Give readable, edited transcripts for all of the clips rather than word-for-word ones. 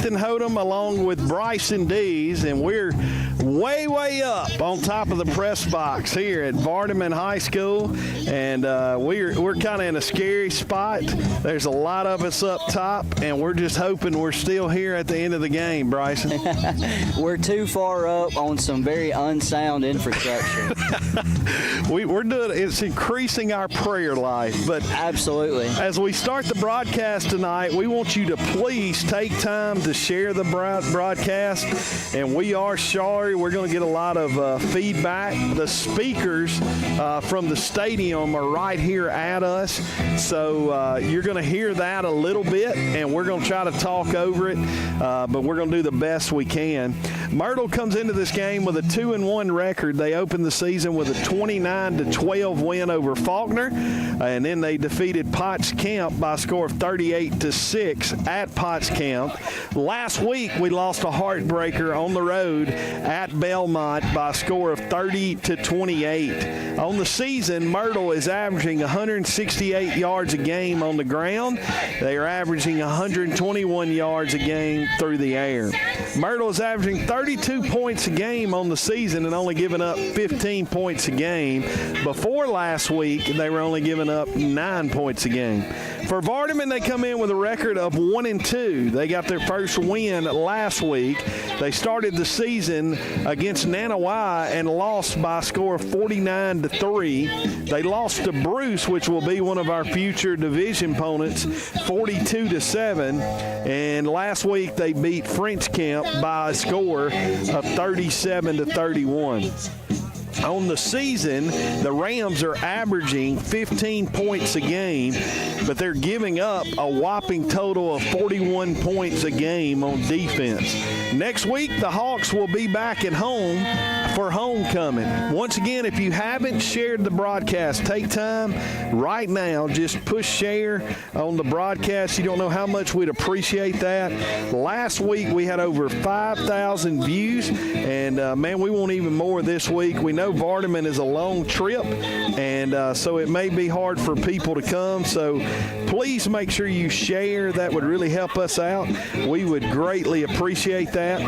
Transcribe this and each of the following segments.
Nathan Hodem along with Bryson Dees, and we're way up on top of the press box here at Vardaman High School, and we're kind of in a scary spot. There's a lot of us up top, and we're just hoping we're still here at the end of the game, Bryson. We're too far up on some very unsound infrastructure. We're doing it's increasing our prayer life, but absolutely. As we start the broadcast tonight, we want you to please take time to share the broadcast, and we are sorry. We're going to get a lot of feedback. The speakers from the stadium are right here at us, so you're going to hear that a little bit, and we're going to try to talk over it, but we're going to do the best we can. Myrtle comes into this game with a 2-1 record. They opened the season with a 29-12 win over Faulkner, and then they defeated Potts Camp by a score of 38-6 at Potts Camp. Last week, we lost a heartbreaker on the road at Belmont by a score of 30-28. On the season, Myrtle is averaging 168 yards a game on the ground. They are averaging 121 yards a game through the air. Myrtle is averaging 32 points a game on the season and only giving up 15 points a game. Before last week, they were only giving up 9 points a game. For Vardaman, they come in with a record of 1-2. They got their first win last week. They started the season against Nanawai and lost by a score of 49-3. They lost to Bruce, which will be one of our future division opponents, 42-7. And last week they beat French Camp by a score of 37-31. On the season, the Rams are averaging 15 points a game, but they're giving up a whopping total of 41 points a game on defense. Next week, the Hawks will be back at home for homecoming. Once again, if you haven't shared the broadcast, take time right now. Just push share on the broadcast. You don't know how much we'd appreciate that. Last week, we had over 5,000 views, and, man, we want even more this week. We know Vardaman is a long trip, and so it may be hard for people to come. So please make sure you share. That would really help us out. We would greatly appreciate that.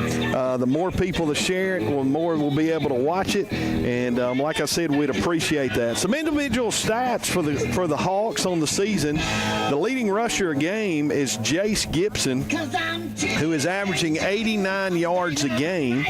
The more people that share it, the more we'll be able to watch it. And like I said, we'd appreciate that. Some individual stats for the Hawks on the season. The leading rusher a game is Jace Gibson, who is averaging 89 yards a game.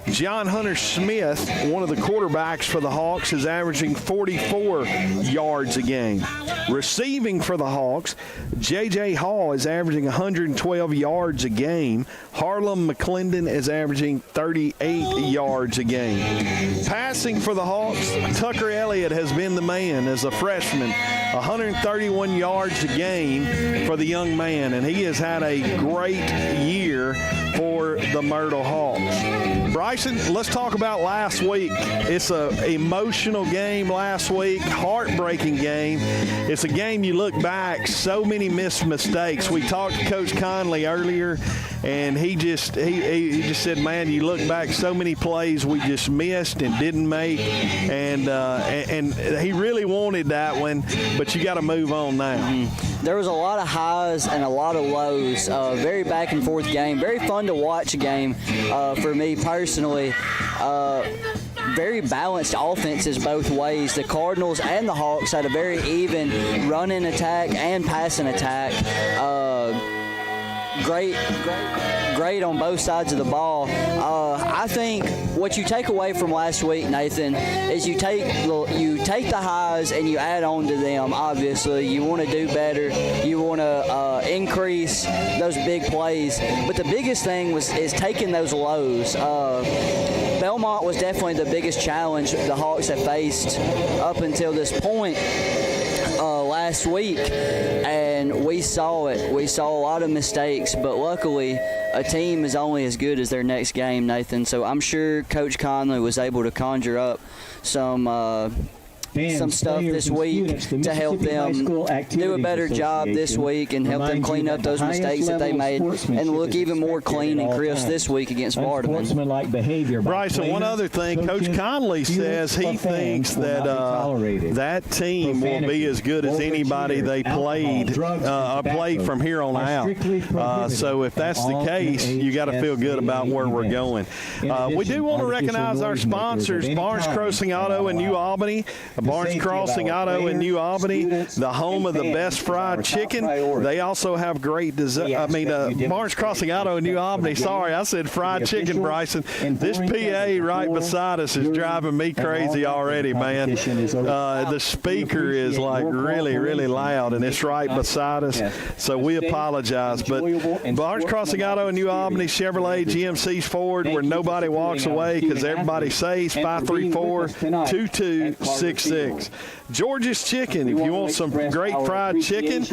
John Hunter Smith, one of the quarterbacks for the Hawks, is averaging 44 yards a game. Receiving for the Hawks, J.J. Hall is averaging 112 yards a game. Harlem McClendon is averaging 38 yards a game. Passing for the Hawks, Tucker Elliott has been the man as a freshman, 131 yards a game for the young man, and he has had a great year for the Myrtle Hawks. Bryson, let's talk about last week. It's an emotional game last week, heartbreaking game. It's a game you look back, so many missed mistakes. We talked to Coach Conley earlier, and he just said, man, you look back, so many plays we just missed and didn't make, and he really wanted that one, but you got to move on now. Mm-hmm. There was a lot of highs and a lot of lows. Very back and forth game. Very fun to watch a game for me personally. Very balanced offenses both ways. The Cardinals and the Hawks had a very even running attack and passing attack. Great on both sides of the ball. I think what you take away from last week, Nathan, is you take the highs and you add on to them. Obviously, you want to do better. You want to increase those big plays. But the biggest thing is taking those lows. Belmont was definitely the biggest challenge the Hawks have faced up until this point last week, and we saw it. We saw a lot of mistakes, but luckily a team is only as good as their next game, Nathan. So I'm sure Coach Conley was able to conjure up some some stuff this week to help them do a better job this week and help them clean up those mistakes that they made and look even more clean and crisp this week against Vardaman. Bryson, one other thing, Coach Conley says he thinks that that team will be as good as anybody they played from here on out. So if that's the case, you got to feel good about where we're going. We do want to recognize our sponsors, Barnes Crossing Auto in New Albany. Barnes Crossing Auto in New Albany, the home of the best fried chicken. They also have great Barnes Crossing Auto in New Albany. Sorry, I said fried chicken, Bryson. This PA right beside us is driving me crazy already, man. The speaker is like really, really loud, and it's right beside us. So we apologize. But Barnes Crossing Auto in New Albany, Chevrolet, GMC's Ford, where nobody walks away because everybody says 534-2266. George's Chicken. If you want some great fried chicken,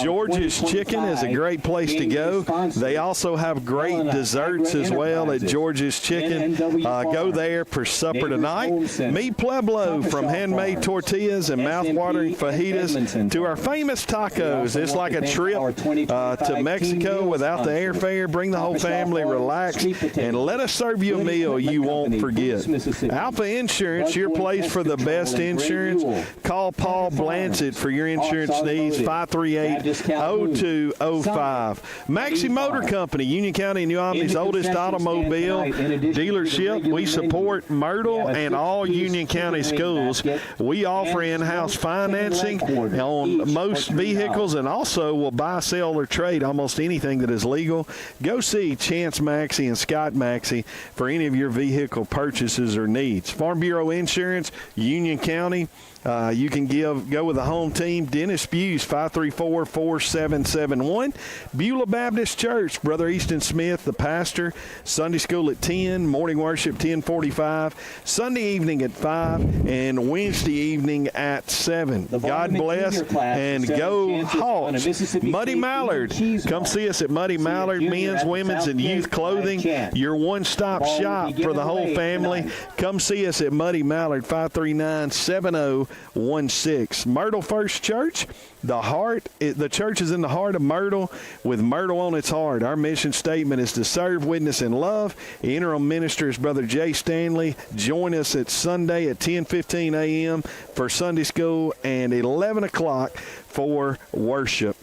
George's Chicken is a great place to go. They also have great desserts as well at George's Chicken. Go there for supper tonight. Meet Pueblo, from handmade tortillas and mouth-watering fajitas to our famous tacos. It's like a trip to Mexico without the airfare. Bring the whole family, relax, and let us serve you a meal you won't forget. Alpha Insurance, your place for the best insurance. Call Paul Blanchett for your insurance needs, 538-0205. Maxi Motor Company, Union County, New Albany's oldest automobile dealership. We support Myrtle and all Union County schools. We offer in-house financing on most vehicles and also will buy, sell, or trade almost anything that is legal. Go see Chance Maxey and Scott Maxey for any of your vehicle purchases or needs. Farm Bureau Insurance, Union County. You can go with the home team. Dennis Buse, 534-4771. Beulah Baptist Church, Brother Easton Smith, the pastor. Sunday school at 10, morning worship 10:45, Sunday evening at 5, and Wednesday evening at 7. God bless, and go Hawks. Muddy Mallard, come see us at Muddy Mallard, men's, women's, and youth clothing. Your one-stop shop for the whole family. Come see us at Muddy Mallard, 539-7016. Myrtle First Church, the church is in the heart of Myrtle with Myrtle on its heart. Our mission statement is to serve, witness, and love. The interim minister is Brother Jay Stanley. Join us at Sunday at 10:15 a.m. for Sunday school and 11 o'clock for worship.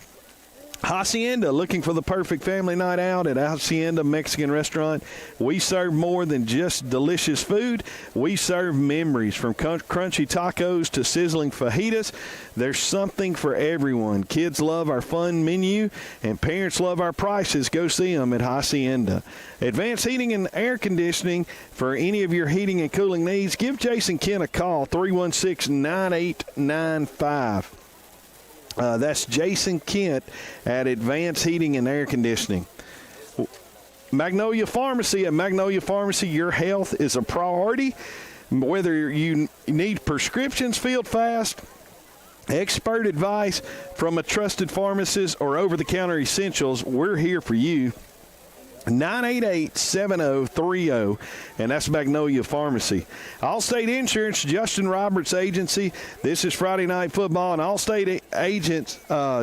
Hacienda, looking for the perfect family night out at Hacienda Mexican Restaurant. We serve more than just delicious food. We serve memories, from crunchy tacos to sizzling fajitas. There's something for everyone. Kids love our fun menu, and parents love our prices. Go see them at Hacienda. Advanced Heating and Air Conditioning, for any of your heating and cooling needs, give Jason Kent a call, 316-9895. That's Jason Kent at Advanced Heating and Air Conditioning. Magnolia Pharmacy. At Magnolia Pharmacy, your health is a priority. Whether you need prescriptions filled fast, expert advice from a trusted pharmacist, or over-the-counter essentials, we're here for you. 988-7030, and that's Magnolia Pharmacy. Allstate Insurance, Justin Roberts Agency. This is Friday Night Football, and Allstate agents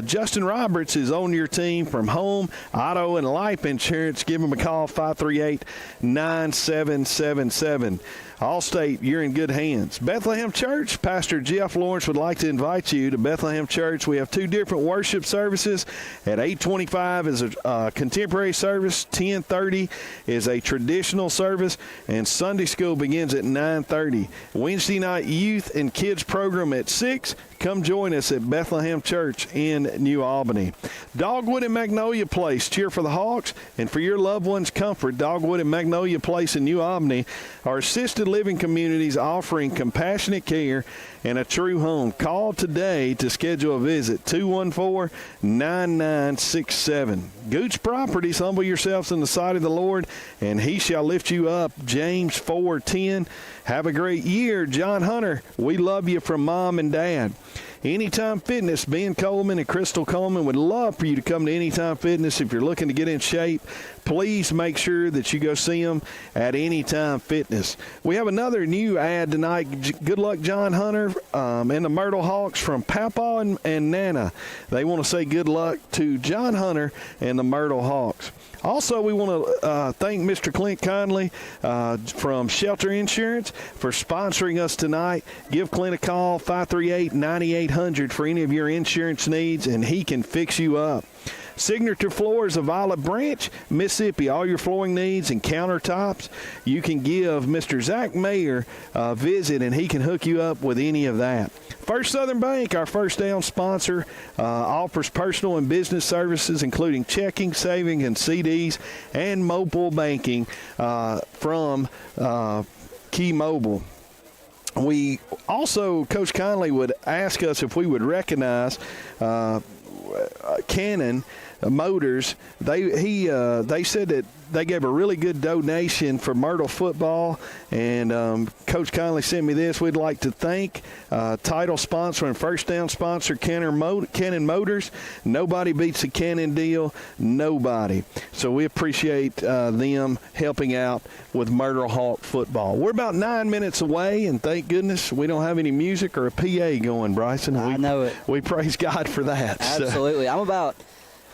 Justin Roberts is on your team from home, auto, and life insurance. Give him a call, 538-9777. Allstate, you're in good hands. Bethlehem Church, Pastor Jeff Lawrence would like to invite you to Bethlehem Church. We have two different worship services. At 8:25 is a contemporary service, 10:30 is a traditional service, and Sunday school begins at 9:30. Wednesday night youth and kids program at 6. Come join us at Bethlehem Church in New Albany. Dogwood and Magnolia Place, cheer for the Hawks and for your loved one's comfort. Dogwood and Magnolia Place in New Albany are assisted living communities offering compassionate care and a true home. Call today to schedule a visit, 214-9967. Gooch Properties, humble yourselves in the sight of the Lord, and he shall lift you up. James 4:10. Have a great year. John Hunter, we love you from Mom and Dad. Anytime Fitness, Ben Coleman and Crystal Coleman would love for you to come to Anytime Fitness. If you're looking to get in shape, please make sure that you go see them at Anytime Fitness. We have another new ad tonight. Good luck, John Hunter and the Myrtle Hawks from Papa and Nana. They want to say good luck to John Hunter and the Myrtle Hawks. Also, we want to thank Mr. Clint Conley from Shelter Insurance for sponsoring us tonight. Give Clint a call, 538-9800 for any of your insurance needs, and he can fix you up. Signature Floors of Olive Branch, Mississippi. All your flooring needs and countertops, you can give Mr. Zach Mayer a visit, and he can hook you up with any of that. First Southern Bank, our first down sponsor, offers personal and business services, including checking, saving, and CDs, and mobile banking from Key Mobile. We also, Coach Conley would ask us if we would recognize Cannon Motors. They said that they gave a really good donation for Myrtle football, and Coach Conley sent me this. We'd like to thank title sponsor and first down sponsor Cannon Motors. Nobody beats a Cannon deal, nobody. So we appreciate them helping out with Myrtle Hawk football. We're about 9 minutes away, and thank goodness we don't have any music or a PA going, Bryson. I know it. We praise God for that. Absolutely.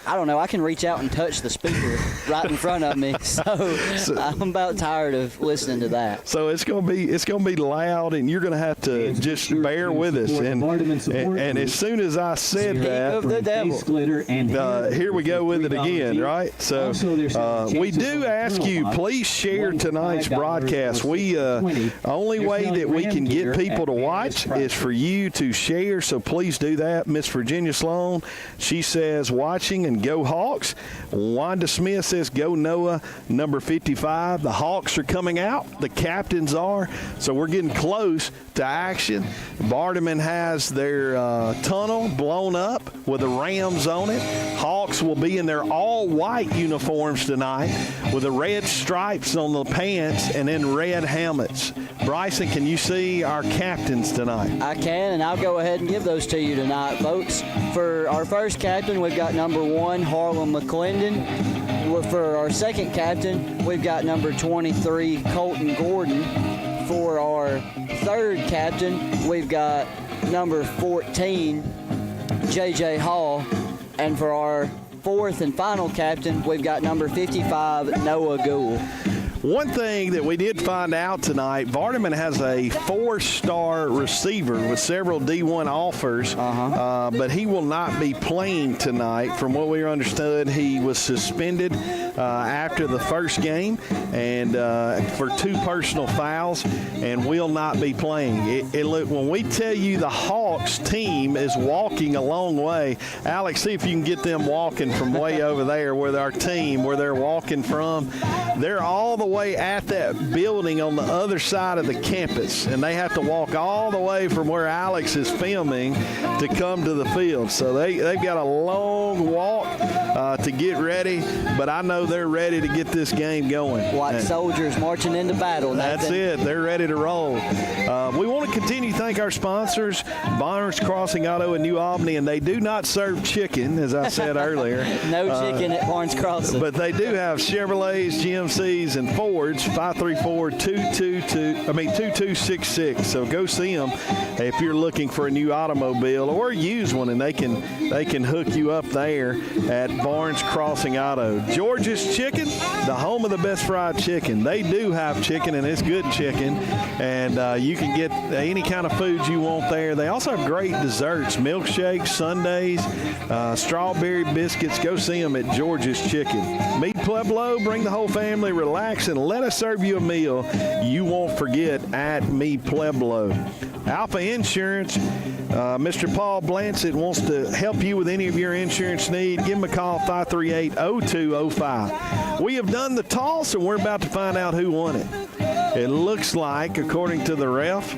I don't know, I can reach out and touch the speaker right in front of me, so I'm about tired of listening to that. So it's gonna be loud, and you're gonna have to just bear with us. And as soon as I said that, here we go with it again, right? So we do ask you, please share tonight's broadcast. We only way that we can get people to watch is for you to share. So please do that. Miss Virginia Sloan, she says watching. And go Hawks. Wanda Smith says go Noah, number 55. The Hawks are coming out. The captains are. So we're getting close to action. Vardaman has their tunnel blown up with the Rams on it. Hawks will be in their all-white uniforms tonight with the red stripes on the pants and then red helmets. Bryson, can you see our captains tonight? I can, and I'll go ahead and give those to you tonight, folks. For our first captain, we've got number 1, Harlan McClendon. For our second captain, we've got number 23, Colton Gordon. For our third captain, we've got number 14, J.J. Hall. And for our fourth and final captain, we've got number 55, Noah Gould. One thing that we did find out tonight, Vardaman has a 4-star receiver with several D1 offers, but he will not be playing tonight. From what we understood, he was suspended after the first game and for 2 personal fouls and will not be playing. Look, when we tell you the Hawks team is walking a long way, Alex, see if you can get them walking from way over there where our team, where they're walking from. They're all the way at that building on the other side of the campus, and they have to walk all the way from where Alex is filming to come to the field. So they've got a long walk to get ready, but I know they're ready to get this game going. Like soldiers marching into battle. That's it. They're ready to roll. We want to continue to thank our sponsors, Barnes Crossing Auto in New Albany, and they do not serve chicken, as I said earlier. No chicken at Barnes Crossing. But they do have Chevrolets, GMCs, and Fords, 534-2266. So go see them if you're looking for a new automobile or a used one, and they can hook you up there at Barnes Crossing Auto. George's Chicken, the home of the best fried chicken. They do have chicken, and it's good chicken, and you can get any kind of food you want there. They also have great desserts, milkshakes, sundaes, strawberry biscuits. Go see them at George's Chicken. Meet Pueblo, bring the whole family, relax, and let us serve you a meal you won't forget at Meet Pueblo. Alpha Insurance, Mr. Paul Blancett wants to help you with any of your insurance need. Give him a call, 538-0205. We have done the toss, and we're about to find out who won it. It looks like, according to the ref,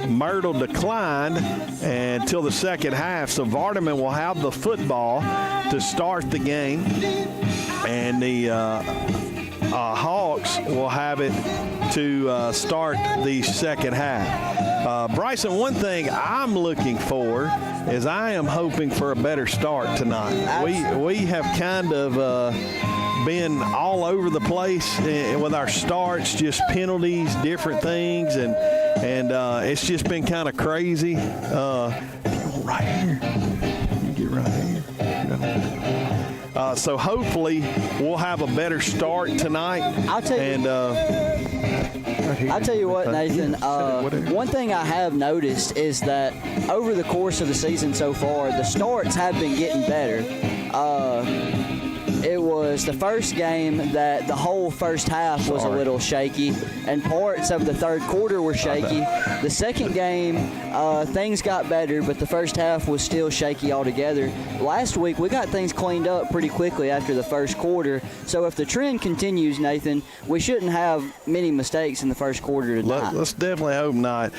Myrtle declined until the second half, so Vardaman will have the football to start the game. And Hawks will have it to start the second half. Bryson, one thing I'm looking for is I am hoping for a better start tonight. We have kind of been all over the place with our starts, just penalties, different things, and it's just been kind of crazy. Right here. You get right here. So hopefully we'll have a better start tonight. I'll tell you what, Nathan. One thing I have noticed is that over the course of the season so far, the starts have been getting better. It was the first game that the whole first half was a little shaky, and parts of the third quarter were shaky. The second game, things got better, but the first half was still shaky altogether. Last week, we got things cleaned up pretty quickly after the first quarter. So if the trend continues, Nathan, we shouldn't have many mistakes in the first quarter tonight. Let's definitely hope not.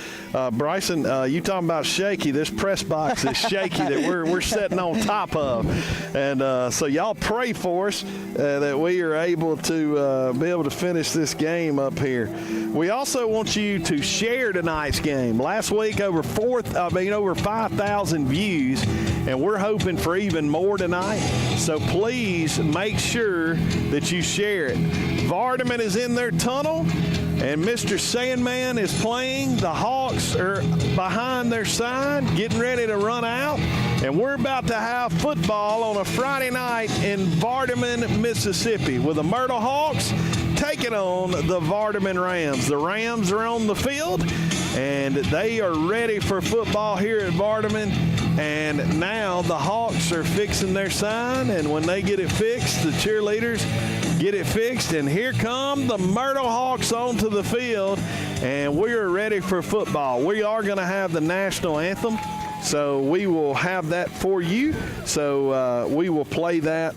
Bryson, you talking about shaky. This press box is shaky that we're sitting on top of. And so y'all pray for us that we are able to be able to finish this game up here. We also want you to share tonight's game. Last week, over 5,000 views, and we're hoping for even more tonight. So please make sure that you share it. Vardaman is in their tunnel, and Mr. Sandman is playing. The Hawks are behind their side, getting ready to run out. And we're about to have football on a Friday night in Vardaman, Mississippi, with the Myrtle Hawks taking on the Vardaman Rams. The Rams are on the field, and they are ready for football here at Vardaman. And now the Hawks are fixing their sign, and when they get it fixed, the cheerleaders get it fixed. And here come the Myrtle Hawks onto the field, and we are ready for football. We are going to have the national anthem. So we will have that for you. So we will play that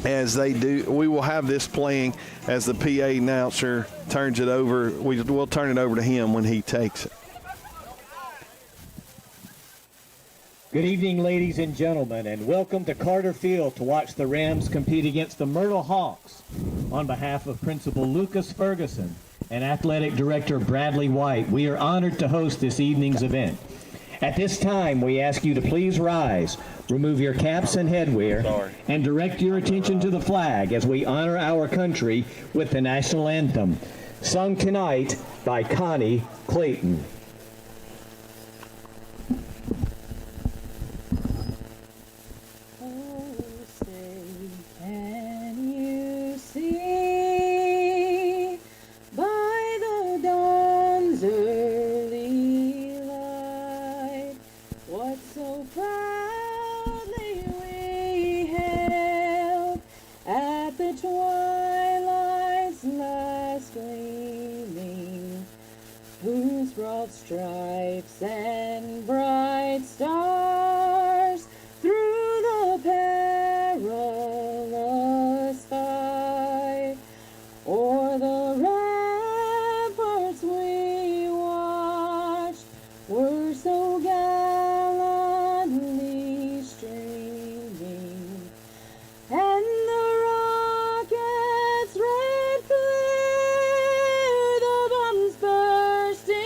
as they do. We will have this playing as the PA announcer turns it over. We'll turn it over to him when he takes it. Good evening, ladies and gentlemen, and welcome to Carter Field to watch the Rams compete against the Myrtle Hawks. On behalf of Principal Lucas Ferguson and Athletic Director Bradley White, we are honored to host this evening's event. At this time, we ask you to please rise, remove your caps and headwear, and direct your attention to the flag as we honor our country with the national anthem, sung tonight by Connie Clayton. Stripes and bright stars through the perilous fight, o'er the ramparts we watched were so gallantly streaming, and the rockets' red flare, the bombs bursting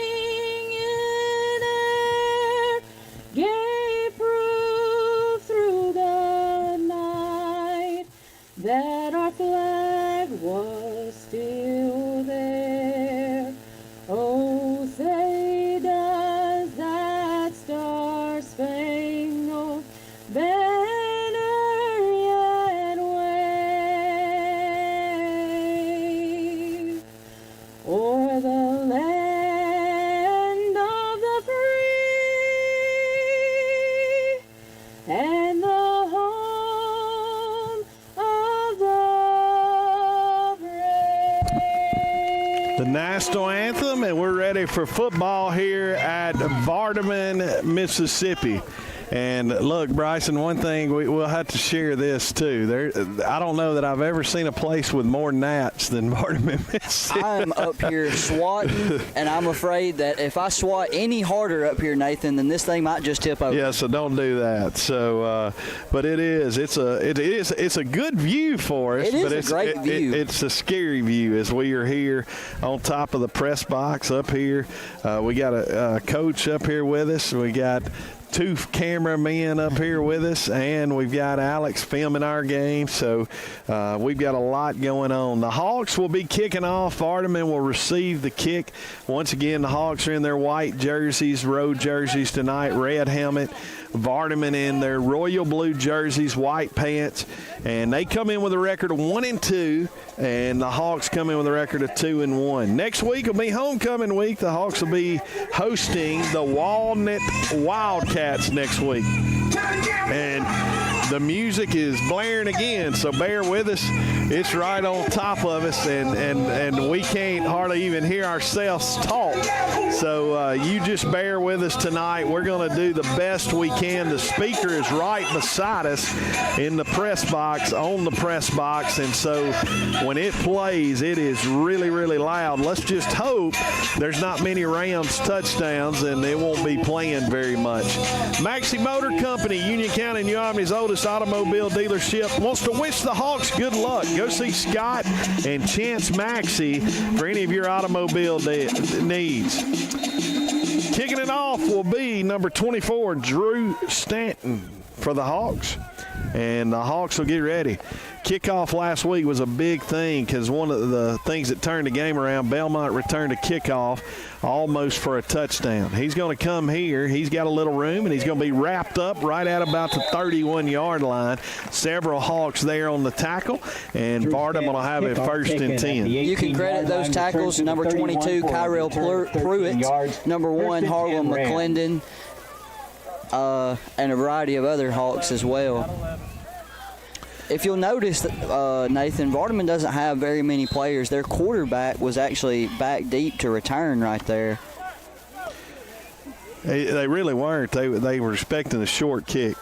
that our flag was still there. Oh, say does that star-spangled banner yet wave o'er the land of the free and the national anthem, and we're ready for football here at Vardaman, Mississippi. And look, Bryson, one thing we'll have to share this too. I don't know that I've ever seen a place with more gnats than Vardaman, Mississippi. I'm up here swatting, and I'm afraid that if I swat any harder up here, Nathan, then this thing might just tip over. Yeah, so don't do that. So, but it's a good view for us. It is but a great view. It's a scary view as we are here on top of the press box up here. We got a coach up here with us. We got 2 cameramen up here with us, and we've got Alex filming our game. So we've got a lot going on. The Hawks will be kicking off. Vardaman will receive the kick. Once again, the Hawks are in their white jerseys, road jerseys tonight, red helmet. Vardaman in their royal blue jerseys, white pants, and they come in with a record of 1-2, and the Hawks come in with a record of 2-1. Next week will be homecoming week. The Hawks will be hosting the Walnut Wildcats next week, and the music is blaring again, so bear with us. It's right on top of us, and we can't hardly even hear ourselves talk. So you just bear with us tonight. We're going to do the best we can. The speaker is right beside us in the press box, on the press box, and so when it plays, it is really, really loud. Let's just hope there's not many Rams touchdowns, and they won't be playing very much. Maxie Motor Company, Union County, New Albany's oldest automobile dealership, wants to wish the Hawks good luck. Go see Scott and Chance Maxie for any of your automobile needs. Kicking it off will be number 24, Drew Stanton for the Hawks. And the Hawks will get ready. Kickoff last week was a big thing because one of the things that turned the game around, Belmont returned a kickoff almost for a touchdown. He's going to come here. He's got a little room, and he's going to be wrapped up right at about the 31-yard line. Several Hawks there on the tackle, and Vardaman will have it 1st and 10. You can credit those tackles, number 22, Kyrell Pruitt, number 1, Harlan McClendon, and a variety of other Hawks as well. If you'll notice, Nathan, Vardaman doesn't have very many players. Their quarterback was actually back deep to return right there. They really weren't. They were expecting a short kick.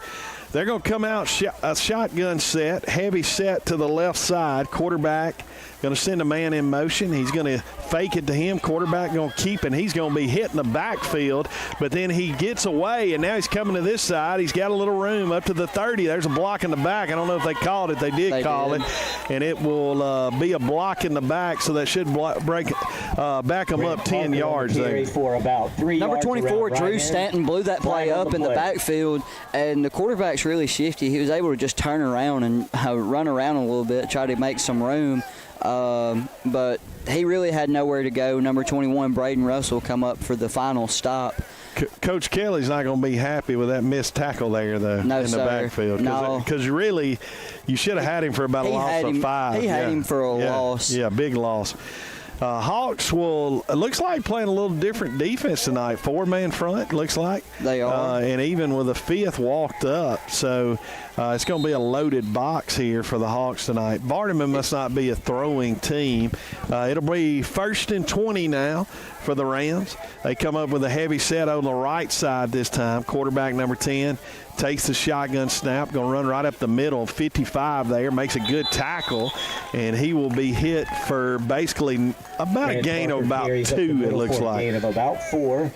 They're going to come out a shotgun set, heavy set to the left side. Quarterback going to send a man in motion. He's going to fake it to him. Quarterback going to keep it. He's going to be hitting the backfield, but then he gets away, and now he's coming to this side. He's got a little room up to the 30. There's a block in the back. I don't know if they called it. They did call it, and it will be a block in the back, so that should back them up 10 yards there. For about 3 Number yards 24, Drew Stanton, blew that play up in the backfield, and the quarterback's really shifty. He was able to just turn around and run around a little bit, try to make some room. But he really had nowhere to go. Number 21, Braden Russell, come up for the final stop. Coach Kelly's not going to be happy with that missed tackle there, though, no, in the backfield. Because really, you should have had him for about a loss of 5. He had him for a loss. Yeah, big loss. Hawks will, it looks like, playing a little different defense tonight. 4-man front, looks like. They are. And even with a 5th walked up. So it's going to be a loaded box here for the Hawks tonight. Vardaman must not be a throwing team. It'll be 1st and 20 now for the Rams. They come up with a heavy set on the right side this time. Quarterback number 10 takes the shotgun snap, going to run right up the middle, 55 there, makes a good tackle, and he will be hit for basically about a gain of about 2, it looks like. Gain of about 4.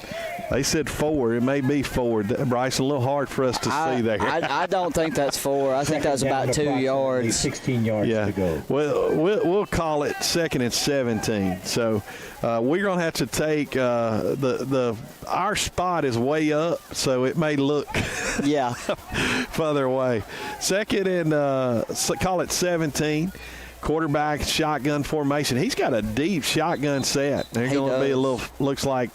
They said 4. It may be 4. Bryce, a little hard for us to see there. I don't think that's 4. I think that's about 2 yards. 16 yards to go. Well, we'll call it 2nd and 17. So we're going to have to take our spot is way up, so it may look further away. 2nd and call it 17. Quarterback shotgun formation. He's got a deep shotgun set. There's going to be a little, looks like,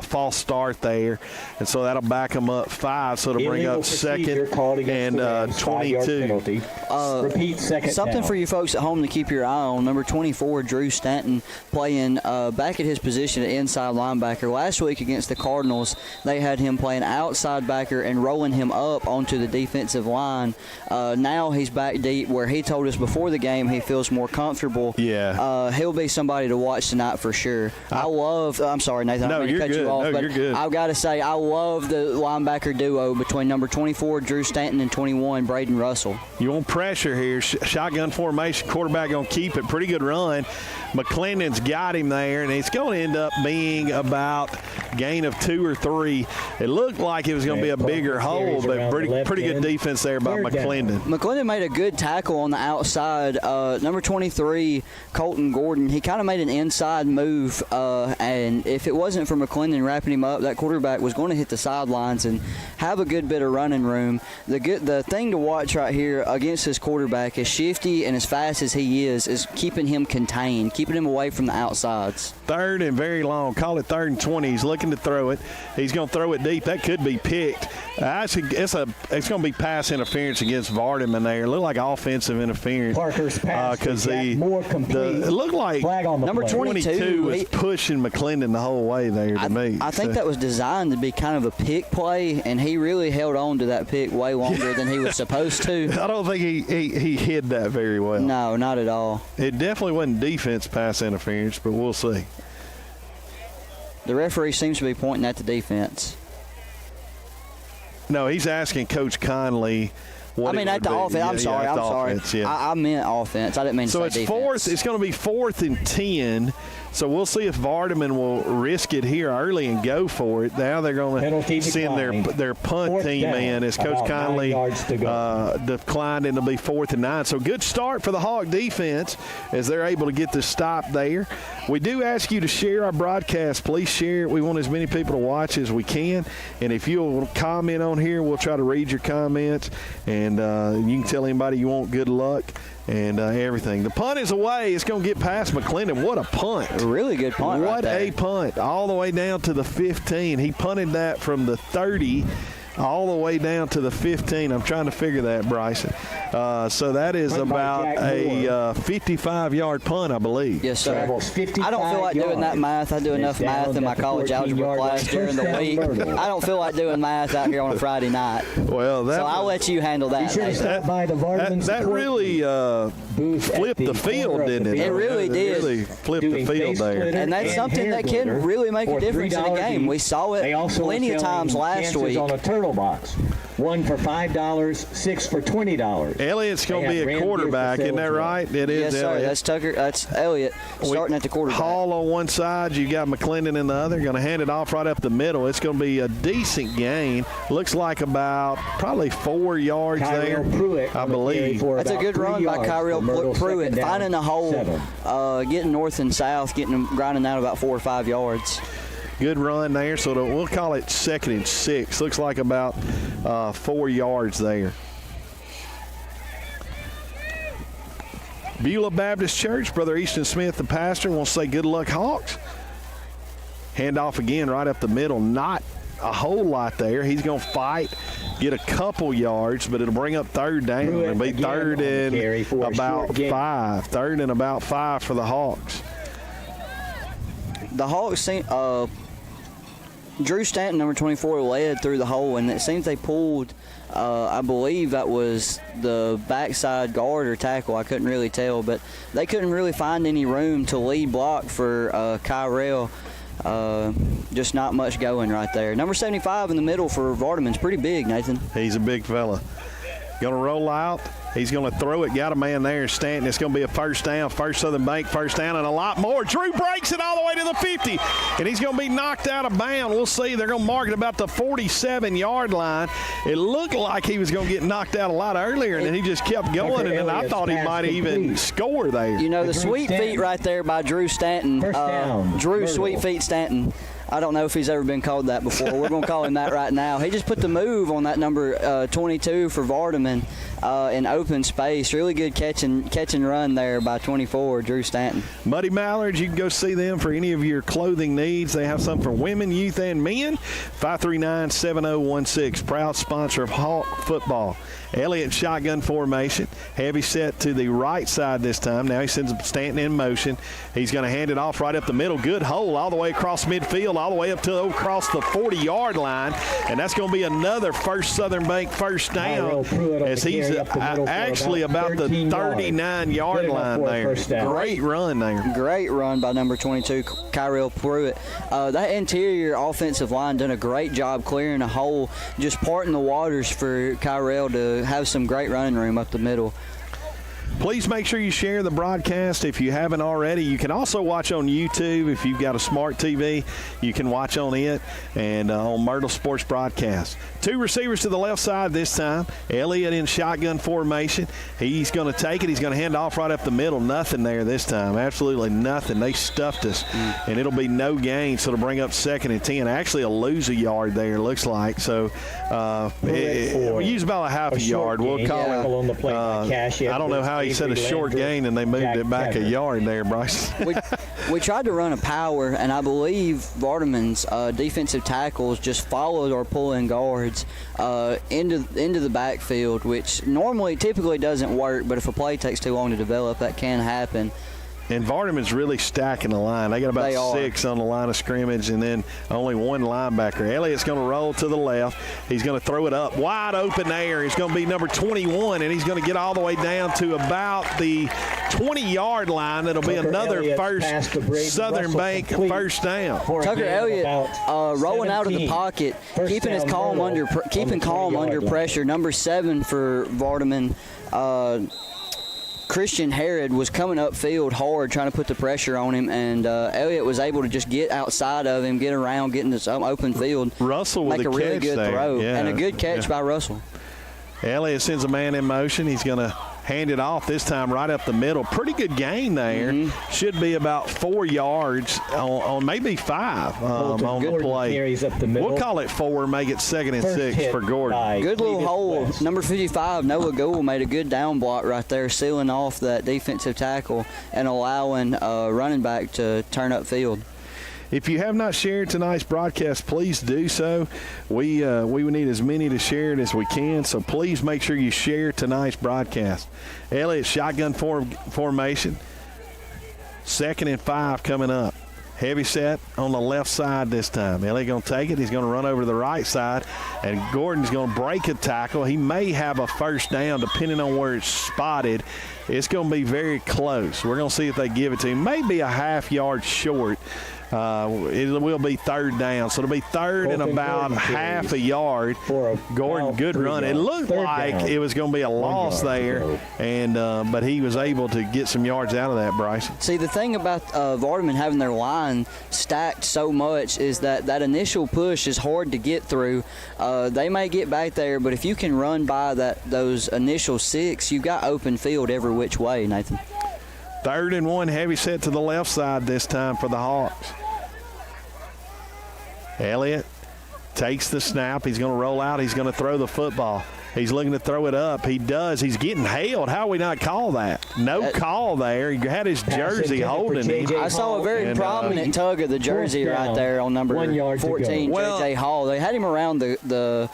false start there, and so that'll back them up 5, so it'll bring up 2nd and 22. Repeat, second something down. For you folks at home to keep your eye on. Number 24, Drew Stanton, playing back at his position at inside linebacker. Last week against the Cardinals, they had him playing outside backer and rolling him up onto the defensive line. Now he's back deep, where he told us before the game he feels more comfortable. Yeah. He'll be somebody to watch tonight for sure. I'm sorry, Nathan. No, you're cut good. you off, No, but you're good. I've got to say I love the linebacker duo between number 24 Drew Stanton and 21 Braden Russell. You want pressure here. Shotgun formation. Quarterback going to keep it. Pretty good run. McClendon's got him there, and it's going to end up being about gain of 2 or 3. It looked like it was going to be a bigger hole, but pretty good defense there by McClendon. McClendon made a good tackle on the outside. Number 23, Colton Gordon, he kind of made an inside move, and if it wasn't for McClendon wrapping him up, that quarterback was going to hit the sidelines and have a good bit of running room. The thing to watch right here against this quarterback, as shifty and as fast as he is keeping him contained, keeping him away from the outsides. Third and very long. Call it 3rd and 20. He's looking to throw it. He's going to throw it deep. That could be picked. It's going to be pass interference against Vardaman there. It looked like offensive interference. Parker's pass because more complete. it looked like flag on the number play. 22 was pushing McClendon the whole way there to me. I think that was designed to be kind of a pick play, and he really held on to that pick way longer than he was supposed to. I don't think he hid that very well. No, not at all. It definitely wasn't defense pass interference, but we'll see. The referee seems to be pointing at the defense. No, he's asking Coach Conley what I mean, it at the would be. offense. I'm sorry. Offense, yeah. I meant offense. I didn't mean to So say it's defense. fourth. It's going to be 4th and 10. So we'll see if Vardaman will risk it here early and go for it. Now they're going Penalty to send their punt Fourth team down, in as Coach about 9 Conley yards to go. declined, and it'll be 4th and 9. So good start for the Hawk defense as they're able to get the stop there. We do ask you to share our broadcast. Please share it. We want as many people to watch as we can. And if you'll comment on here, we'll try to read your comments. And you can tell anybody you want good luck and everything. The punt is away. It's going to get past McClendon. What a punt. A really good punt right What there. a punt. All the way down to the 15. He punted that from the 30 all the way down to the 15. I'm trying to figure that, Bryson. So that is Punt by about Jack a Moore. 55-yard punt, I believe. Yes, sir. Travels 55 I don't feel like doing that yards. math. I do enough It's math down in my at the college algebra 14-yard class line. during the First down, week. Myrtle. I don't feel like doing math out here on a Friday night. Well, So I'll let you handle Be that. sure to Nathan. stop by the Vardaman that support really booth at flipped the corner field, of the didn't it? It really It did. really flipped the doing field face there. splitter And that's something hair that can glitter really make a for difference in a $3 game. each. We saw it They also plenty are of times selling last chances week. on a turtle box. 1 for $5, 6 for $20. Elliott's going to They be have a Ram quarterback, Gear isn't that for sale right? It is Yes, sir. Elliott. That's Tucker. That's Elliott starting at the quarterback. Hall on one side, you got McClendon in the other. Going to hand it off right up the middle. It's going to be a decent gain. Looks like about probably 4 yards there, Kyrell Pruitt I on the carry believe. for That's a about good 3 run by yards Kyrell for Myrtle. Pruitt, Second down, finding a hole, 7. getting north and south, grinding out about 4 or 5 yards. Good run there. So we'll call it 2nd and 6. Looks like about 4 yards there. Beulah Baptist Church, Brother Easton Smith, the pastor, wants to say good luck, Hawks. Hand off again right up the middle. Not a whole lot there. He's going to fight, get a couple yards, but it'll bring up 3rd down. Pruitt It'll be again 3rd on the carry and for a about short gain. 5. 3rd and about 5 for the Hawks. The Hawks seem, Drew Stanton, number 24, led through the hole, and it seems they pulled, I believe that was the backside guard or tackle. I couldn't really tell, but they couldn't really find any room to lead block for Kyrell. Just not much going right there. Number 75 in the middle for Vardaman's pretty big, Nathan. He's a big fella. Going to roll out. He's going to throw it. Got a man there, Stanton. It's going to be a first down. First Southern Bank first down and a lot more. Drew breaks it all the way to the 50, and he's going to be knocked out of bounds. We'll see. They're going to mark it about the 47-yard line. It looked like he was going to get knocked out a lot earlier, and then he just kept going, and then I thought he might even score there. You know, the Drew sweet Stanton. feet right there by Drew Stanton. First down, Drew Myrtle. Sweet Feet Stanton. I don't know if he's ever been called that before. We're going to call him that right now. He just put the move on that number 22 for Vardaman in open space. Really good catch and run there by 24, Drew Stanton. Muddy Mallards, you can go see them for any of your clothing needs. They have some for women, youth, and men. 539-7016, proud sponsor of Hawk football. Elliott shotgun formation. Heavy set to the right side this time. Now he sends Stanton in motion. He's going to hand it off right up the middle. Good hole all the way across midfield. all the way up to across the 40-yard line, and that's going to be another First Southern Bank first down as he's actually about the 39-yard line there. Great run there. Great run by number 22, Kyrell Pruitt. That interior offensive line done a great job clearing a hole, just parting the waters for Kyrell to have some great running room up the middle. Please make sure you share the broadcast if you haven't already. You can also watch on YouTube if you've got a smart TV. You can watch on it and on Myrtle Sports Broadcast. Two receivers to the left side this time. Elliott in shotgun formation. He's going to take it. He's going to hand off right up the middle. Nothing there this time. Absolutely nothing. They stuffed us, and it'll be no gain, so it'll bring up 2nd and 10. Actually, a lose a yard there, looks like. So we use about a half a yard. We'll call it. I don't know how he said a short gain, and they moved it back a yard there, Bryce. We tried to run a power, and I believe Vardaman's defensive tackles just followed our pulling guards into the backfield, which typically doesn't work, but if a play takes too long to develop, that can happen. And Vardaman's really stacking the line. They got about 6 on the line of scrimmage and then only 1 linebacker. Elliott's going to roll to the left. He's going to throw it up wide open there. He's going to be number 21, and he's going to get all the way down to about the 20-yard line. That'll be another First Southern Bank first down. Tucker Elliott rolling out of the pocket, keeping calm under pressure. Number 7 for Vardaman. Christian Herod was coming upfield hard trying to put the pressure on him, and Elliott was able to just get outside of him, get around, get in this open field. Russell with make a really good throw. Yeah. And a good catch by Russell. Elliott sends a man in motion. He's going to hand it off this time right up the middle. Pretty good gain there. Should be about 4 yards on maybe 5 on the play. Up the middle. We'll call it 4, make it 2nd and 6 for Gordon. Good little hole. Number 55, Noah Gould, made a good down block right there, sealing off that defensive tackle and allowing running back to turn upfield. If you have not shared tonight's broadcast, please do so. We need as many to share it as we can, so please make sure you share tonight's broadcast. Elliott, shotgun formation. 2nd and 5 coming up. Heavy set on the left side this time. Elliott going to take it. He's going to run over to the right side, and Gordon's going to break a tackle. He may have a first down depending on where it's spotted. It's going to be very close. We're going to see if they give it to him. Maybe a half yard short. It will be 3rd down. So it'll be 3rd and about half a yard. Gordon, good run. It looked like it was going to be a loss there, and but he was able to get some yards out of that, Bryce. See, the thing about Vardaman having their line stacked so much is that initial push is hard to get through. They may get back there, but if you can run by those initial 6, you've got open field every which way, Nathan. 3rd and 1, heavy set to the left side this time for the Hawks. Elliott takes the snap. He's going to roll out. He's going to throw the football. He's looking to throw it up. He does. He's getting hailed. How we not call that? No call there. He had his jersey holding him. I saw a very prominent tug of the jersey right there on number 14, J.J. Hall. They had him around the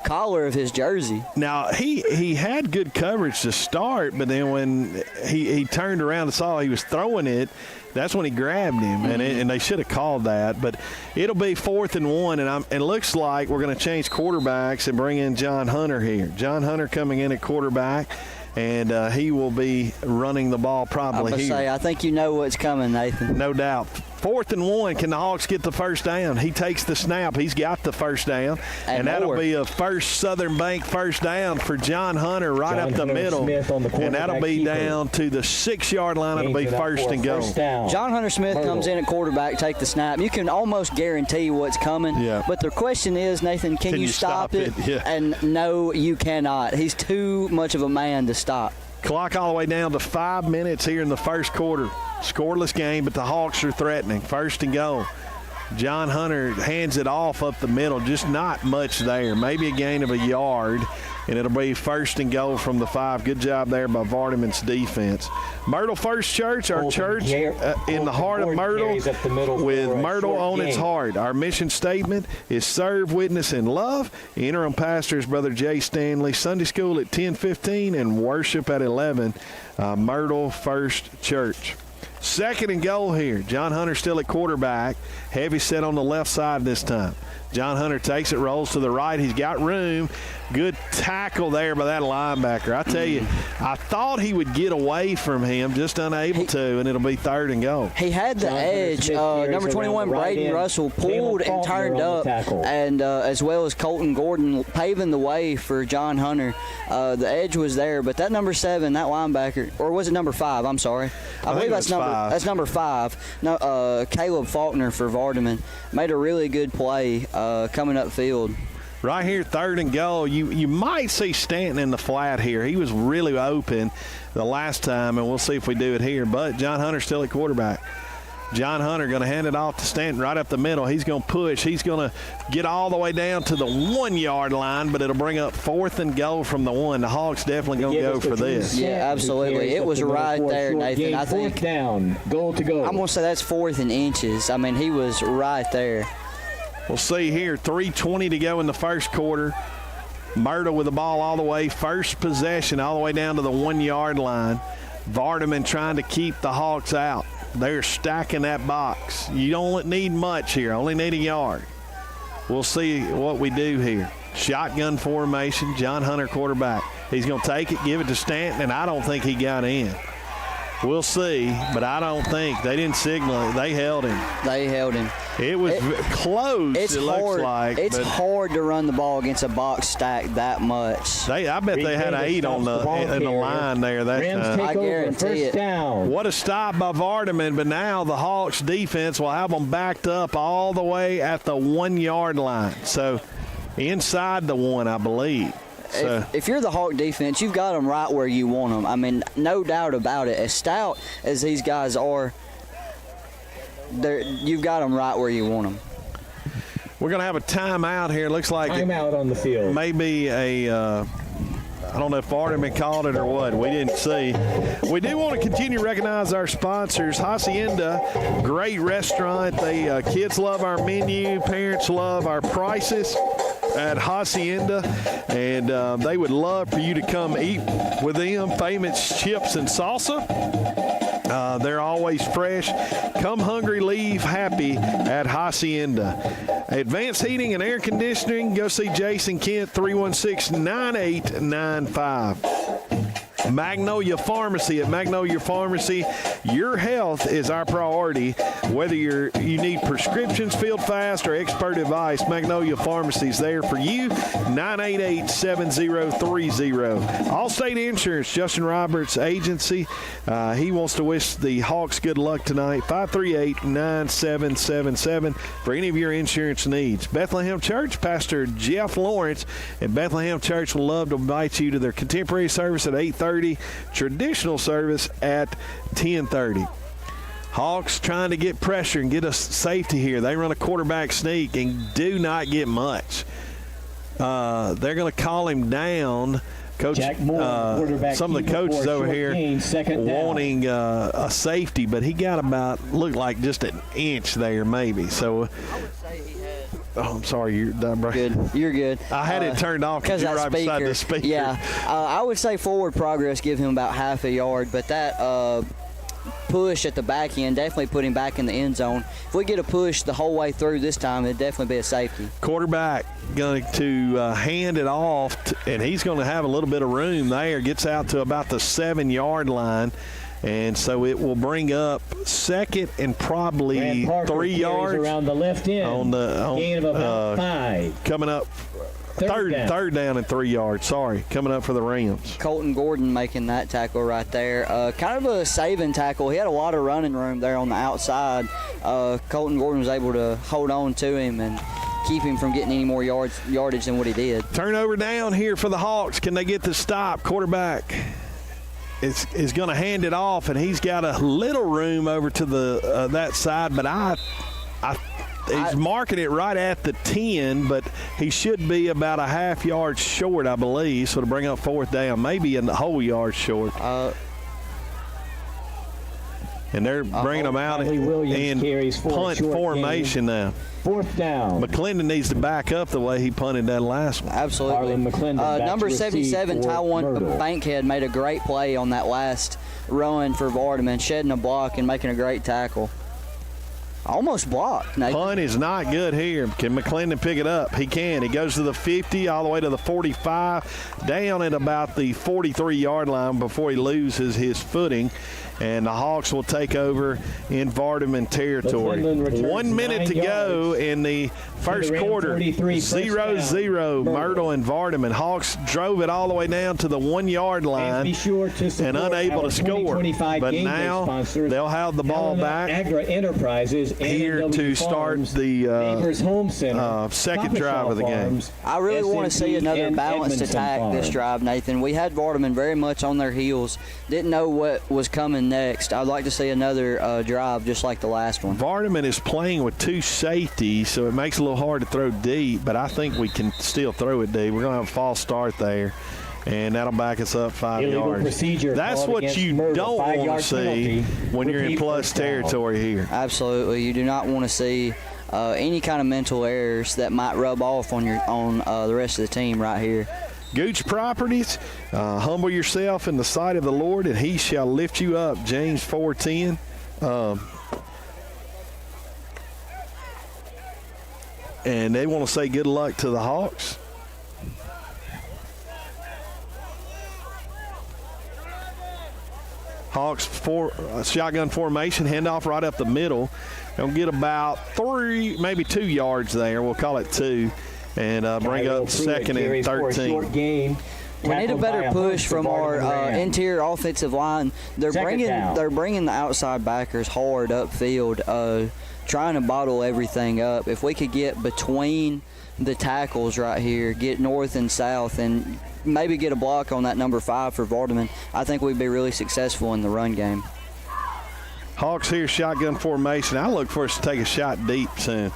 collar of his jersey. Now, he had good coverage to start, but then when he turned around and saw he was throwing it, that's when he grabbed him, and they should have called that. But it'll be 4th and 1, and it looks like we're going to change quarterbacks and bring in John Hunter here. John Hunter coming in at quarterback, and he will be running the ball probably here. I think you know what's coming, Nathan. No doubt. 4th and 1. Can the Hawks get the first down? He takes the snap. He's got the first down. And that'll be a First Southern Bank first down for John Hunter right up the middle. And that'll be down to the 6-yard line. It'll be 1st and goal. John Hunter Smith comes in at quarterback, take the snap. You can almost guarantee what's coming. Yeah. But the question is, Nathan, can you stop it? Yeah. And no, you cannot. He's too much of a man to stop. Clock all the way down to 5 minutes here in the first quarter. Scoreless game, but the Hawks are threatening. 1st and goal. John Hunter hands it off up the middle. Just not much there. Maybe a gain of a yard, and it'll be 1st and goal from the 5. Good job there by Vardaman's defense. Myrtle First Church, our church in the heart of Myrtle, with Myrtle on its heart. Our mission statement is serve, witness, and love. Interim pastor is Brother Jay Stanley. Sunday school at 10:15 and worship at 11. Myrtle First Church. Second and goal here. John Hunter still at quarterback. Heavy set on the left side this time. John Hunter takes it, rolls to the right. He's got room. Good tackle there by that linebacker. I tell you, I thought he would get away from him, just unable to, and it'll be third and goal. He had the edge. Number 21, Braden Russell, pulled and turned up, and as well as Colton Gordon paving the way for John Hunter. The edge was there, but that number 7, that linebacker, or was it number 5? I'm sorry. I believe that's number 5. No, Caleb Faulkner for Vardaman made a really good play coming upfield. Right here, third and goal. You might see Stanton in the flat here. He was really open the last time, and we'll see if we do it here. But John Hunter still at quarterback. John Hunter going to hand it off to Stanton right up the middle. He's going to push. He's going to get all the way down to the 1-yard line, but it'll bring up fourth and goal from the 1. The Hawks definitely going to go for this. Yeah, absolutely. It was right there, Nathan. I think fourth down, goal to go. I'm going to say that's 4th in inches. I mean, he was right there. We'll see here, 3:20 to go in the first quarter. Myrtle with the ball all the way, first possession all the way down to the 1-yard line. Vardaman trying to keep the Hawks out. They're stacking that box. You don't need much here, only need a yard. We'll see what we do here. Shotgun formation, John Hunter quarterback. He's going to take it, give it to Stanton, and I don't think he got in. We'll see, but I don't think. They didn't signal it. They held him. They held him. It was close, it looks like. It's hard to run the ball against a box stack that much. I bet they had an 8 on the line there that time. I guarantee it. Down. What a stop by Vardaman, but now the Hawks defense will have them backed up all the way at the 1-yard line. So inside the 1, I believe. So, if you're the Hawk defense, you've got them right where you want them. I mean, no doubt about it. As stout as these guys are, you've got them right where you want them. we're going to have a timeout here. Looks like timeout on the field. Maybe I don't know if Vardaman called it or what. We didn't see. We do want to continue to recognize our sponsors. Hacienda, great restaurant. They kids love our menu. Parents love our prices at Hacienda, and they would love for you to come eat with them. Famous chips and salsa. They're always fresh. Come hungry, leave happy at Hacienda. Advanced Heating and Air Conditioning, go see Jason Kent, 316-9895. Magnolia Pharmacy. At Magnolia Pharmacy, your health is our priority. Whether you need prescriptions filled fast or expert advice, Magnolia Pharmacy is there for you. 988-7030. Allstate Insurance, Justin Roberts' agency. He wants to wish the Hawks good luck tonight. 538-9777 for any of your insurance needs. Bethlehem Church, Pastor Jeff Lawrence and Bethlehem Church will love to invite you to their contemporary service at 8:30, traditional service at 10:30. Hawks trying to get pressure and get us safety here. They run a quarterback sneak and do not get much. They're going to call him down. Coach, Jack Moore, some of the coaches over here wanting a safety, but he got looked like just an inch there maybe. So, I would say he had. Oh, I'm sorry, you're done, bro. Good. You're good. I had it turned off because you're right beside the speaker. Yeah, I would say forward progress, give him about half a yard, but that push at the back end definitely put him back in the end zone. If we get a push the whole way through this time, it'd definitely be a safety. Quarterback going to hand it off, and he's going to have a little bit of room there. Gets out to about the 7-yard line. And so it will bring up second and probably 3 yards around the left end. Gain of about 5. Coming up third down and 3 yards. Sorry, coming up for the Rams. Colton Gordon making that tackle right there. Kind of a saving tackle. He had a lot of running room there on the outside. Colton Gordon was able to hold on to him and keep him from getting any more yardage than what he did. Turnover down here for the Hawks. Can they get the stop? Quarterback is going to hand it off, and he's got a little room over to the that side, but he's marking it right at the 10, but he should be about a half yard short, I believe, so to bring up fourth down, maybe a whole yard short. And they're bringing them out Bradley Williams in carries for a punt short formation now. 4th down. McClendon needs to back up the way he punted that last one. Absolutely. Harlan McClendon back Number to receive 77, for Taiwan Myrtle. Bankhead, made a great play on that last run for Vardaman, shedding a block and making a great tackle. Almost blocked, Nathan. Punt is not good here. Can McClendon pick it up? He can. He goes to the 50, all the way to the 45, down at about the 43-yard line before he loses his footing. And the Hawks will take over in Vardaman territory. 1 minute to go in the first quarter. 0-0, Myrtle and Vardaman. Hawks drove it all the way down to the 1-yard line and unable to score. But now they'll have the ball back here to start the second drive of the game. I really want to see another balanced attack this drive, Nathan. We had Vardaman very much on their heels. Didn't know what was coming next. I'd like to see another drive just like the last one. Vardaman is playing with 2 safeties, so it makes it a little hard to throw deep, but I think we can still throw it deep. We're going to have a false start there, and that'll back us up 5 yards. That's what you don't want to see when you're in plus territory here. Absolutely. You do not want to see any kind of mental errors that might rub off on the rest of the team right here. Gooch Properties, humble yourself in the sight of the Lord, and he shall lift you up. James 4:10. And they want to say good luck to the Hawks. Hawks shotgun formation, handoff right up the middle. They'll get about 3, maybe 2 yards there. We'll call it 2. And bring up 2nd and 13. We need a better push from our interior offensive line. They're bringing the outside backers hard upfield, trying to bottle everything up. If we could get between the tackles right here, get north and south, and maybe get a block on that number 5 for Vardaman, I think we'd be really successful in the run game. Hawks here, shotgun formation. I look for us to take a shot deep soon.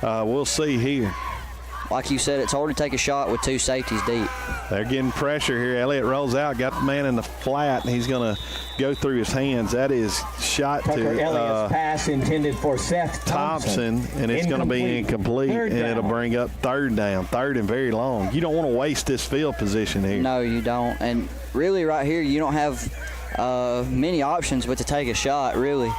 We'll see here. Like you said, it's hard to take a shot with 2 safeties deep. They're getting pressure here. Elliott rolls out, got the man in the flat, and he's going to go through his hands. That is shot Tucker Elliott's pass intended for Seth Thompson, and it's going to be incomplete, and it'll bring up 3rd down, 3rd and very long. You don't want to waste this field position here. No, you don't. And really right here, you don't have many options but to take a shot, really.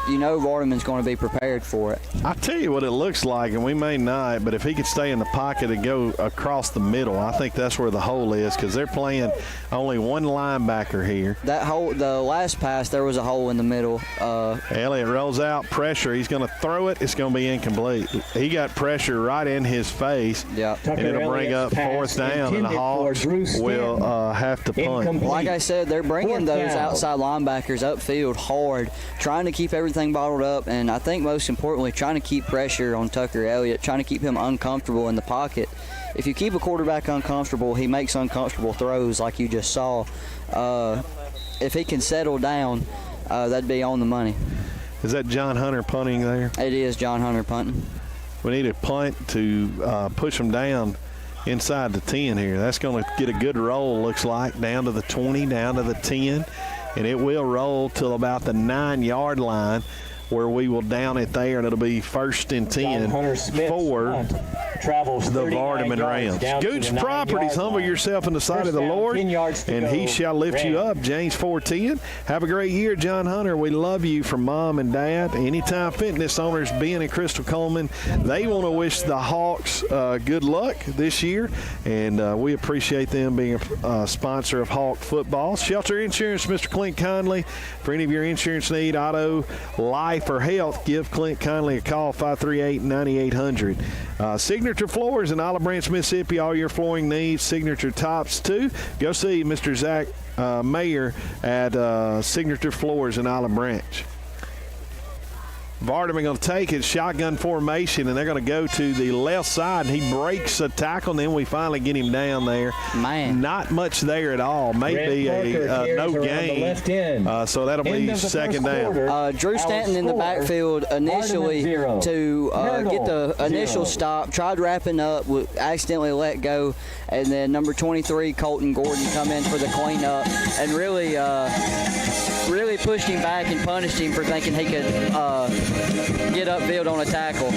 You know Vardaman's going to be prepared for it. I'll tell you what it looks like, and we may not, but if he could stay in the pocket and go across the middle, I think that's where the hole is, because they're playing only 1 linebacker here. That hole, the last pass, there was a hole in the middle. Elliott rolls out, pressure. He's going to throw it. It's going to be incomplete. He got pressure right in his face, yeah. And it'll bring up 4th down, and the Hawks will have to punt. Like I said, they're bringing those outside linebackers upfield hard, trying to keep everything bottled up, and I think most importantly, trying to keep pressure on Tucker Elliott, trying to keep him uncomfortable in the pocket. If you keep a quarterback uncomfortable, he makes uncomfortable throws like you just saw. If he can settle down, that'd be on the money. Is that John Hunter punting there? It is John Hunter punting. We need a punt to push them down inside the 10 here. That's going to get a good roll, looks like, down to the 20, down to the 10. And it will roll till about the 9-yard line, where we will down it there, and it'll be 1st and 10 for the Vardaman Rams. Gooch Properties, humble yourself in the sight of the Lord, and he shall lift you up. James 4:10. Have a great year, John Hunter. We love you from Mom and Dad. Anytime Fitness owners, Ben and Crystal Coleman, they want to wish the Hawks good luck this year, and we appreciate them being a sponsor of Hawk football. Shelter Insurance, Mr. Clint Conley. For any of your insurance need, auto, life, or health, give Clint Conley a call, 538-9800. Signature Floors in Olive Branch, Mississippi. All your flooring needs. Signature Tops, too. Go see Mr. Zach Mayer at Signature Floors in Olive Branch. Vardaman going to take it, shotgun formation, and they're going to go to the left side, and he breaks a tackle, and then we finally get him down there. Man. Not much there at all. Maybe a no gain. So that'll be 2nd down. Drew Stanton in the backfield initially to get the initial stop, tried wrapping up, accidentally let go, and then number 23, Colton Gordon, come in for the cleanup, and really really pushed him back and punished him for thinking he could get upfield on a tackle.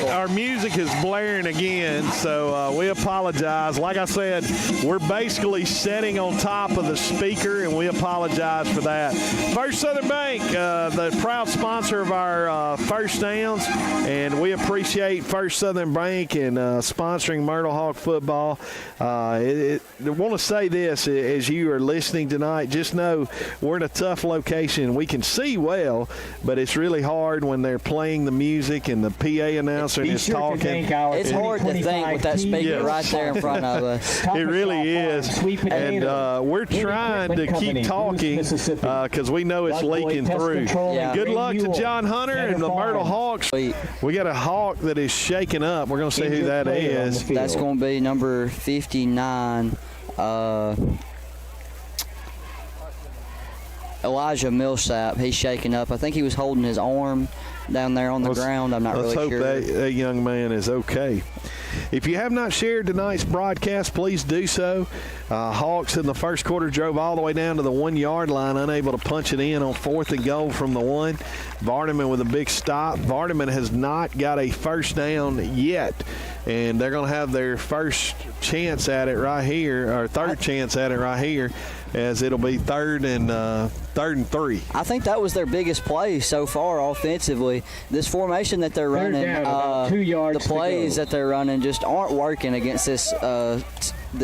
Our music is blaring again, so we apologize. Like I said, we're basically sitting on top of the speaker, and we apologize for that. First Southern Bank, the proud sponsor of our First Downs, and we appreciate First Southern Bank and sponsoring Myrtle Hawk football. I want to say this as you are listening tonight. Just know we're in a tough location. We can see well, but it's really hard when they're playing the music and the PA announcer is talking. It's hard to think with that speaker right there in front of us. It really is. And we're trying to keep talking because we know it's leaking through. Yeah. Good luck to John Hunter and the Myrtle Hawks. We got a Hawk that is shaking up. We're going to see who that is. That's going to be number 59. Elijah Millsap. He's shaking up. I think he was holding his arm down there on the ground. I'm not really sure. Let's hope that young man is okay. If you have not shared tonight's broadcast, please do so. Hawks in the first quarter drove all the way down to the 1 yard line, unable to punch it in on 4th and goal from the 1. Vardaman with a big stop. Vardaman has not got a first down yet, and they're going to have their first chance at it right here, or third chance at it right here, as it'll be third and 3. I think that was their biggest play so far offensively. This formation that they're running, the plays that they're running just aren't working against this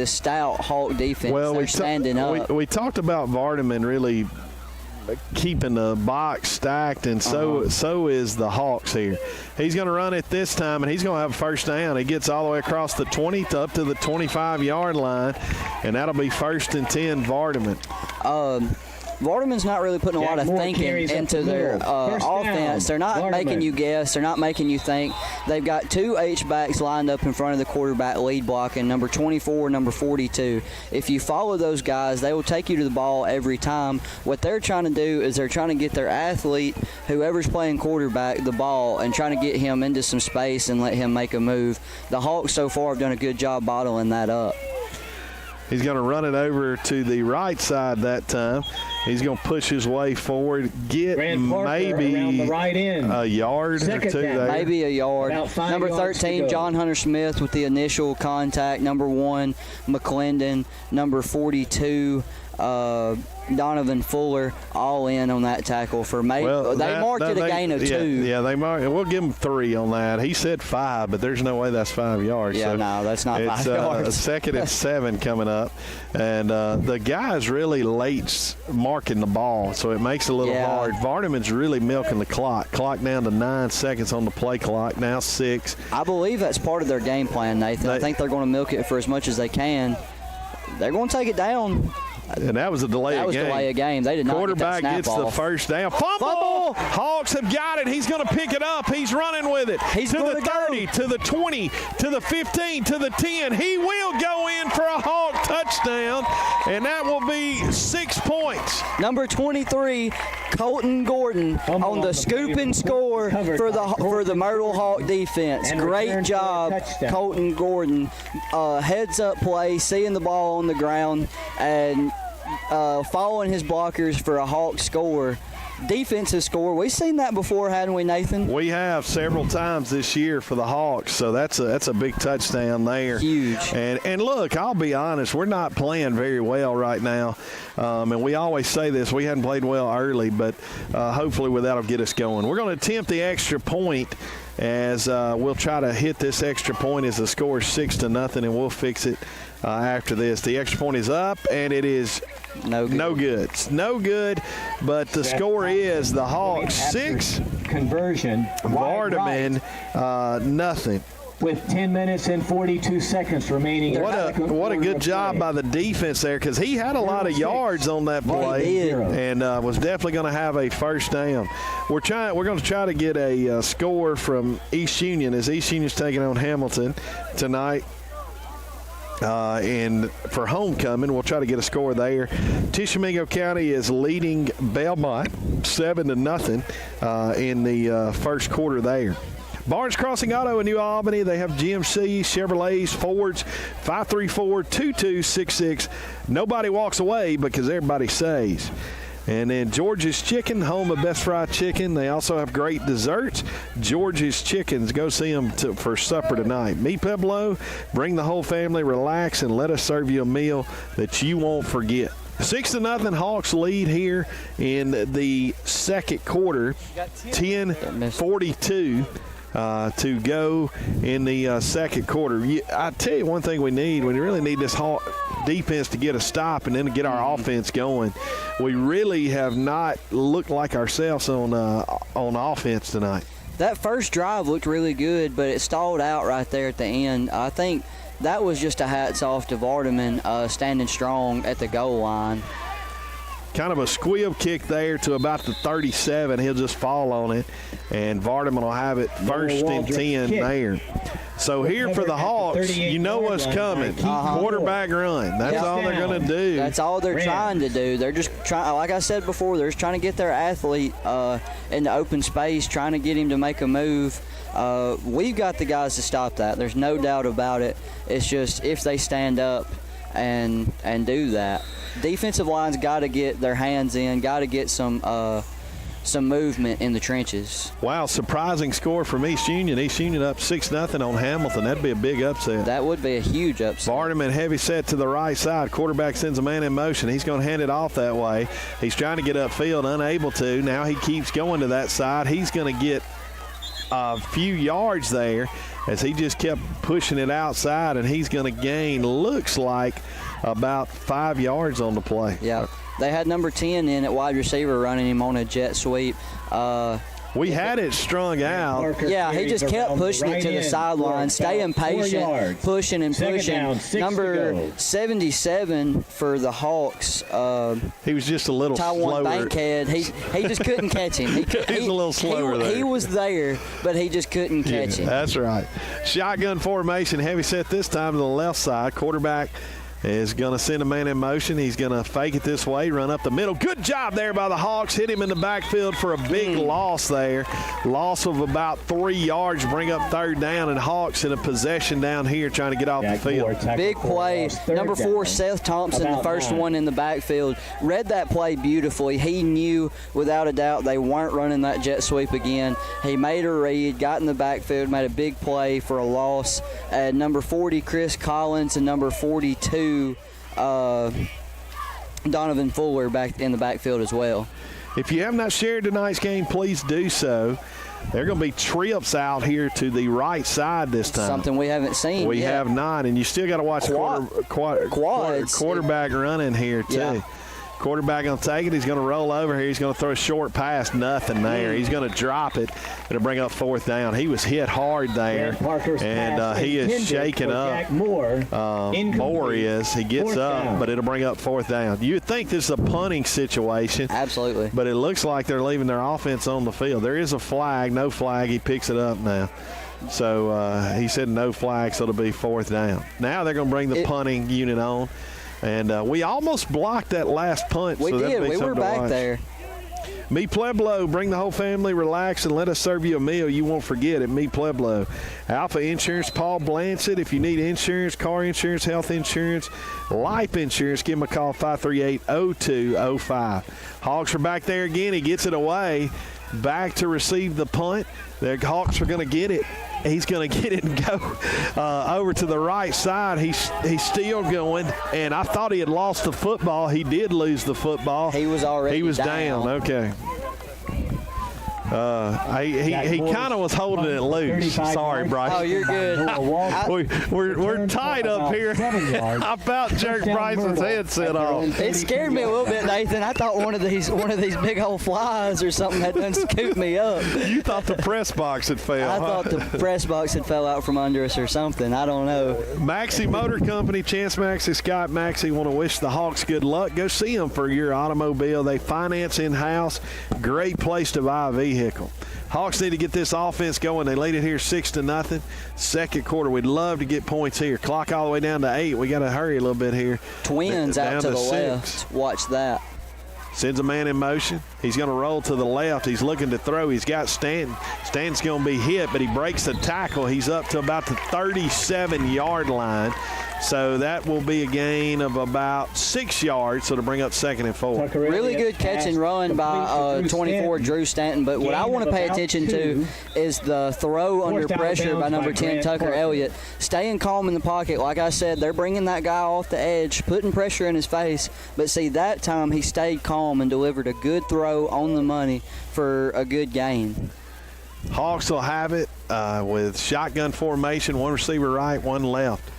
stout Hawk defense. Well, they're standing up. We talked about Vardaman really keeping the box stacked, and so is the Hawks here. He's going to run it this time, and he's going to have a first down. He gets all the way across the 20 up to the 25-yard line, and that'll be 1st and 10 Vardaman. Vardaman's not really putting a lot of thinking into their offense. They're not making you guess. They're not making you think. They've got 2 H-backs lined up in front of the quarterback lead blocking, number 24, number 42. If you follow those guys, they will take you to the ball every time. What they're trying to do is they're trying to get their athlete, whoever's playing quarterback, the ball and trying to get him into some space and let him make a move. The Hawks so far have done a good job bottling that up. He's going to run it over to the right side that time. He's going to push his way forward, get maybe around the right end. a yard or two there. Maybe a yard. Number 13, John Hunter Smith with the initial contact. Number 1, McClendon. Number 42, Donovan Fuller, all in on that tackle for maybe. Well, they marked it a gain of 2. Yeah, they marked. We'll give him 3 on that. He said 5, but there's no way that's 5 yards. Yeah, so no, that's not 5 yards. It's 2nd and 7 coming up, and the guy's really late marking the ball, so it makes it a little hard. Vardaman's really milking the clock. Clock down to 9 seconds on the play clock. Now 6. I believe that's part of their game plan, Nathan. I think they're going to milk it for as much as they can. They're going to take it down. And that was a delay of game. Delay of game. They did not Quarterback get that snap gets off. the first down. Fumble! Hawks have got it. He's going to pick it up. He's running with it. He's to the 30, to the 20, to the 15, to the 10. He will go in for a Hawk touchdown, and that will be 6 points. Number 23, Colton Gordon on the scoop and score for the Myrtle Hawk defense. Great job, Colton Gordon. Heads up play, seeing the ball on the ground, and following his blockers for a Hawk score. Defensive score. We've seen that before, hadn't we, Nathan? We have several times this year for the Hawks, so that's a big touchdown there. Huge. And look, I'll be honest, we're not playing very well right now, and we always say this, we hadn't played well early, but hopefully that'll get us going. We're going to attempt the extra point as we'll try to hit this extra point as the score is 6-0, and we'll fix it after this. The extra point is up, and it is no good. It's no good, but the score is the Hawks 6, conversion, Vardaman nothing. With 10 minutes and 42 seconds remaining. What a good job by the defense there, because he had a lot of yards on that play and was definitely going to have a first down. We're going to try to get a score from East Union, as East Union's taking on Hamilton tonight. And for homecoming, we'll try to get a score there. Tishomingo County is leading Belmont 7-0 in the first quarter there. Barnes Crossing Auto in New Albany. They have GMC, Chevrolets, Fords, 534-2266. Nobody walks away because everybody saves. And then George's Chicken, home of best fried chicken. They also have great desserts. George's Chickens, go see them for supper tonight. Me Pueblo, bring the whole family, relax, and let us serve you a meal that you won't forget. 6-0 Hawks lead here in the second quarter, 10:42 to go in the second quarter. I tell you one thing we really need this Hawk defense to get a stop and then to get our offense going. We really have not looked like ourselves on offense tonight. That first drive looked really good, but it stalled out right there at the end. I think that was just a hats off to Vardaman standing strong at the goal line. Kind of a squib kick there to about the 37. He'll just fall on it, and Vardaman will have it first and 10 there. So here for the Hawks, you know what's coming. Quarterback run. That's all they're going to do. That's all they're trying to do. They're just trying, like I said before, they're just trying to get their athlete in the open space, trying to get him to make a move. We've got the guys to stop that. There's no doubt about it. It's just if they stand up and do that. Defensive line's got to get their hands in, got to get some movement in the trenches. Wow, surprising score from East Union. East Union up 6-0 on Hamilton. That'd be a big upset. That would be a huge upset. Vardaman heavy set to the right side. Quarterback sends a man in motion. He's going to hand it off that way. He's trying to get upfield, unable to. Now he keeps going to that side. He's going to get a few yards there as he just kept pushing it outside, and he's going to gain, looks like, about 5 yards on the play. Yeah. They had number 10 in at wide receiver running him on a jet sweep. We had it strung out. Yeah, he just kept pushing it to the sideline, staying patient, pushing and pushing. Number 77 for the Hawks. He was just a little slower. Bankhead. He just couldn't catch him. He's a little slower there. He was there, but he just couldn't catch him. That's right. Shotgun formation, heavy set this time to the left side. Quarterback is going to send a man in motion. He's going to fake it this way, run up the middle. Good job there by the Hawks. Hit him in the backfield for a big loss there. Loss of about 3 yards, bring up third down, and Hawks in a possession down here trying to get off the field. Big play. Number 4, Seth Thompson, the first one in the backfield. Read that play beautifully. He knew without a doubt they weren't running that jet sweep again. He made a read, got in the backfield, made a big play for a loss. Number 40, Chris Collins, and number 42, Donovan Fuller back in the backfield as well. If you have not shared tonight's game, please do so. They're going to be trips out here to the right side this time. Something we haven't seen. We have not, and you still got to watch quarterback running here too. Yeah. Quarterback going to take it. He's going to roll over here. He's going to throw a short pass. Nothing there. He's going to drop it. It'll bring up fourth down. He was hit hard there, and he is shaking up. Moore is. He gets up, but it'll bring up fourth down. You would think this is a punting situation. Absolutely. But it looks like they're leaving their offense on the field. There is a flag. No flag. He picks it up now. So he said no flag, so it'll be fourth down. Now they're going to bring the punting unit on. And we almost blocked that last punt. We did. We were back there. Me Pueblo, bring the whole family, relax, and let us serve you a meal you won't forget at Me Pueblo. Alpha Insurance, Paul Blanchett. If you need insurance, car insurance, health insurance, life insurance, give him a call, 538-0205. Hawks are back there again. He gets it away. Back to receive the punt. The Hawks are going to get it. He's going to get it and go over to the right side. He's still going, and I thought he had lost the football. He did lose the football. He was down. Okay. He kind of was holding it loose. Sorry, Bryce. Oh, you're good. We're tied up here. I about jerked Bryce's headset off. It scared me a little bit, Nathan. I thought one of these big old flies or something had done scooped me up. You thought the press box had fell. I thought the press box had fell out from under us or something. I don't know. Maxey Motor Company, Chance Maxey, Scott Maxey want to wish the Hawks good luck. Go see them for your automobile. They finance in-house. Great place to buy a vehicle. Hawks need to get this offense going. They lead it here 6-0. Second quarter, we'd love to get points here. Clock all the way down to 8. We got to hurry a little bit here. Twins out to the left. Watch that. Sends a man in motion. He's going to roll to the left. He's looking to throw. He's got Stanton. Stanton's going to be hit, but he breaks the tackle. He's up to about the 37-yard line. So that will be a gain of about 6 yards, so to bring up 2nd and 4. Really good catch and run by 24 Drew Stanton. But what I want to pay attention to is the throw under pressure by number 10 Tucker Elliott. Staying calm in the pocket. Like I said, they're bringing that guy off the edge, putting pressure in his face. But see, that time he stayed calm and delivered a good throw on the money for a good gain. Hawks will have it with shotgun formation, one receiver right, one left.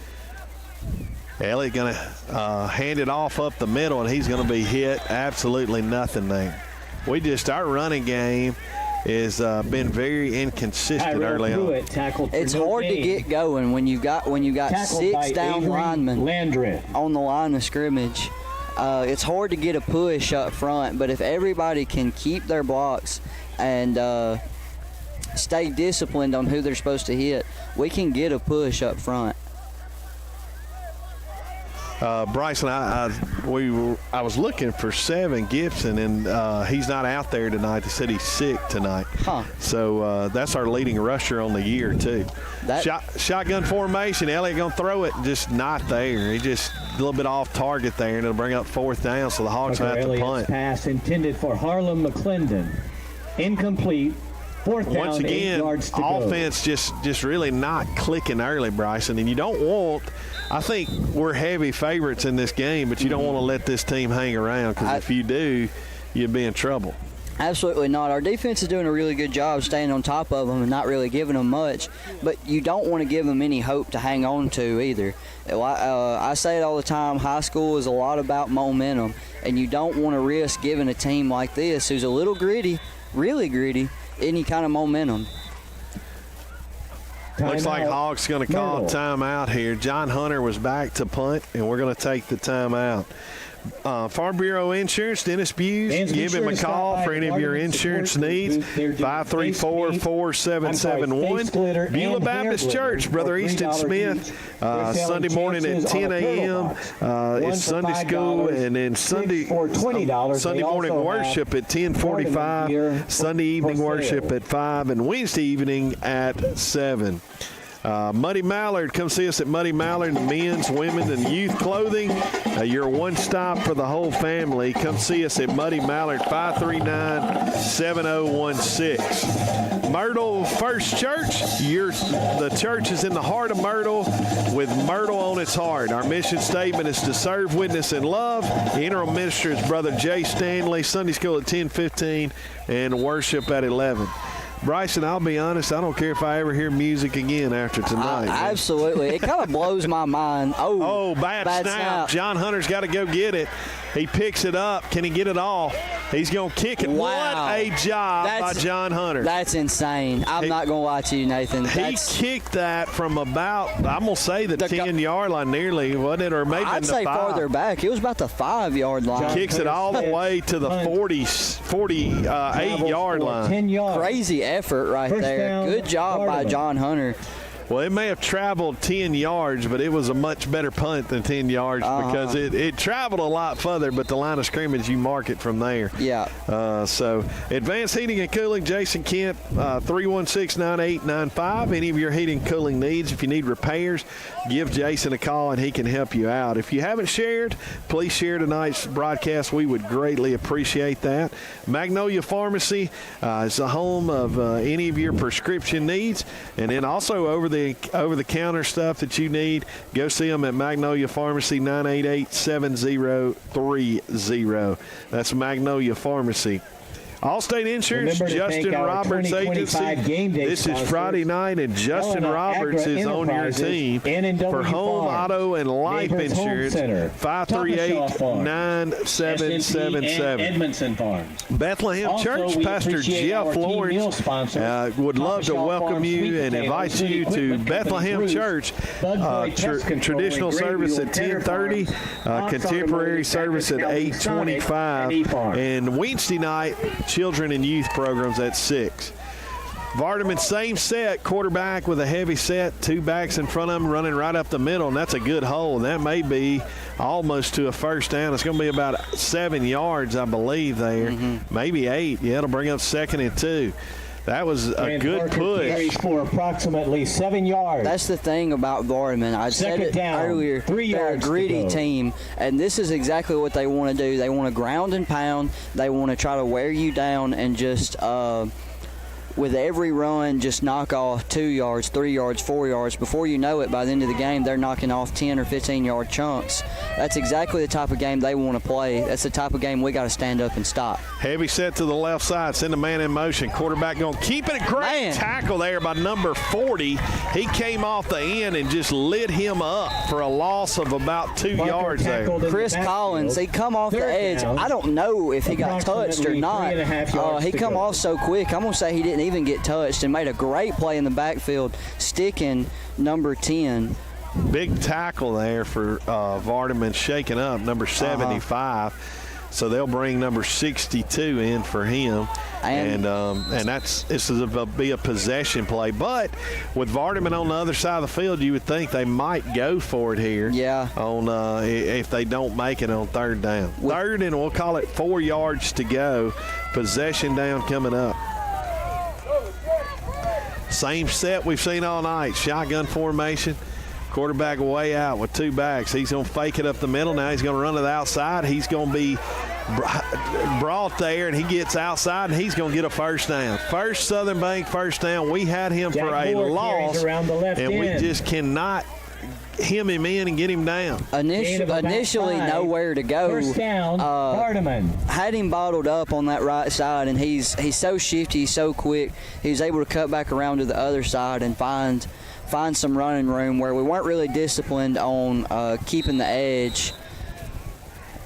Elliott going to hand it off up the middle, and he's going to be hit. Absolutely nothing there. Our running game has been very inconsistent early on. It's hard to get going when you got 6 down linemen on the line of scrimmage. It's hard to get a push up front, but if everybody can keep their blocks and stay disciplined on who they're supposed to hit, we can get a push up front. Bryson, I was looking for 7 Gibson, and he's not out there tonight. They said he's sick tonight. So that's our leading rusher on the year, too. Shotgun formation. Elliott going to throw it, just not there. He just a little bit off target there, and it'll bring up 4th down, so the Hawks have to punt. Pass intended for Harlem McClendon. Incomplete. 4th down, once again, 8 yards to offense go. just really not clicking early, Bryson. And you don't want – I think we're heavy favorites in this game, but you don't want to let this team hang around, because if you do, you'd be in trouble. Absolutely not. Our defense is doing a really good job staying on top of them and not really giving them much, but you don't want to give them any hope to hang on to either. I say it all the time, high school is a lot about momentum, and you don't want to risk giving a team like this, who's a little gritty, really gritty, any kind of momentum. Looks like Hawks going to call a timeout here. John Hunter was back to punt, and we're going to take the timeout. Farm Bureau Insurance, Dennis Buse, give him a call for any of your insurance needs. 534-4771. Beulah Baptist Church, Brother Easton Smith, Sunday morning at 10 a.m. It's Sunday school, and then Sunday morning worship at 10:45, Sunday evening worship at 5, and Wednesday evening at 7. Muddy Mallard, come see us at Muddy Mallard, men's, women, and youth clothing. You're one stop for the whole family. Come see us at Muddy Mallard, 539-7016. Myrtle First Church. The church is in the heart of Myrtle with Myrtle on its heart. Our mission statement is to serve, witness, and love. The interim minister is Brother Jay Stanley. Sunday school at 10:15 and worship at 11. Bryson, I'll be honest, I don't care if I ever hear music again after tonight. Absolutely. It kind of blows my mind. Bad snap. John Hunter's got to go get it. He picks it up. Can he get it off? He's going to kick it. Wow. What a job by John Hunter. That's insane. I'm not going to lie to you, Nathan. He kicked that from about, I'm going to say the 10-yard line nearly, wasn't it? Or maybe I'd say farther back. It was about the 5-yard line. Kicks it all the way to the 48-yard line. 10 yards. Crazy effort right there. Good job by John Hunter. Well, it may have traveled 10 yards, but it was a much better punt than 10 yards because it traveled a lot further, but the line of scrimmage, you mark it from there. Yeah. So Advanced Heating and Cooling, Jason Kent, 316-9895. Any of your heating and cooling needs, if you need repairs, give Jason a call and he can help you out. If you haven't shared, please share tonight's broadcast. We would greatly appreciate that. Magnolia Pharmacy is the home of any of your prescription needs, and then also over the counter stuff that you need, go see them at Magnolia Pharmacy, 988-7030. That's Magnolia Pharmacy. Allstate Insurance, Justin Roberts Agency. This is Friday night, and Justin Roberts is on your team for home, auto, and life insurance. 538-9777. Edmondson Farms. Bethlehem Church, Pastor Jeff Lawrence would love to welcome you and invite you to Bethlehem Church. Traditional service at 10:30, contemporary service at 8:25, and Wednesday night, children and youth programs at 6. Vardaman, same set, quarterback with a heavy set, 2 backs in front of him, running right up the middle, and that's a good hole. And that may be almost to a first down. It's going to be about 7 yards, I believe, there. Maybe 8. Yeah, it'll bring up 2nd and 2. That was a good push. Carries for approximately 7 yards. That's the thing about Vardaman. I said it earlier. 3 They're a yards to gritty go. team, and this is exactly what they want to do. They want to ground and pound. They want to try to wear you down and just with every run, just knock off 2 yards, 3 yards, 4 yards. Before you know it, by the end of the game, they're knocking off 10 or 15-yard chunks. That's exactly the type of game they want to play. That's the type of game we got to stand up and stop. Heavy set to the left side, send a man in motion. Quarterback going to keep it. Great tackle there by number 40. He came off the end and just lit him up for a loss of about 2 yards there. Chris Collins, he come off the edge. I don't know if he got touched or not. He come off so quick. I'm going to say he didn't even get touched and made a great play in the backfield, sticking number 10. Big tackle there for Vardaman, shaking up number 75. So they'll bring number 62 in for him, and this will be a possession play. But with Vardaman on the other side of the field, you would think they might go for it here. Yeah. On if they don't make it on 3rd down, third and we'll call it 4 yards to go. Possession down coming up. Same set we've seen all night. Shotgun formation. Quarterback way out with 2 backs. He's going to fake it up the middle. Now he's going to run to the outside. He's going to be brought there, and he gets outside, and he's going to get a first down. First Southern Bank first down. We had him for a loss, and we just cannot hem him in and get him down. Initially nowhere to go. First down, Vardaman. Had him bottled up on that right side, and he's so shifty, so quick. He was able to cut back around to the other side and find some running room where we weren't really disciplined on keeping the edge.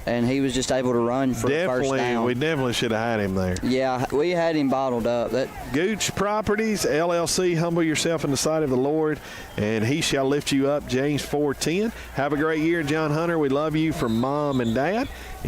And he was just able to run for the first down. We definitely should have had him there. Yeah, we had him bottled up. Gooch Properties, LLC, humble yourself in the sight of the Lord, and he shall lift you up, James 4:10. Have a great year, John Hunter. We love you from Mom and Dad.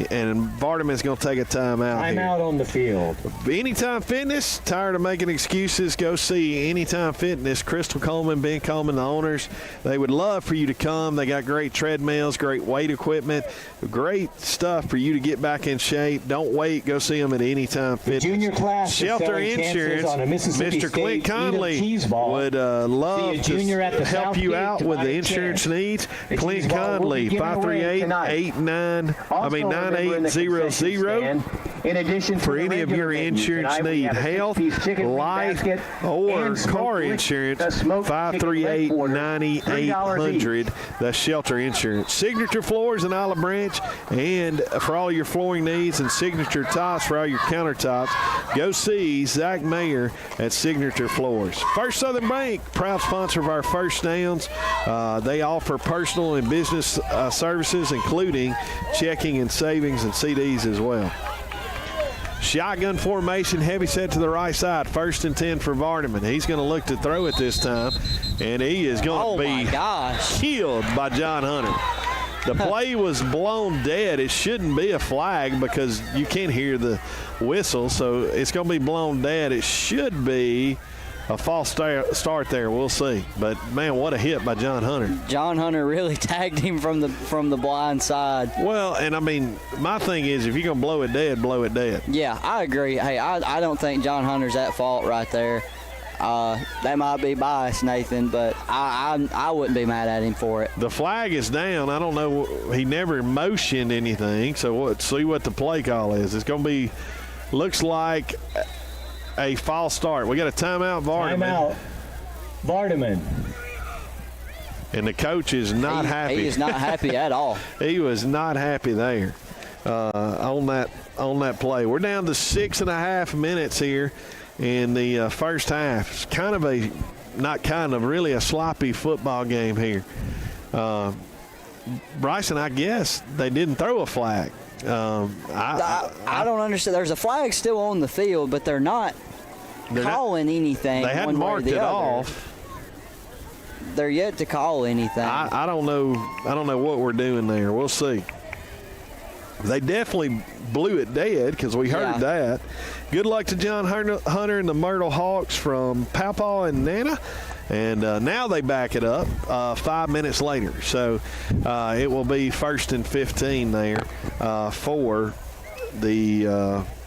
And Vardaman's going to take a timeout here. Timeout on the field. Anytime Fitness, tired of making excuses, go see Anytime Fitness. Crystal Coleman, Ben Coleman, the owners. They would love for you to come. They got great treadmills, great weight equipment, great stuff for you to get back in shape. Don't wait. Go see them at Anytime Fitness. The junior class Shelter Insurance. Mr. Clint Conley would love to help you out with the insurance needs. Clint Conley, 538-9800 in addition for any of your insurance need, health, life, or car insurance. 538-9800. That's Shelter Insurance. Signature Floors in Olive Branch, and for all your flooring needs, and Signature Tops for all your countertops, go see Zach Mayer at Signature Floors. First Southern Bank, proud sponsor of our First Downs. They offer personal and business services, including checking and savings and CDs as well. Shotgun formation, heavy set to the right side. 1st and 10 for Vardaman. He's going to look to throw it this time, and he is going to be killed by John Hunter. The play was blown dead. It shouldn't be a flag because you can't hear the whistle, so it's going to be blown dead. It should be a false start there. We'll see. But, man, what a hit by John Hunter. John Hunter really tagged him from the blind side. Well, and, I mean, my thing is if you're going to blow it dead, blow it dead. Yeah, I agree. Hey, I don't think John Hunter's at fault right there. That might be biased, Nathan, but I wouldn't be mad at him for it. The flag is down. I don't know. He never motioned anything, so let's see what the play call is. It's going to be – looks like – a false start. We got a timeout, Vardaman. Timeout, Vardaman. And the coach is not happy. He is not happy at all. He was not happy there on that play. We're down to 6.5 minutes here in the first half. It's kind of really a sloppy football game here. Bryson, I guess they didn't throw a flag. I don't understand. There's a flag still on the field, but they're not calling anything. They hadn't marked it off. They're yet to call anything. I don't know what we're doing there. We'll see. They definitely blew it dead because we heard that. Good luck to John Hunter and the Myrtle Hawks from Pawpaw and Nana. And now they back it up 5 minutes later. So it will be 1st and 15 there for the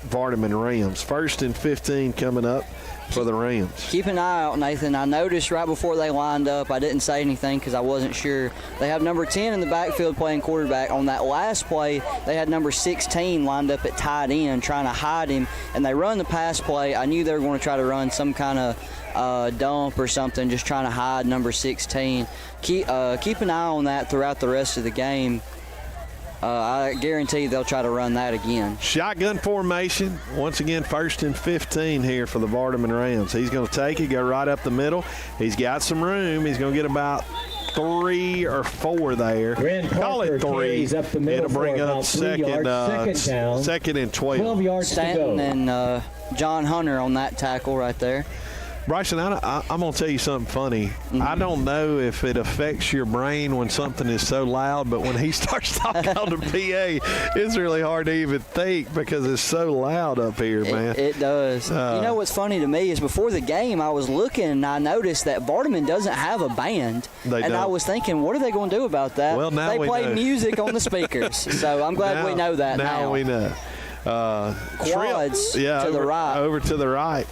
Vardaman Rams. 1st and 15 coming up for the Rams. Keep an eye out, Nathan. I noticed right before they lined up, I didn't say anything because I wasn't sure. They have number 10 in the backfield playing quarterback. On that last play, they had number 16 lined up at tight end trying to hide him, and they run the pass play. I knew they were going to try to run some kind of dump or something, just trying to hide number 16. Keep an eye on that throughout the rest of the game. I guarantee they'll try to run that again. Shotgun formation. Once again, 1st and 15 here for the Vardaman Rams. He's going to take it, go right up the middle. He's got some room. He's going to get about 3 or 4 there. Call it 3. Up the middle. It'll bring up second down. 2nd and 12. 12 yards Stanton to go. and John Hunter on that tackle right there. Bryson, I'm going to tell you something funny. Mm-hmm. I don't know if it affects your brain when something is so loud, but when he starts talking on the PA, it's really hard to even think because it's so loud up here, man. It does. You know what's funny to me is before the game, I was looking and I noticed that Vardaman doesn't have a band. They and don't. I was thinking, what are they going to do about that? Well, now they we play know. music on the speakers. So I'm glad we know that now. Now we know. Quads to the right. Over to the right.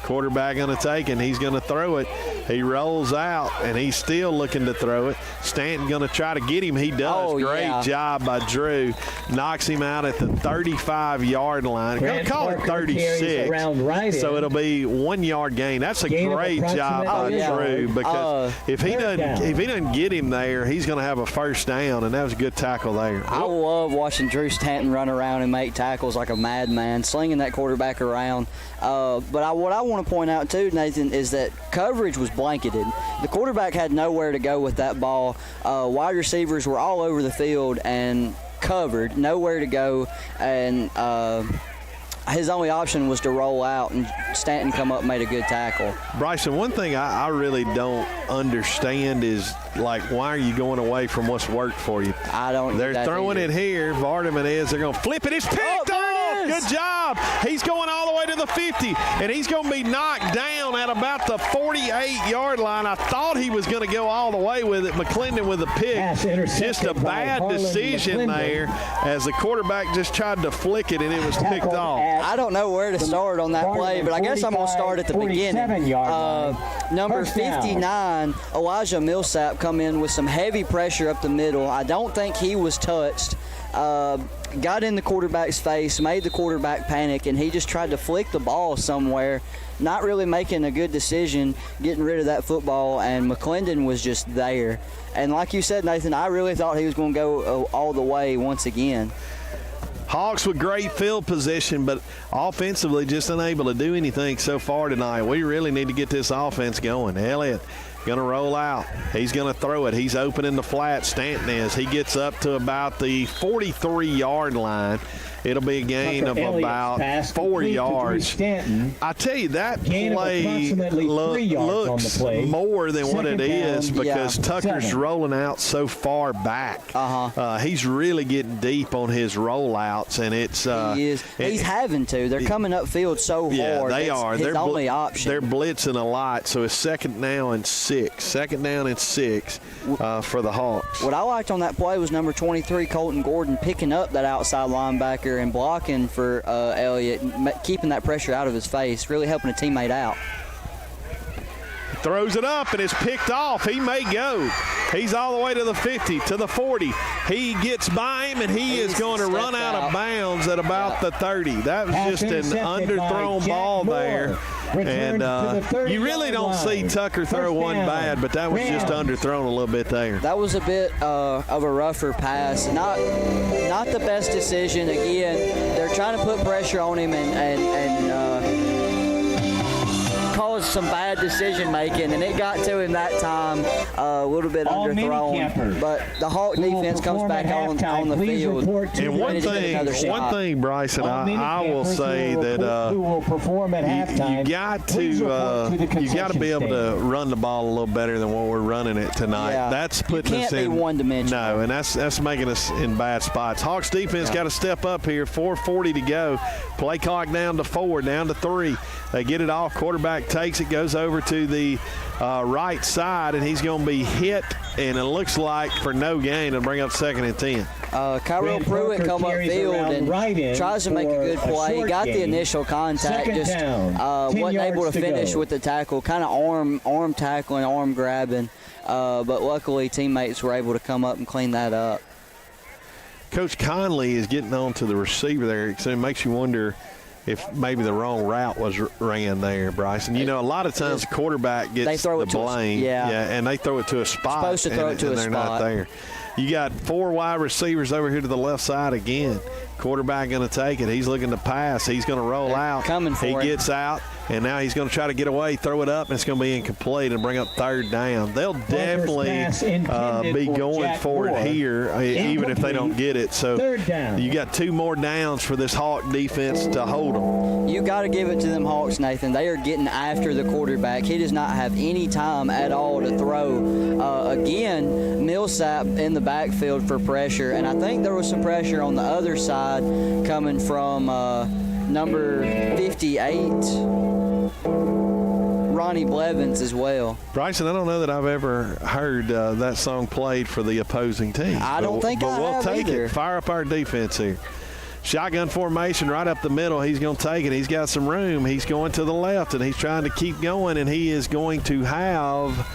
Quarterback going to take it. He's going to throw it. He rolls out, and he's still looking to throw it. Stanton going to try to get him. He does. Oh, Great job by Drew. Knocks him out at the 35-yard line. Going to call it 36. Right so it'll be 1 yard gain. That's a great job by Drew because if he doesn't get him there, he's going to have a first down, and that was a good tackle there. I love watching Drew Stanton run around and make tackles like a madman, slinging that quarterback around. But what I want to point out too, Nathan, is that coverage was blanketed. The quarterback had nowhere to go with that ball. Wide receivers were all over the field and covered, nowhere to go, and his only option was to roll out, and Stanton come up and made a good tackle. Bryson, one thing I really don't understand is, like, why are you going away from what's worked for you? I don't. They're throwing it here. Vardaman is. They're going to flip it. It's picked off. Good job. He's going all the way to the 50, and he's going to be knocked down at about the 48-yard line. I thought he was going to go all the way with it. McClendon with a pick. Just a bad decision there as the quarterback just tried to flick it, and it was picked off. I don't know where to start on that play, but I guess I'm going to start at the beginning. Number 59, Elijah Millsap, come in with some heavy pressure up the middle. I don't think he was touched. Got in the quarterback's face, made the quarterback panic, and he just tried to flick the ball somewhere, not really making a good decision, getting rid of that football, and McClendon was just there. And like you said, Nathan, I really thought he was going to go all the way once again. Hawks with great field position, but offensively just unable to do anything so far tonight. We really need to get this offense going. Elliott going to roll out. He's going to throw it. He's open in the flat. Stanton is. He gets up to about the 43-yard line. It'll be a gain of about 4 yards. I tell you, that play looks more than what it is because Tucker's rolling out so far back. He's really getting deep on his rollouts, and it's he is. He's having to. They're coming upfield so hard. Yeah, they are. His only option. They're blitzing a lot, so it's 2nd down and 6. 2nd down and 6 for the Hawks. What I liked on that play was number 23, Colton Gordon, picking up that outside linebacker and blocking for Elliott, keeping that pressure out of his face, really helping a teammate out. Throws it up, and it's picked off. He may go. He's all the way to the 50, to the 40. He gets by him, and he is going to run out of bounds at about the 30. That was just an underthrown ball there. And you really don't see Tucker throw one bad, but that was just underthrown a little bit there. That was a bit of a rougher pass. Not the best decision. Again, they're trying to put pressure on him and call was some bad decision making, and it got to him that time a little bit All underthrown. mini-campers But the Hawk who will defense comes perform back at on halftime, the please field. report to And the one Ready to get another thing, shot. Bryson, All I will mini-campers say who will that who will perform at halftime, you got please report to the you got to concession be able to stand. run the ball a little better than what we're running it tonight. Yeah. That's You putting can't us be in one-dimensional. No, and that's making us in bad spots. Hawks defense got to step up here. 4:40 to go. Play clock down to 4, down to 3. They get it off. Quarterback takes it, goes over to the right side, and he's going to be hit. And it looks like for no gain to bring up 2nd and 10. Kyrell Brent Pruitt Parker come carries upfield around and right in tries to make a for good a play. He short got the gain. initial contact, Second just down, 10 wasn't able yards to to finish go. with the tackle, kind of arm tackling, arm grabbing. But luckily, teammates were able to come up and clean that up. Coach Conley is getting on to the receiver there, so it makes you wonder if maybe the wrong route was ran there, Bryson. You know, a lot of times the quarterback They gets throw the it to a- blame. yeah. And they throw it to a spot. Supposed to throw and, it to and a they're spot. not there. You got 4 wide receivers over here to the left side again. Quarterback going to take it. He's looking to pass. He's going to roll They're out. coming for he him. gets out, and now he's going to try to get away, throw it up, and it's going to be incomplete and bring up 3rd down. They'll definitely pass intended be for going Jack for Moore. it here, even if they don't get it. So 3rd down. you got 2 more downs for this Hawk defense to hold them. You got to give it to them Hawks, Nathan. They are getting after the quarterback. He does not have any time at all to throw. Again, Millsap in the backfield for pressure, and I think there was some pressure on the other side coming from number 58, Ronnie Blevins as well. Bryson, I don't know that I've ever heard that song played for the opposing team. I don't think but I we'll have take either. it. Fire up our defense here. Shotgun formation right up the middle. He's going to take it. He's got some room. He's going to the left, and he's trying to keep going, and he is going to have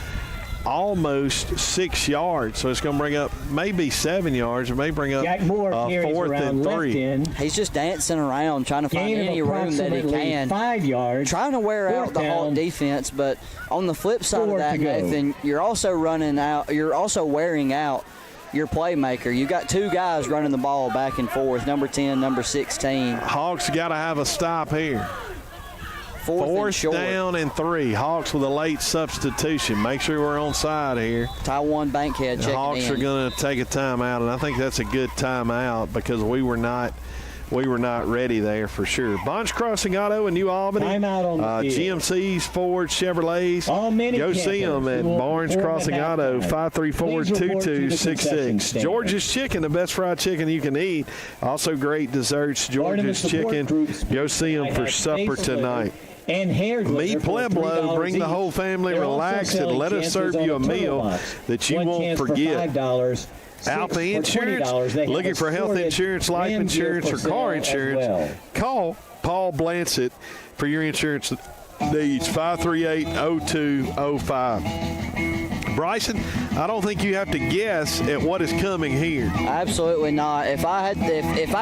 almost 6 yards. So it's going to bring up maybe 7 yards. It may bring up Jack Moore carries 4th around and left 3. end. He's just dancing around, trying to find Gain of any room that he approximately can. 5 yards. Trying to wear out 4th the Hawk down. defense, but on the flip side of 4 that, to go. Nathan, you're also running out. You're also wearing out your playmaker. You've got 2 guys running the ball back and forth, number 10, number 16. Hawks got to have a stop here. 4th and 4th short. down and 3. Hawks with a late substitution. Make sure we're on side here. Taiwan Bankhead The checking Hawks in. are going to take a timeout, and I think that's a good timeout because we were not ready there for sure. Bonds Crossing Auto in New Albany. Timeout on the field. GMC's, Fords, Chevrolets. All mini Go see them campers at who will Barnes perform Crossing at Auto, halftime. Please report to the concession 534-2266. stand. George's Chicken, the best fried chicken you can eat. Also great desserts. George's Tournament support Chicken. groups Go see them for have supper Face tonight. And hair Meet glitter for Pueblo, $3 bring the each. whole family, They're also relax, and selling let us chances serve on you a turtle meal box. that you One won't chance forget. For $5, 6 Alpha for Insurance, $20. They have looking for health assorted insurance, life Ram gear insurance, for or car sale as insurance. well. Call Paul Blansett for your insurance needs, 538-0205. Bryson, I don't think you have to guess at what is coming here. Absolutely not. If I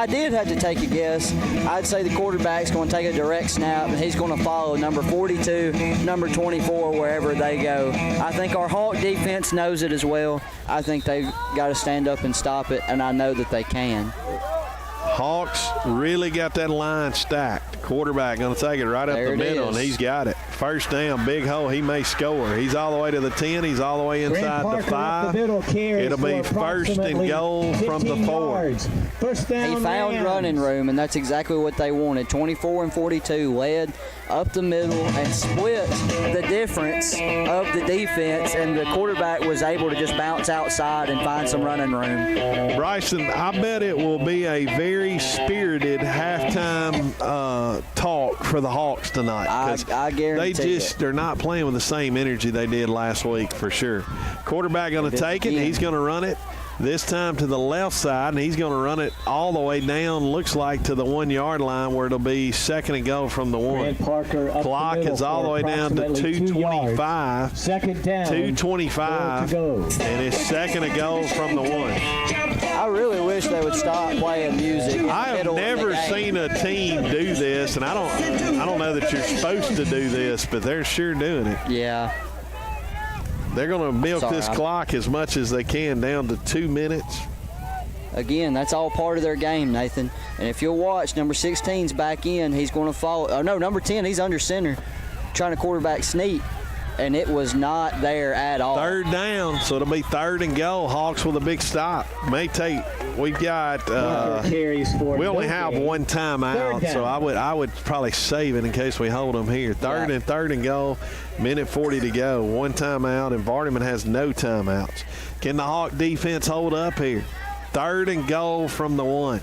did have to take a guess, I'd say the quarterback's going to take a direct snap and he's going to follow number 42, number 24 wherever they go. I think our Hawk defense knows it as well. I think they've got to stand up and stop it, and I know that they can. Hawks really got that line stacked. Quarterback going to take it right up There the it middle, is. and he's got it. First down, big hole. He may score. He's all the way to the 10. He's all the way inside Grant the Parker up 5. the middle carries It'll be for first and approximately goal from the 15 4. yards. First down, He found Rams. running room, and that's exactly what they wanted. 24 and 42 led up the middle and split the difference of the defense, and the quarterback was able to just bounce outside and find some running room. Bryson, I bet it will be a very spirited halftime talk for the Hawks tonight. 'cause I guarantee they're not playing with the same energy they did last week for sure. Quarterback going to take it. again. He's going to run it. This time to the left side, and he's going to run it all the way down, looks like to the 1 yard line where it'll be second and goal from the 1. Grant Parker up Clock the middle is all the for way down to approximately 2 yards. 2:25. Second down. 2:25, 4 to go. and it's second and goal from the 1. I really wish they would stop playing music. in the I have middle of the never game. seen a team do this, and I don't know that you're supposed to do this, but they're sure doing it. Yeah. They're going to milk Sorry, this I'm- clock as much as they can down to 2 minutes. Again, that's all part of their game, Nathan. And if you'll watch, number 16's back in. He's going to follow. Oh, no, number 10, he's under center. trying to quarterback sneak, and it was not there at all. Third down, so it'll be 3rd and goal. Hawks with a big stop. We've got carries for we only no have gain. one timeout, Third so down. I would probably save it in case we hold them here. Third and goal, minute 40 to go. One timeout, and Vardaman has no timeouts. Can the Hawk defense hold up here? 3rd and goal from the 1.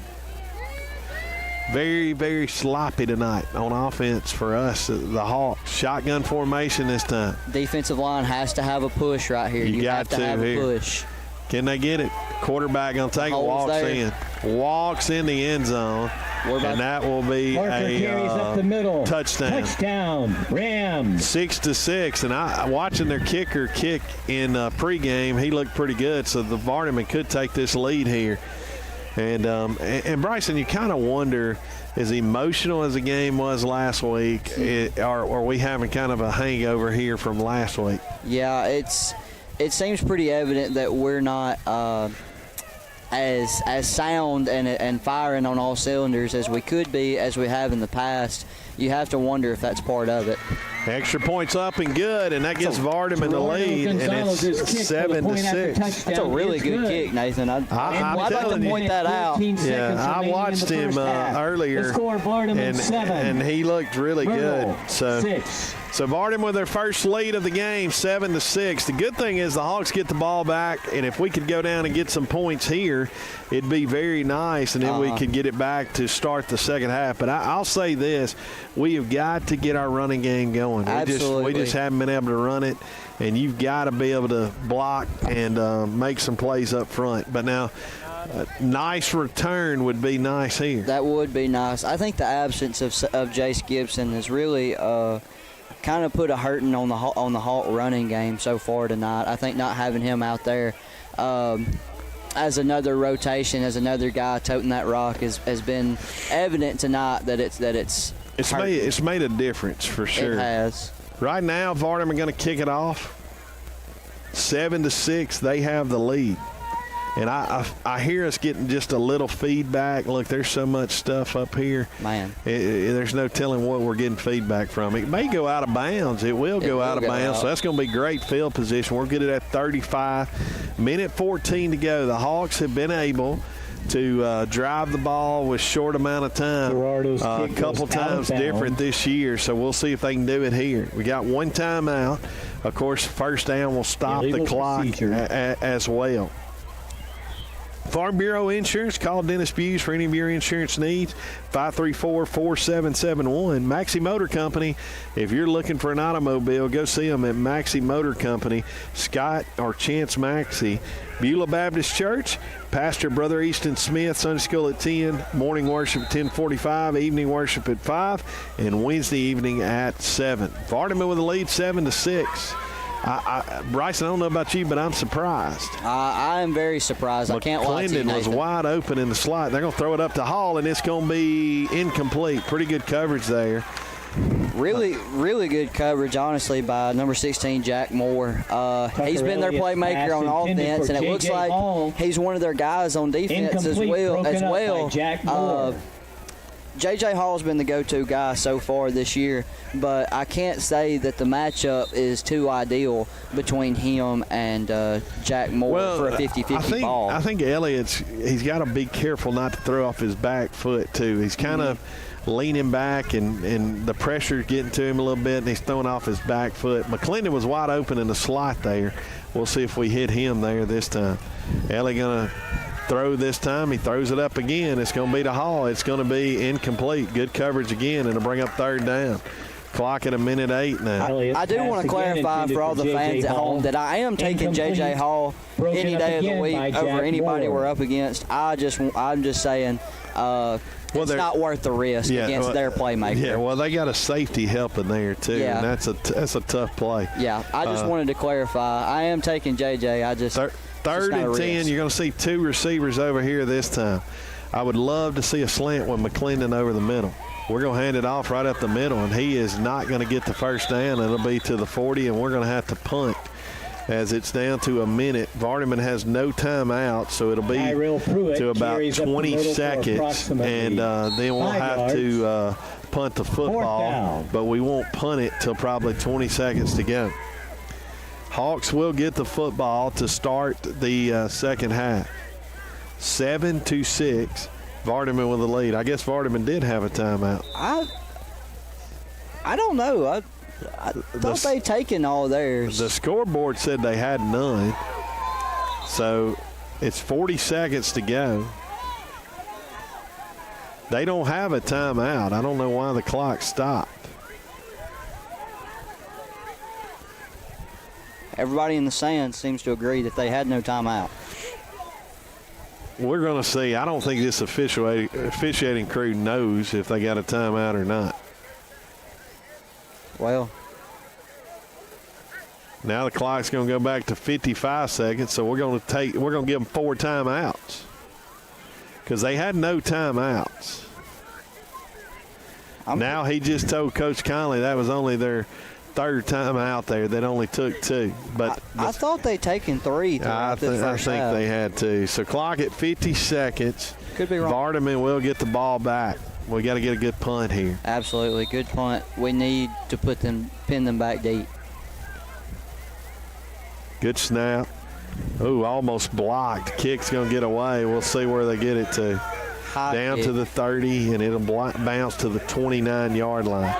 Very, very sloppy tonight on offense for us, the Hawks. Shotgun formation this time. Defensive line has to have a push right here. You got have to to have here. a push. Can they get it? Quarterback going to take it, Holes walks there. walks in the end zone, and that will be Parker carries up the middle. touchdown. Touchdown, Rams. 6-6, and I watching their kicker kick in pregame. He looked pretty good, so the Vardaman could take this lead here. And Bryson, you kind of wonder, as emotional as the game was last week, are we having kind of a hangover here from last week? Yeah, it seems pretty evident that we're not as sound and firing on all cylinders as we could be, as we have in the past. You have to wonder if that's part of it. Extra points up and good, and that gives Vardaman the lead, and it's 7-6. That's a really good kick, Nathan. I'd like to telling you. point that out. Yeah, I watched him earlier, and he looked really good. So Vardaman with their first lead of the game, 7-6. The good thing is the Hawks get the ball back, and if we could go down and get some points here, it'd be very nice, and then we could get it back to start the second half. But I'll say this, we have got to get our running game going. Absolutely. We just haven't been able to run it, and you've got to be able to block and make some plays up front. But now, nice return would be nice here. That would be nice. I think the absence of Jace Gibson has really kind of put a hurting on the Hawk running game so far tonight. I think not having him out there as another rotation, as another guy toting that rock has been evident tonight that it's made a difference for sure. It has. Right now, Vardaman are going to kick it off. 7-6, they have the lead. And I hear us getting just a little feedback. Look, there's so much stuff up here. Man. There's no telling what we're getting feedback from. It may go out of bounds. It will go out of bounds. So that's going to be great field position. We're good at 35. Minute 14 to go. The Hawks have been able to drive the ball with short amount of time. A couple times different this year, so we'll see if they can do it here. We got one timeout. Of course, first down will stop the clock as well. Farm Bureau Insurance. Call Dennis Buse for any of your insurance needs. 534-4771. Maxi Motor Company. If you're looking for an automobile, go see them at Maxi Motor Company. Scott or Chance Maxi. Beulah Baptist Church. Pastor Brother Easton Smith. Sunday school at 10. Morning worship at 10:45. Evening worship at 5. And Wednesday evening at 7. Vardaman with the lead, 7-6. Bryson, I don't know about you, but I'm surprised. I am very surprised. I can't lie to you, McClendon was Nathan. wide open in the slot. They're going to throw it up to Hall, and it's going to be incomplete. Pretty good coverage there. Really, really good coverage, honestly, by number 16, Jack Moore. He's been their playmaker on offense, and it looks like he's one of their guys on defense as well. Jack Moore. J.J. Hall's been the go-to guy so far this year, but I can't say that the matchup is too ideal between him and Jack Moore for a 50-50 ball. I think he's got to be careful not to throw off his back foot, too. He's kind of leaning back, and the pressure's getting to him a little bit, and he's throwing off his back foot. McClendon was wide open in the slot there. We'll see if we hit him there this time. Ellie going to throw this time. He throws it up again. It's going to be to Hall. It's going to be incomplete. Good coverage again, and it'll bring up third down. Clock at 1:08 now. I do want to clarify for all the fans at home that I am taking J.J. Hall any day of the week over anybody we're up against. I'm just saying it's not worth the risk against their playmaker. Yeah, well, they got a safety helping there, too, and that's a tough play. Yeah, I just wanted to clarify. I am taking J.J. Third and 10, you're going to see two receivers over here this time. I would love to see a slant with McClendon over the middle. We're going to hand it off right up the middle, and he is not going to get the first down. It'll be to the 40, and we're going to have to punt. as it's down to a minute. Vardaman has no timeout, so it'll be to about 20 seconds, and then we'll have to punt the football, but we won't punt it till probably 20 seconds to go. Hawks will get the football to start the second half. 7-6, Vardaman with the lead. I guess Vardaman did have a timeout. I don't know. I thought they'd taken all theirs. The scoreboard said they had none. So it's 40 seconds to go. They don't have a timeout. I don't know why the clock stopped. Everybody in the stands seems to agree that they had no timeout. We're going to see. I don't think this officiating crew knows if they got a timeout or not. Well, now the clock's going to go back to 55 seconds, so we're going to give them 4 timeouts because they had no timeouts. Now he just told Coach Conley that was only their third time out there. That only took 2. But I thought they'd taken 3 throughout the first half. I think they had 2. So clock at 50 seconds. Could be wrong. Vardaman will get the ball back. We got to get a good punt here. Absolutely, good punt. We need to pin them back deep. Good snap. Ooh, almost blocked. Kick's going to get away. We'll see where they get it to. Down to the 30, and it'll bounce to the 29-yard line.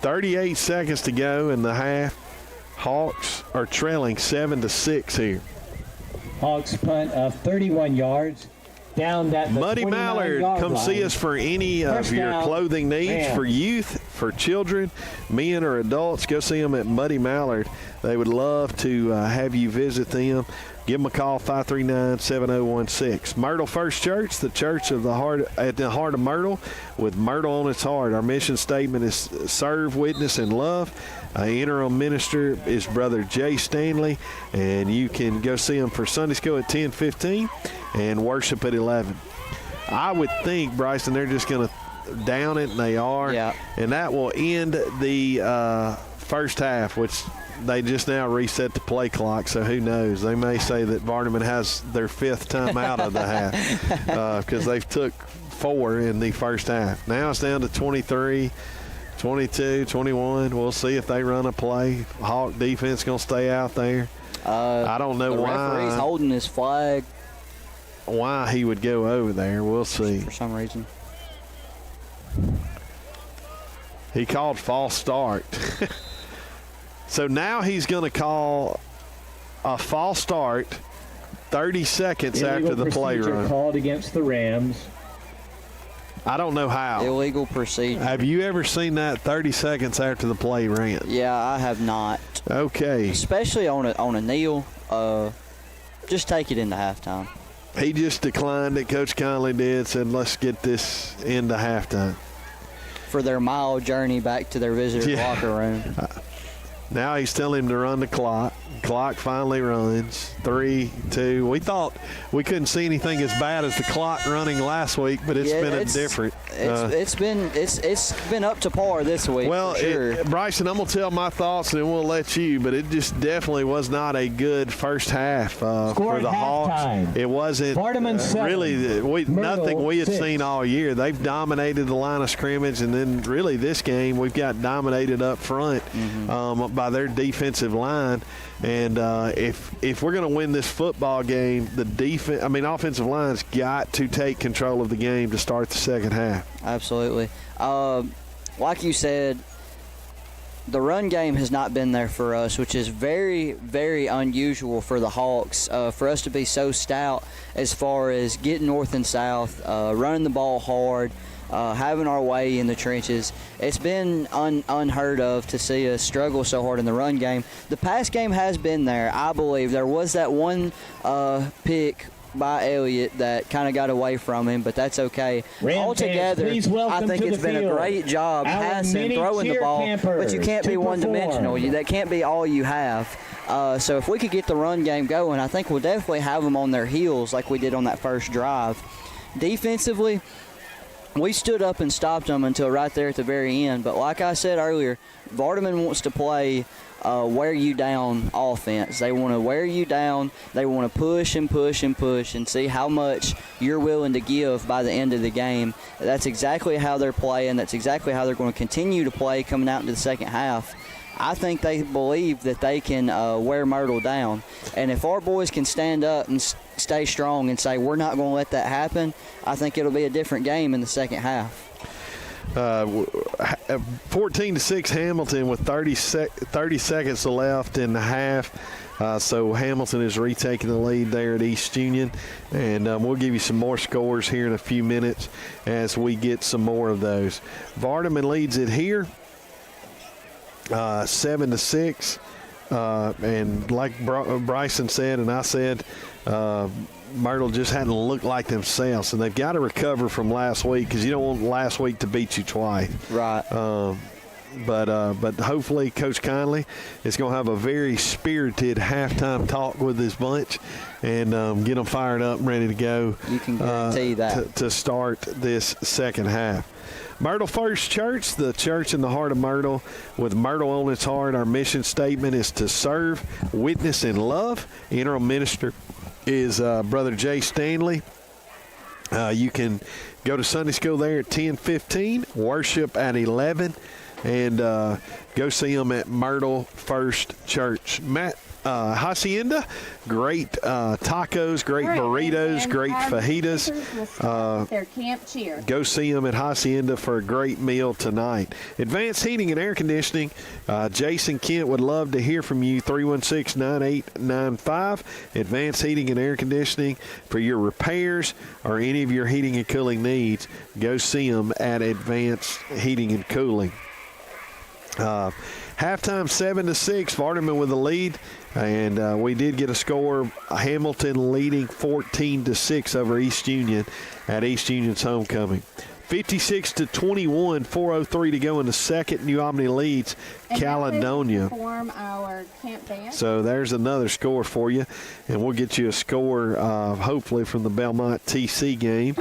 38 seconds to go in the half. Hawks are trailing 7-6 here. Hawks punt of 31 yards. Down that Muddy Mallard, come see us for any of your clothing needs for youth, for children, men or adults. Go see them at Muddy Mallard. They would love to have you visit them. Give them a call, 539-7016. Myrtle First Church, the church of the heart at the heart of Myrtle, with Myrtle on its heart. Our mission statement is serve, witness, and love. Interim minister is Brother Jay Stanley, and you can go see him for Sunday school at 10:15 and worship at 11. I would think, Bryson, they're just going to down it, and they are. Yeah. And that will end the first half, which they just now reset the play clock, so who knows? They may say that Vardaman has their 5th time out of the half because they've took 4 in the first half. Now it's down to 23, 22, 21. We'll see if they run a play. Hawk defense going to stay out there. I don't know why. The referee's holding his flag. Why he would go over there, we'll see. For some reason. He called false start. So now he's going to call a false start 30 seconds after the play run. Called against the Rams. I don't know how. Illegal procedure. Have you ever seen that 30 seconds after the play ran? Yeah, I have not. Okay. Especially on a kneel. Just take it into halftime. He just declined it. Coach Conley did, said, let's get this into halftime. For their mile journey back to their visitor locker room. Now he's telling him to run the clock. Clock finally runs. 3, 2. We thought we couldn't see anything as bad as the clock running last week, but it's been different. It's been up to par this week. Well, for sure. Bryson, I'm gonna tell my thoughts and then we'll let you. But it just definitely was not a good first half for the Hawks. It wasn't really nothing we had seen all year. They've dominated the line of scrimmage, and then really this game we've got dominated up front by their defensive line. And if we're going to win this football game, offensive line's got to take control of the game to start the second half. Absolutely. Like you said, the run game has not been there for us, which is very, very unusual for the Hawks, for us to be so stout as far as getting north and south, running the ball hard, having our way in the trenches. It's been unheard of to see us struggle so hard in the run game. The pass game has been there, I believe. There was that one pick by Elliott that kind of got away from him, but that's okay. Altogether, I think it's been a great job passing, throwing the ball, but you can't be one-dimensional. That can't be all you have. So if we could get the run game going, I think we'll definitely have them on their heels like we did on that first drive. Defensively, we stood up and stopped them until right there at the very end. But like I said earlier, Vardaman wants to play wear you down offense. They want to wear you down. They want to push and push and push and see how much you're willing to give by the end of the game. That's exactly how they're playing. That's exactly how they're going to continue to play coming out into the second half. I think they believe that they can wear Myrtle down. And if our boys can stand up and stay strong and say, we're not going to let that happen, I think it'll be a different game in the second half. 14-6 Hamilton with 30 seconds left in the half. So Hamilton is retaking the lead there at East Union. And we'll give you some more scores here in a few minutes as we get some more of those. Vardaman leads it here. 7-6, and like Bryson said and I said, Myrtle just hadn't looked like themselves, and they've got to recover from last week because you don't want last week to beat you twice. Right. But hopefully Coach Conley is going to have a very spirited halftime talk with this bunch and get them fired up and ready to go. You can guarantee that. To start this second half. Myrtle First Church, the church in the heart of Myrtle, with Myrtle on its heart. Our mission statement is to serve, witness, and love. Interim minister is Brother Jay Stanley. You can go to Sunday school there at 10:15, worship at 11, and go see them at Myrtle First Church. Matt, Hacienda, great tacos, great burritos, great fajitas. Their camp cheer. Go see them at Hacienda for a great meal tonight. Advanced Heating and Air Conditioning. Jason Kent would love to hear from you. 316-9895. Advanced Heating and Air Conditioning for your repairs or any of your heating and cooling needs. Go see them at Advanced Heating and Cooling. Halftime 7-6, Vardaman with the lead, and we did get a score. Hamilton leading 14-6 over East Union at East Union's homecoming. 56-21, 4:03 to go in the second. New Albany leads Caledonia. Perform our camp band. So there's another score for you, and we'll get you a score hopefully from the Belmont TC game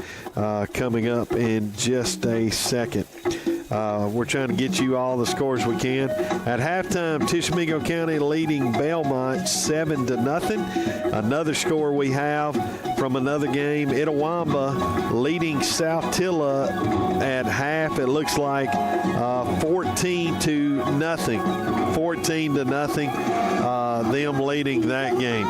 coming up in just a second. We're trying to get you all the scores we can. At halftime, Tishomingo County leading Belmont 7-0. Another score we have from another game, Itawamba leading South Tilla at half. It looks like 14-0. 14-0. Them leading that game.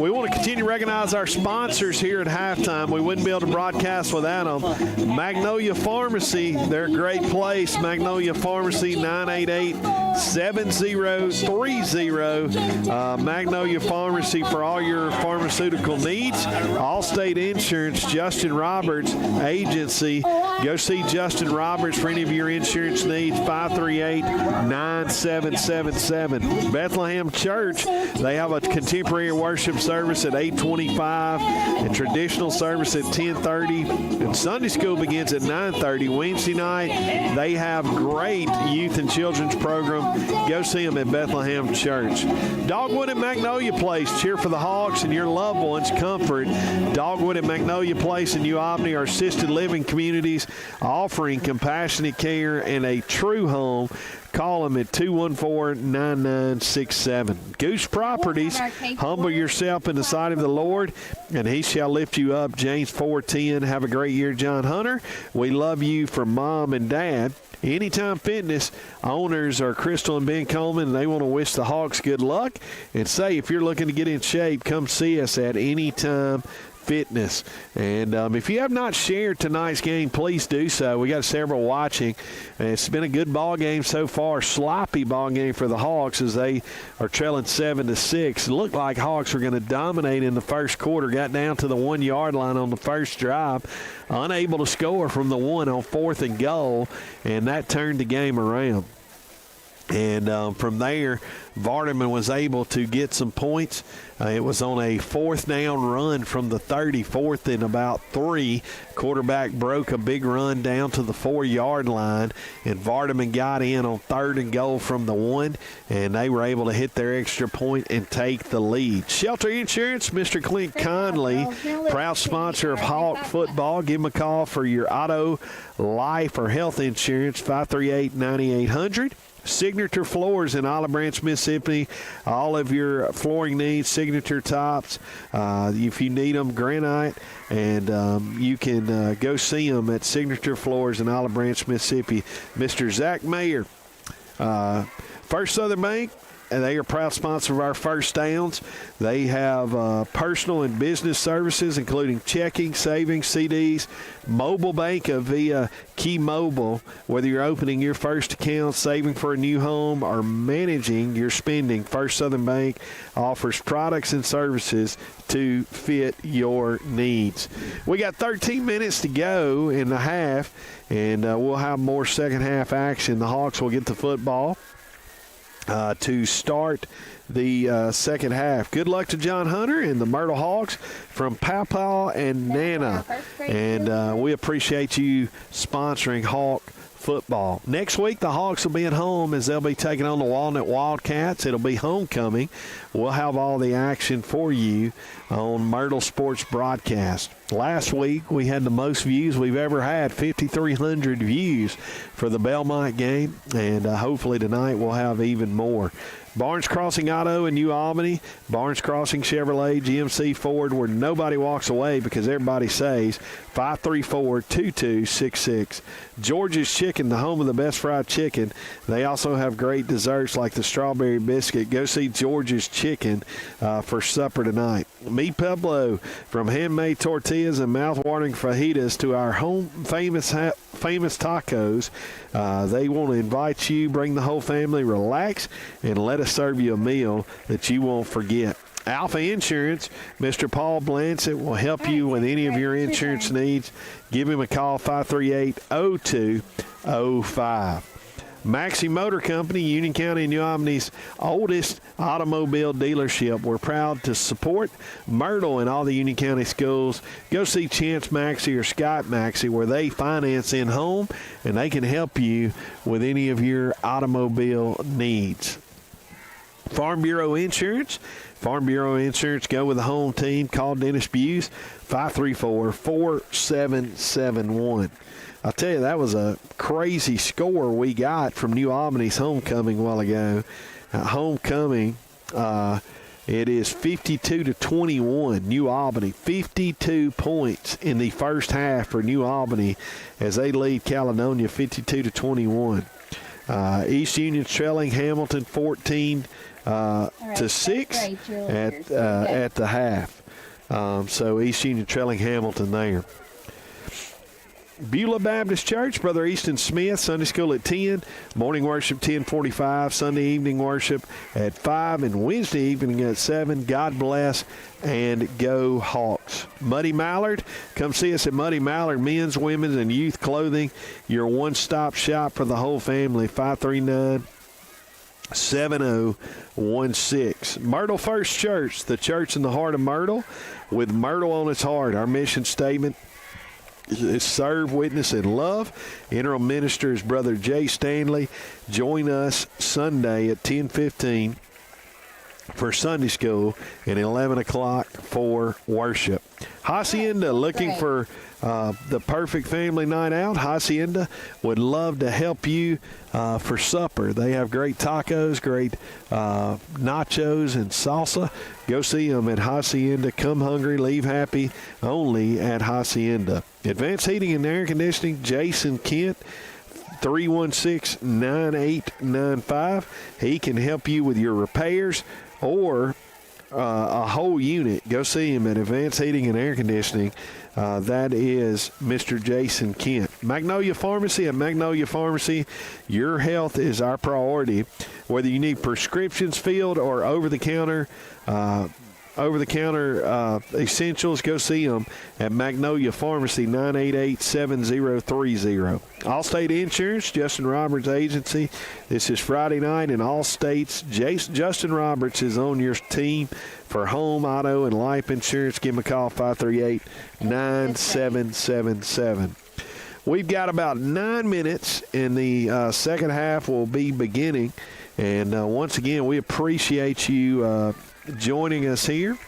We want to continue to recognize our sponsors here at halftime. We wouldn't be able to broadcast without them. Magnolia Pharmacy, they're a great place. Magnolia Pharmacy, 988-7030. Magnolia Pharmacy for all your pharmaceutical needs. Allstate Insurance, Justin Roberts Agency. Go see Justin Roberts for any of your insurance needs. 538-9777. Bethlehem Church, they have a contemporary worship service at 8:25 and traditional service at 10:30. And Sunday school begins at 9:30. Wednesday night, they have great youth and children's program. Go see them at Bethlehem Church. Dogwood and Magnolia Place, cheer for the Hawks and your loved ones' comfort. Dogwood and Magnolia Place in New Albany are assisted living communities offering compassionate care and a true home. Call them at 214-9967. Goose Properties, humble yourself in the sight of the Lord, and he shall lift you up. James 4:10. Have a great year, John Hunter. We love you from Mom and Dad. Anytime Fitness owners are Crystal and Ben Coleman, and they want to wish the Hawks good luck and say if you're looking to get in shape, come see us at Anytime Fitness. And if you have not shared tonight's game, please do so. We got several watching. And it's been a good ball game so far. Sloppy ball game for the Hawks as they are trailing 7-6. It looked like Hawks were going to dominate in the first quarter. Got down to the 1-yard line on the first drive. Unable to score from the 1 on 4th and goal. And that turned the game around. And from there, Vardaman was able to get some points. It was on a 4th down run from the 30, 4th and about 3. Quarterback broke a big run down to the 4-yard line, and Vardaman got in on 3rd and goal from the 1, and they were able to hit their extra point and take the lead. Shelter Insurance, Mr. Clint Conley, proud sponsor of Hawk football. Give him a call for your auto, life, or health insurance, 538-9800. Signature Floors in Olive Branch, Mississippi. All of your flooring needs, signature tops. If you need them, granite. And you can go see them at Signature Floors in Olive Branch, Mississippi. Mr. Zach Mayer, First Southern Bank. And they are proud sponsor of our First Downs. They have personal and business services, including checking, savings, CDs, mobile bank via Key Mobile. Whether you're opening your first account, saving for a new home, or managing your spending, First Southern Bank offers products and services to fit your needs. We got 13 minutes to go in the half, and we'll have more second half action. The Hawks will get the football to start the second half. Good luck to John Hunter and the Myrtle Hawks from Pawpaw and Nana. And we appreciate you sponsoring Hawk football. Next week, the Hawks will be at home as they'll be taking on the Walnut Wildcats. It'll be homecoming. We'll have all the action for you on Myrtle Sports Broadcast. Last week, we had the most views we've ever had, 5,300 views for the Belmont game, and hopefully tonight we'll have even more. Barnes Crossing Auto in New Albany, Barnes Crossing Chevrolet, GMC Ford, where nobody walks away because everybody saves, 534-2266. George's Chicken, the home of the best fried chicken. They also have great desserts like the strawberry biscuit. Go see George's Chicken for supper tonight. Meet Pueblo, from handmade tortillas and mouth-watering fajitas to our home famous tacos. They want to invite you, bring the whole family, relax, and let us serve you a meal that you won't forget. Alpha Insurance, Mr. Paul Blancett will help you with any of your insurance needs. Give him a call, 538-0205. Maxie Motor Company, Union County, New Albany's oldest automobile dealership. We're proud to support Myrtle and all the Union County schools. Go see Chance Maxie or Scott Maxie, where they finance in-home, and they can help you with any of your automobile needs. Farm Bureau Insurance. Farm Bureau Insurance, go with the home team. Call Dennis Buse, 534-4771. I'll tell you, that was a crazy score we got from New Albany's homecoming a while ago. Homecoming, it is 52-21. New Albany, 52 points in the first half for New Albany as they lead Caledonia 52-21. East Union's trailing Hamilton 14-6 at the half. So East Union trailing Hamilton there. Beulah Baptist Church, Brother Easton Smith, Sunday school at 10, morning worship 10:45, Sunday evening worship at 5, and Wednesday evening at 7. God bless and go Hawks. Muddy Mallard, come see us at Muddy Mallard, men's, women's, and youth clothing, your one-stop shop for the whole family, 539-7016. Myrtle First Church, the church in the heart of Myrtle, with Myrtle on its heart. Our mission statement is serve, witness, and love. Interim minister is Brother Jay Stanley. Join us Sunday at 10:15 for Sunday school and 11 o'clock for worship. Hacienda, looking for the perfect family night out. Hacienda would love to help you for supper. They have great tacos, great nachos, and salsa. Go see them at Hacienda. Come hungry, leave happy, only at Hacienda. Advanced Heating and Air Conditioning, Jason Kent, 316-9895. He can help you with your repairs or a whole unit. Go see him at Advanced Heating and Air Conditioning. That is Mr. Jason Kent. Magnolia Pharmacy. At Magnolia Pharmacy, your health is our priority. Whether you need prescriptions filled or over-the-counter over-the-counter essentials, go see them at Magnolia Pharmacy, 988-7030. Allstate Insurance, Justin Roberts Agency. This is Friday night in all states. Justin Roberts is on your team for home, auto, and life insurance. Give him a call, 538-9777. We've got about 9 minutes, and the second half will be beginning. And once again, we appreciate you joining us here.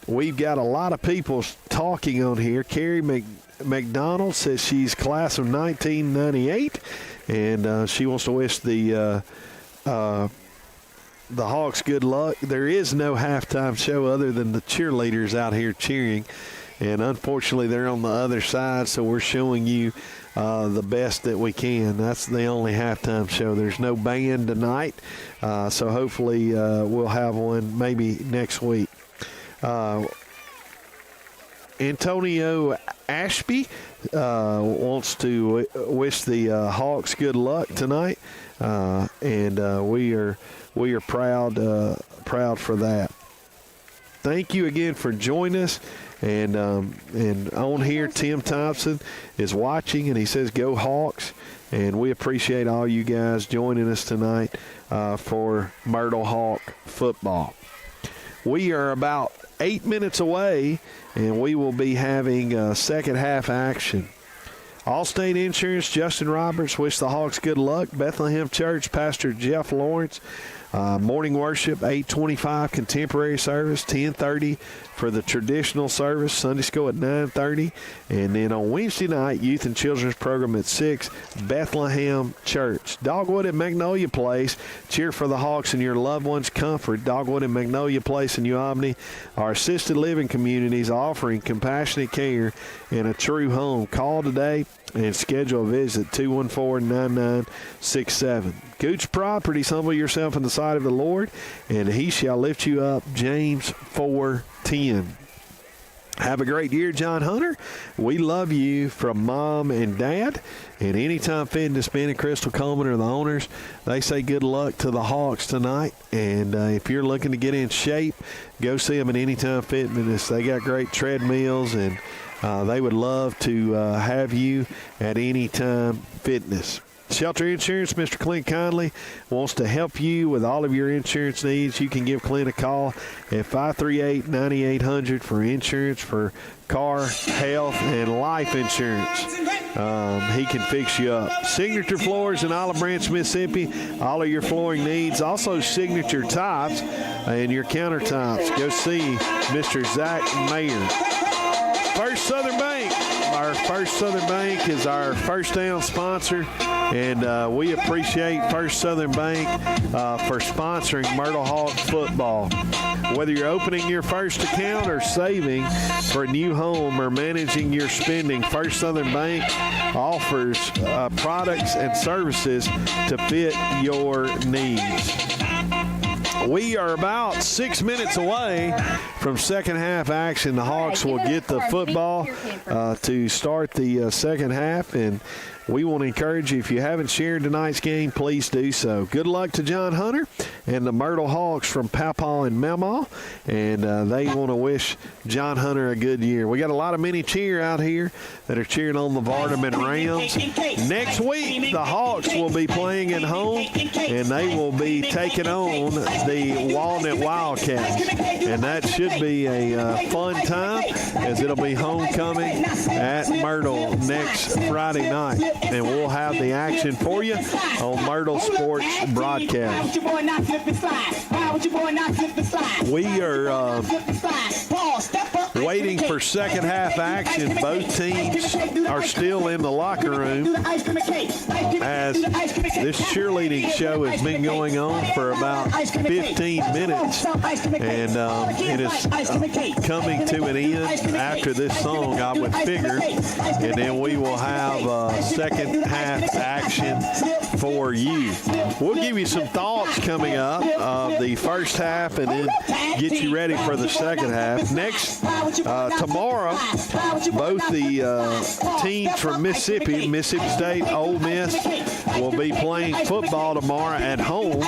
We've got a lot of people talking on here. Carrie McDonald says she's class of 1998, and she wants to wish the Hawks good luck. There is no halftime show other than the cheerleaders out here cheering. And unfortunately, they're on the other side, so we're showing you the best that we can. That's the only halftime show. There's no band tonight, so hopefully we'll have one maybe next week. Antonio Ashby wants to wish the Hawks good luck tonight, and we are proud for that. Thank you again for joining us. And on here, Tim Thompson is watching, and he says, "Go Hawks!" And we appreciate all you guys joining us tonight for Myrtle Hawk football. We are about 8 minutes away, and we will be having second half action. Allstate Insurance, Justin Roberts, wish the Hawks good luck. Bethlehem Church, Pastor Jeff Lawrence. Morning worship, 8:25, contemporary service, 10:30 for the traditional service, Sunday school at 9:30. And then on Wednesday night, youth and children's program at 6, Bethlehem Church. Dogwood and Magnolia Place, cheer for the Hawks and your loved ones' comfort. Dogwood and Magnolia Place in New Albany are assisted living communities offering compassionate care and a true home. Call today and schedule a visit, 214-9967. Gooch Properties, humble yourself in the sight of the Lord, and he shall lift you up, James 4:10. Have a great year, John Hunter. We love you from Mom and Dad. And Anytime Fitness, Ben and Crystal Coleman are the owners. They say good luck to the Hawks tonight. And if you're looking to get in shape, go see them at Anytime Fitness. They got great treadmills, and they would love to have you at Anytime Fitness. Shelter Insurance, Mr. Clint Conley wants to help you with all of your insurance needs. You can give Clint a call at 538-9800 for insurance for car, health, and life insurance. He can fix you up. Signature Floors in Olive Branch, Mississippi. All of your flooring needs. Also Signature Tops and your countertops. Go see Mr. Zach Mayer. First Southern Bank. Our First Southern Bank is our first down sponsor, and we appreciate First Southern Bank for sponsoring Myrtle Hawk football. Whether you're opening your first account or saving for a new home or managing your spending, First Southern Bank offers products and services to fit your needs. We are about 6 minutes away from second half action. The Hawks will get the football to start the second half, and we want to encourage you, if you haven't shared tonight's game, please do so. Good luck to John Hunter and the Myrtle Hawks from Papaw and Mamaw, and they want to wish John Hunter a good year. We got a lot of mini cheer out here that are cheering on the Vardaman Rams. Next week, the Hawks will be playing at home, and they will be taking on the Walnut Wildcats, and that should be a fun time, as it'll be homecoming at Myrtle next Friday night. And we'll have the action for you on Myrtle Sports Broadcast. We are waiting for second half action. Both teams are still in the locker room, as this cheerleading show has been going on for about 15 minutes, and it is coming to an end after this song, I would figure, and then we will have second half action for you. We'll give you some thoughts coming up of the first half and then get you ready for the second half. Next, tomorrow, both the teams from Mississippi State, Ole Miss, will be playing football tomorrow at home.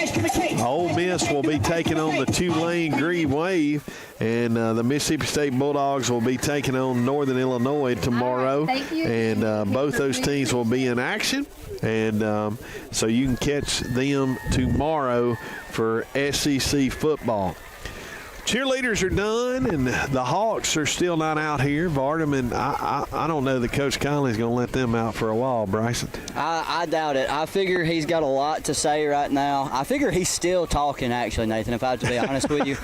Ole Miss will be taking on the Tulane Green Wave, and the Mississippi State Bulldogs will be taking on Northern Illinois tomorrow. Thank you. And both those teams will be in action, and so you can catch them tomorrow for SEC football. Cheerleaders are done, and the Hawks are still not out here. Vardaman, I don't know that Coach Conley's going to let them out for a while, Bryson. I doubt it. I figure he's got a lot to say right now. I figure he's still talking, actually, Nathan, if I have to be honest with you.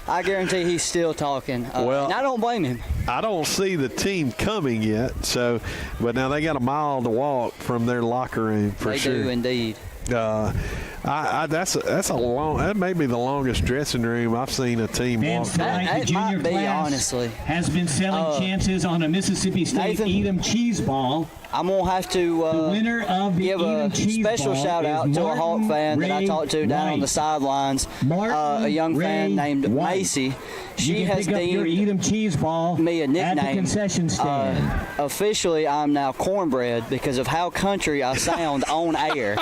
I guarantee he's still talking. Well, and I don't blame him. I don't see the team coming yet, but now they got a mile to walk from their locker room for sure. They do indeed. That's a long. That may be the longest dressing room I've seen a team And walk. tonight, the That junior might be, class honestly. has been selling chances on a Mississippi State Nathan, Edam cheese ball. I'm going to have The to winner of the give Edam a cheese special ball shout out is to a Hawk Martin fan that I Ray talked to down on the White. sidelines, Martin a young fan Ray named White. Macy. She You can has pick up your deemed Edam cheese ball me a nickname. at the concession stand. Officially, I'm now cornbread because of how country I sound on air.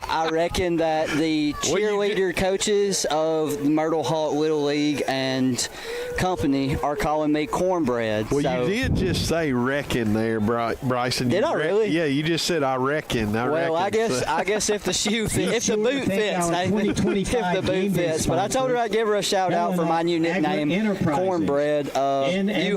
I reckon that the cheerleader coaches of the Myrtle Hawk Little League and company are calling me cornbread. Well, so, you did just say reckon there, Bryson. Did You I really? Yeah, you just said I reckon. well, I reckon. guess if the shoe fits, if the sure boot to take fits, our Nathan, if 2025 the boot game day fits. But I told her I'd give her a shout out for my new nickname, Enterprises, cornbread. You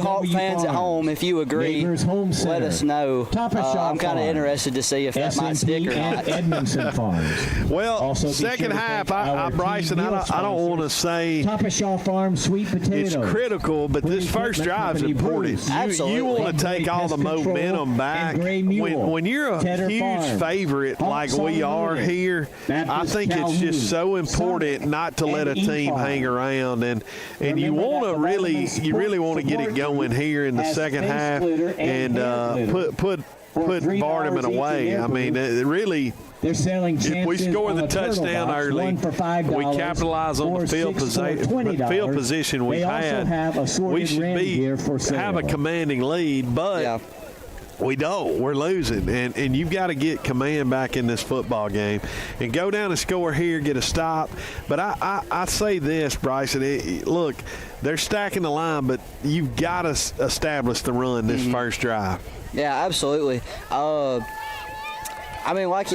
Hawk NNW fans at Farms, home, if you agree, Neighbors Home let Center, us know. Top of Shop I'm kind of Farms, interested to see if that might stick or and not. Edmondson Farms. Well, Also, be second sure to half, thank our Bryson, team meal I don't want to sponsors, say Top of Shaw Farm sweet potatoes. it's critical, but this first drive's important. Absolutely. You want to take all the momentum back. When you're a huge favorite like we are here, I think it's just so important not to let a team hang around, and you want to really want to get it going here in the second half and put Vardaman away. I mean, it really. They're selling If we score the touchdown early, we capitalize on the field position we've had. We should have a commanding lead, but we don't. We're losing, and you've got to get command back in this football game and go down and score here, get a stop. But I say this, Bryson. Look, they're stacking the line, but you've got to establish the run this first drive. Yeah, absolutely. I mean, like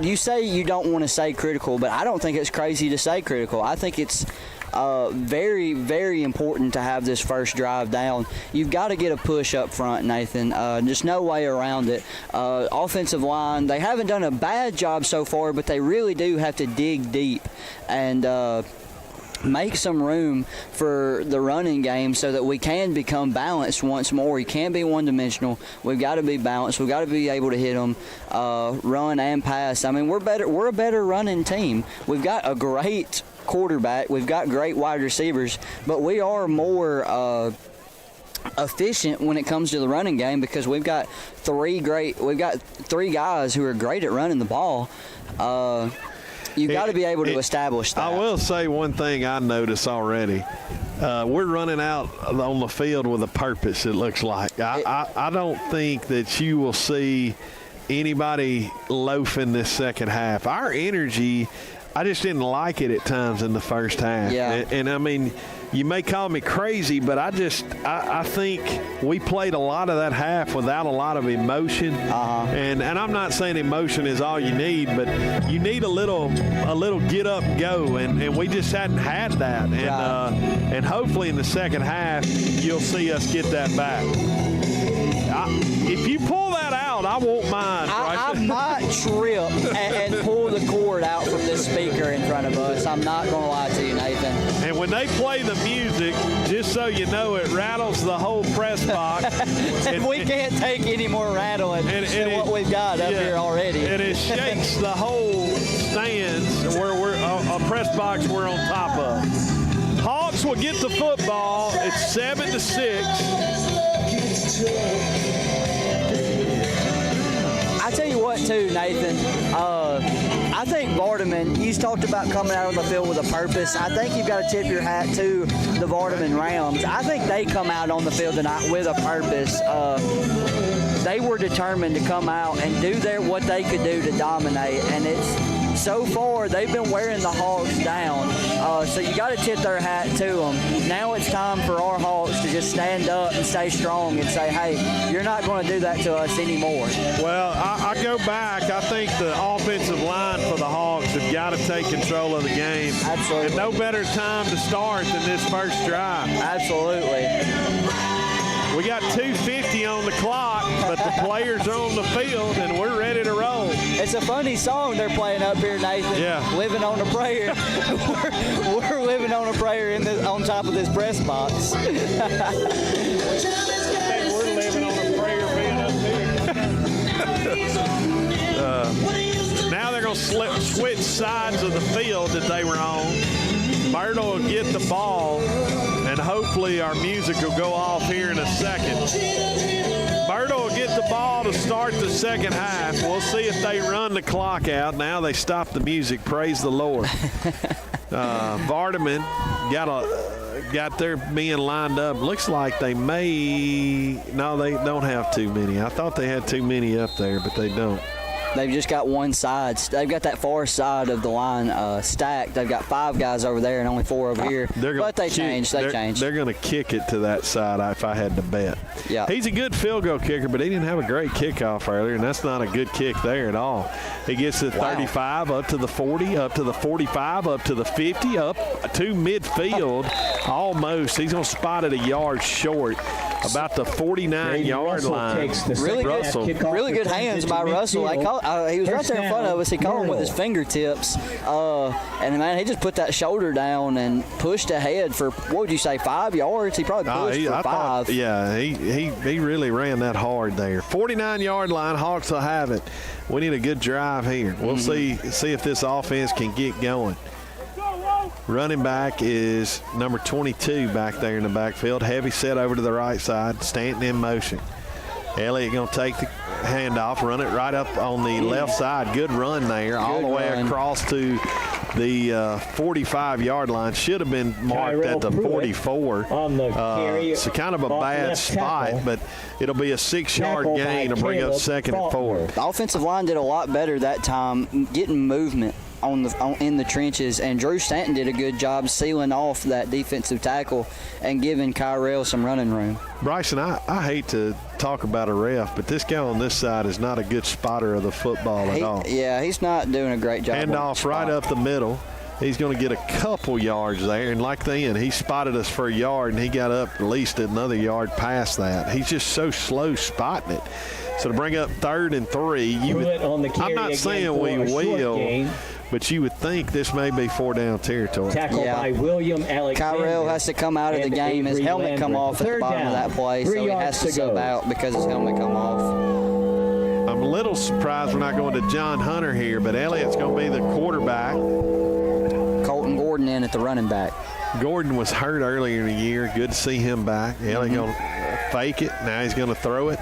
you say, you don't want to say critical, but I don't think it's crazy to say critical. I think it's very, very important to have this first drive down. You've got to get a push up front, Nathan. There's no way around it. Offensive line, they haven't done a bad job so far, but they really do have to dig deep and make some room for the running game so that we can become balanced once more. You can't be one-dimensional. We've got to be balanced. We've got to be able to hit them, run and pass. I mean, we're a better running team. We've got a great quarterback. We've got great wide receivers, but we are more efficient when it comes to the running game because we've got three guys who are great at running the ball. You've got to be able to establish that. I will say one thing I noticed already. We're running out on the field with a purpose, it looks like. I don't think that you will see anybody loafing this second half. Our energy, I just didn't like it at times in the first half. Yeah. And I mean, you may call me crazy, but I think we played a lot of that half without a lot of emotion. And I'm not saying emotion is all you need, but you need a little get up and go, and we just hadn't had that. And hopefully in the second half you'll see us get that back. If you pull that out, I won't mind. I might trip and pull the cord out from this speaker in front of us. I'm not going to lie to you, Nathan. And when they play the music, just so you know, it rattles the whole press box. And we can't take any more rattling than what we've got up here already. And it shakes the whole stands where we're a press box we're on top of. Hawks will get the football. It's 7-6. I tell you what, too, Nathan. I think Vardaman, you talked about coming out on the field with a purpose. I think you've got to tip your hat to the Vardaman Rams. I think they come out on the field tonight with a purpose. They were determined to come out and do what they could do to dominate, and so far they've been wearing the Hawks down. So you got to tip their hat to them. Now it's time for our Hawks to just stand up and stay strong and say, hey, you're not going to do that to us anymore. Well, I go back. I think the offensive line for the Hawks have got to take control of the game. Absolutely. And no better time to start than this first drive. Absolutely. We got 2:50 on the clock, but the players are on the field, and we're ready to roll. It's a funny song they're playing up here, Nathan. Yeah. Living on a prayer. we're living on a prayer on top of this press box. I think we're living on a prayer being up here. Now they're going to switch sides of the field that they were on. Myrtle will get the ball, and hopefully our music will go off here in a second. Myrtle will get the ball to start the second half. We'll see if they run the clock out. Now they stop the music. Praise the Lord. Vardaman got their men lined up. Looks like they may – no, they don't have too many. I thought they had too many up there, but they don't. They've just got one side. They've got that far side of the line stacked. They've got 5 guys over there and only 4 over here. But they changed. They changed. They're going to kick it to that side if I had to bet. Yeah. He's a good field goal kicker, but he didn't have a great kickoff earlier, and that's not a good kick there at all. He gets to 35, up to the 40, up to the 45, up to the 50, up to midfield almost. He's going to spot it a yard short, about the 49-yard line. Really good hands by Russell. He was right there in front of us. He caught him with his fingertips. And, man, he just put that shoulder down and pushed ahead for, what would you say, 5 yards? He probably pushed for 5. He really ran that hard there. 49-yard line, Hawks will have it. We need a good drive here. We'll see if this offense can get going. Running back is number 22 back there in the backfield. Heavy set over to the right side. Stanton in motion. Elliott going to take the handoff, run it right up on the left side. Good run there, all the way across to the 45-yard line. Should have been marked at the 44. So kind of a bad spot, but it'll be a 6-yard gain to bring up 2nd and 4. The offensive line did a lot better that time, getting movement in the trenches, and Drew Stanton did a good job sealing off that defensive tackle and giving Kyrell some running room. Bryson, I hate to talk about a ref, but this guy on this side is not a good spotter of the football at all. Yeah, he's not doing a great job. Handoff right up the middle. He's going to get a couple yards there, and like then, he spotted us for a yard, and he got up at least another yard past that. He's just so slow spotting it. So to bring up 3rd and 3, I'm not saying we will, but you would think this may be 4-down territory. Tackled by William Alexander. Kyrell has to come out of the game. His helmet come off at the bottom of that play, so he has to sub out because his helmet come off. I'm a little surprised we're not going to John Hunter here, but Elliott's going to be the quarterback. Colton Gordon in at the running back. Gordon was hurt earlier in the year. Good to see him back. Elliott going to fake it. Now he's going to throw it.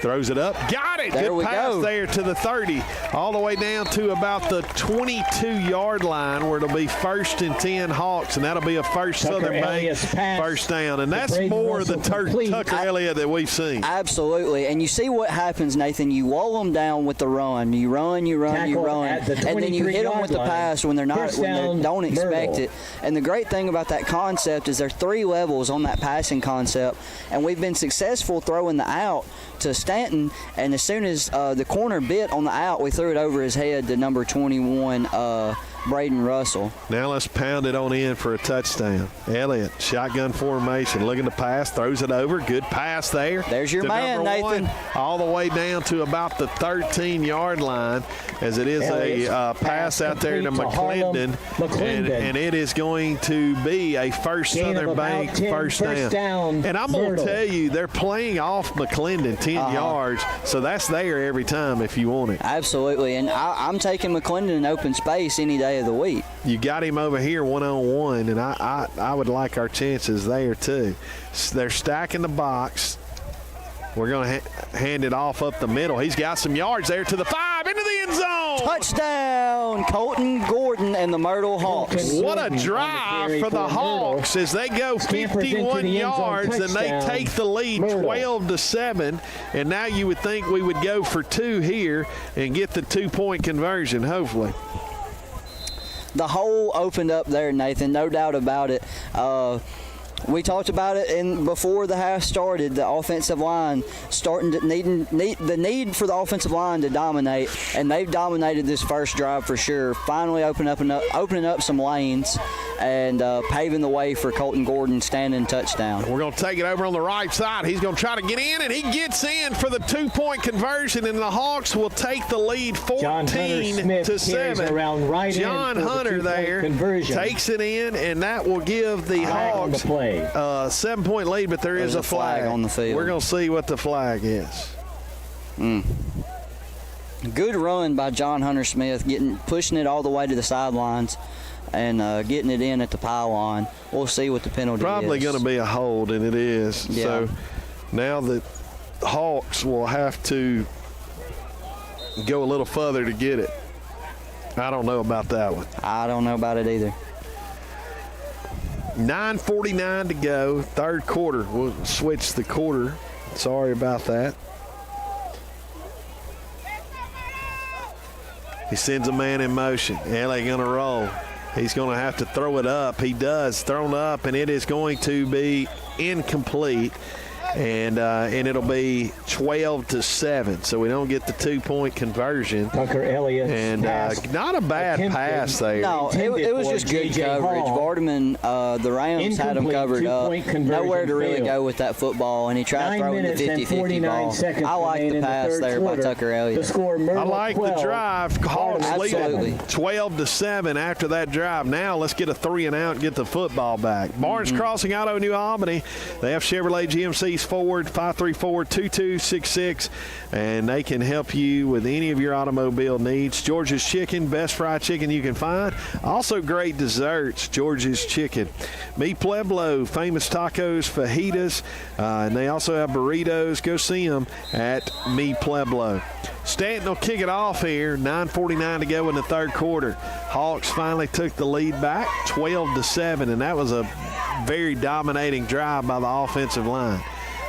Throws it up. Got it. Good pass there to the 30. All the way down to about the 22-yard line where it'll be 1st and 10 Hawks, and that'll be a First Southern Bank first down. And that's more the Tucker Elliott that we've seen. Absolutely. And you see what happens, Nathan. You wall them down with the run. You run, and then you hit them with the pass when they don't expect it. And the great thing about that concept is there are 3 levels on that passing concept, and we've been successful throwing the out to Stanton, and as soon as the corner bit on the out, we threw it over his head to number 21, Braden Russell. Now let's pound it on in for a touchdown. Elliott, shotgun formation, looking to pass, throws it over. Good pass there. There's your man, Nathan. All the way down to about the 13-yard line, as it is a pass out there to McClendon. And it is going to be a First Southern Bank first down. And I'm going to tell you, they're playing off McClendon 10 yards, so that's there every time if you want it. Absolutely, and I'm taking McClendon in open space any day of the week. You got him over here one-on-one, and I would like our chances there too. They're stacking the box. We're going to hand it off up the middle. He's got some yards there to the 5, and into the end zone. Touchdown, Colton Gordon and the Myrtle Hawks. What a drive for the Hawks as they go 51 yards and they take the lead 12-7. And now you would think we would go for 2 here and get the 2-point conversion, hopefully. The hole opened up there, Nathan, no doubt about it. We talked about it before the half started. The offensive line starting to the need for the offensive line to dominate, and they've dominated this first drive for sure. Finally opening up some lanes and paving the way for Colton Gordon standing touchdown. We're going to take it over on the right side. He's going to try to get in, and he gets in for the 2-point conversion, and the Hawks will take the lead 14-7. Around right John Hunter there takes it in, and that will give the Hawks a 7-point lead, but there's a flag on the field. We're going to see what the flag is. Good run by John Hunter Smith, pushing it all the way to the sidelines and getting it in at the pylon. We'll see what the penalty Probably is. going to be a hold, and it is. Yeah. So now the Hawks will have to go a little further to get it. I don't know about that one. I don't know about it either. 9:49 to go, third quarter. We'll switch the quarter. Sorry about that. He sends a man in motion. LA going to roll. He's going to have to throw it up. He does. Thrown up, and it is going to be incomplete. And it'll be 12-7, so we don't get the 2-point conversion. Tucker Elliott. And not a bad pass there. No, it was just good coverage. Vardaman, the Rams had him covered up. Nowhere to really go with that football, and he tried throwing the 50-50 ball. I like the pass there by Tucker Elliott. I like the drive. Hawks Absolutely. leading 12-7 after that drive. Now let's get a 3 and out and get the football back. Barnes Crossing Auto, New Albany. They have Chevrolet GMC's Ford, 534-2266, and they can help you with any of your automobile needs. George's Chicken, best fried chicken you can find. Also great desserts, George's Chicken. Mi Pueblo, famous tacos, fajitas, and they also have burritos. Go see them at Mi Pueblo. Stanton will kick it off here. 9:49 to go in the third quarter. Hawks finally took the lead back, 12-7, and that was a very dominating drive by the offensive line.